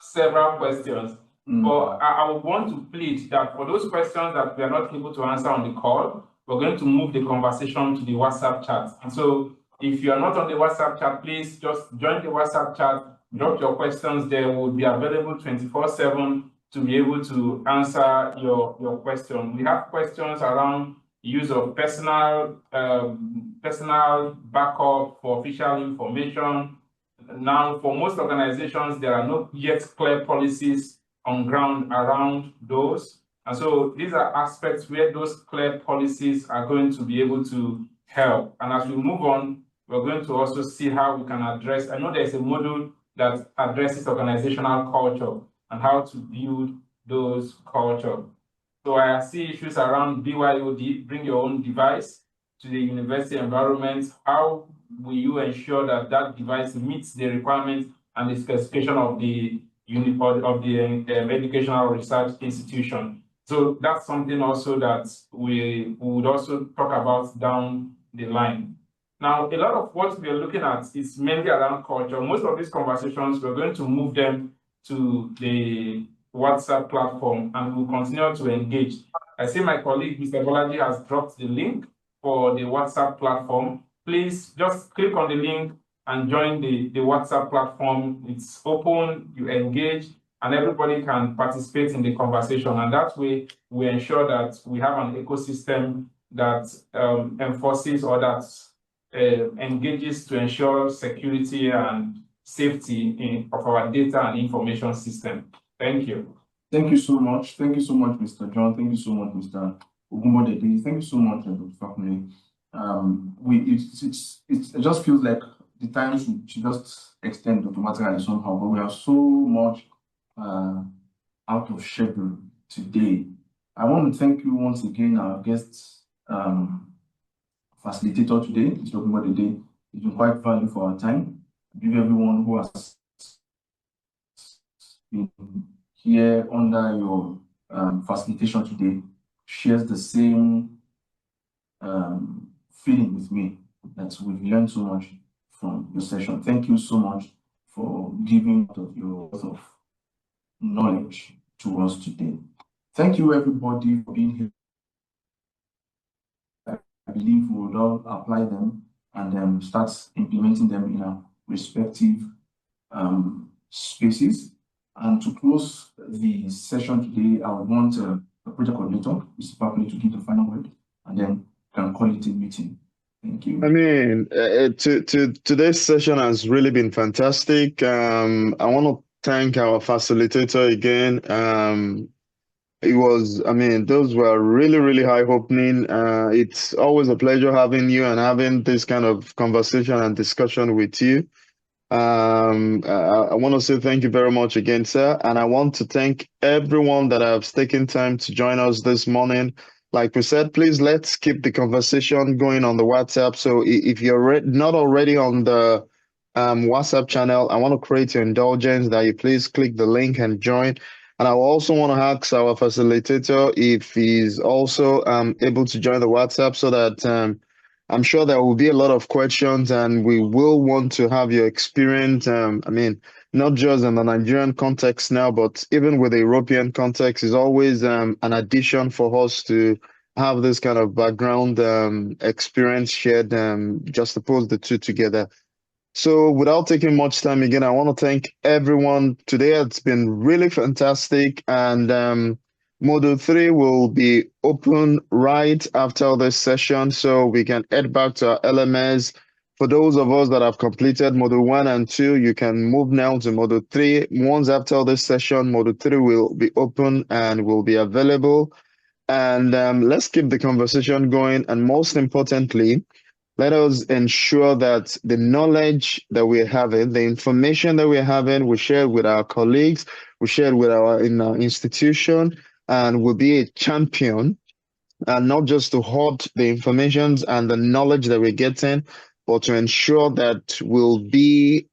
several questions, but I would want to plead that for those questions that we are not able to answer on the call, we're going to move the conversation to the WhatsApp chat. And so if you are not on the WhatsApp chat, please just join the WhatsApp chat, drop your questions there. We'll be available 24/7 to be able to answer your question. We have questions around use of personal backup for official information. Now, for most organizations, there are not yet clear policies on ground around those. And so these are aspects where those clear policies are going to be able to help. And as we move on, we're going to also see how we can address, I know there's a module that addresses organizational culture and how to build those culture. So I see issues around BYOD, bring your own device to the university environment. How will you ensure that that device meets the requirements and the specification of the educational research institution? So that's something also that we would also talk about down the line. Now, a lot of what we are looking at is mainly around culture. Most of these conversations, we're going to move them to the WhatsApp platform, and we'll continue to engage. I see my colleague, Mr. Bolaji, has dropped the link for the WhatsApp platform. Please just click on the link and join the WhatsApp platform. It's open, you engage, and everybody can participate in the conversation. And that way, we ensure that we have an ecosystem that enforces or that engages to ensure security and safety of our data and information system. Thank you. Thank you so much. Thank you so much, Mr. John. Thank you so much, Mr. Ogunbodede. Thank you so much, Dr. Fakune. It just feels like the time should just extend automatically somehow, but we are so much out of schedule today. I want to thank you once again, our guest facilitator today, Mr. Ogunbodede. It's been quite valuable for our time. Give everyone who has been here under your facilitation today shares the same feeling with me that we've learned so much from your session. Thank you so much for giving of your worth of knowledge to us today. Thank you everybody for being here. I believe we will all apply them and start implementing them in our respective spaces. And to close the session today, I would want a project coordinator, Mr. Fakune, to give the final word, and then can call it a meeting. Thank you. I mean, today's session has really been fantastic. I want to thank our facilitator again. Those were really, really eye-opening. It's always a pleasure having you and having this kind of conversation and discussion with you. I want to say thank you very much again, sir. And I want to thank everyone that has taken time to join us this morning. Like we said, please let's keep the conversation going on the WhatsApp. So if you're not already on the WhatsApp channel, I want to create your indulgence that you please click the link and join. And I also want to ask our facilitator if he's also able to join the WhatsApp so that I'm sure there will be a lot of questions and we will want to have your experience. not just in the Nigerian context now, but even with the European context, is always an addition for us to have this kind of background experience shared, just to put the two together. So without taking much time again, I want to thank everyone today. It's been really fantastic. And Module 3 will be open right after this session, so we can head back to our LMS. For those of us that have completed Module 1 and 2, you can move now to Module 3. Once after this session, Module 3 will be open and will be available. And let's keep the conversation going. And most importantly, let us ensure that the knowledge that we're having, the information that we're having, we share with our colleagues, we share with our institution, and we'll be a champion, and not just to hoard the information and the knowledge that we're getting, but to ensure that we'll be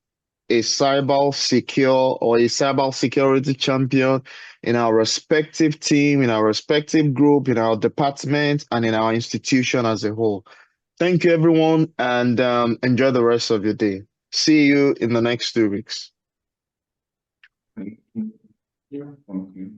a cyber secure or a cyber security champion in our respective team, in our respective group, in our department, and in our institution as a whole. Thank you, everyone, and enjoy the rest of your day. See you in the next 2 weeks. Thank you. Thank you.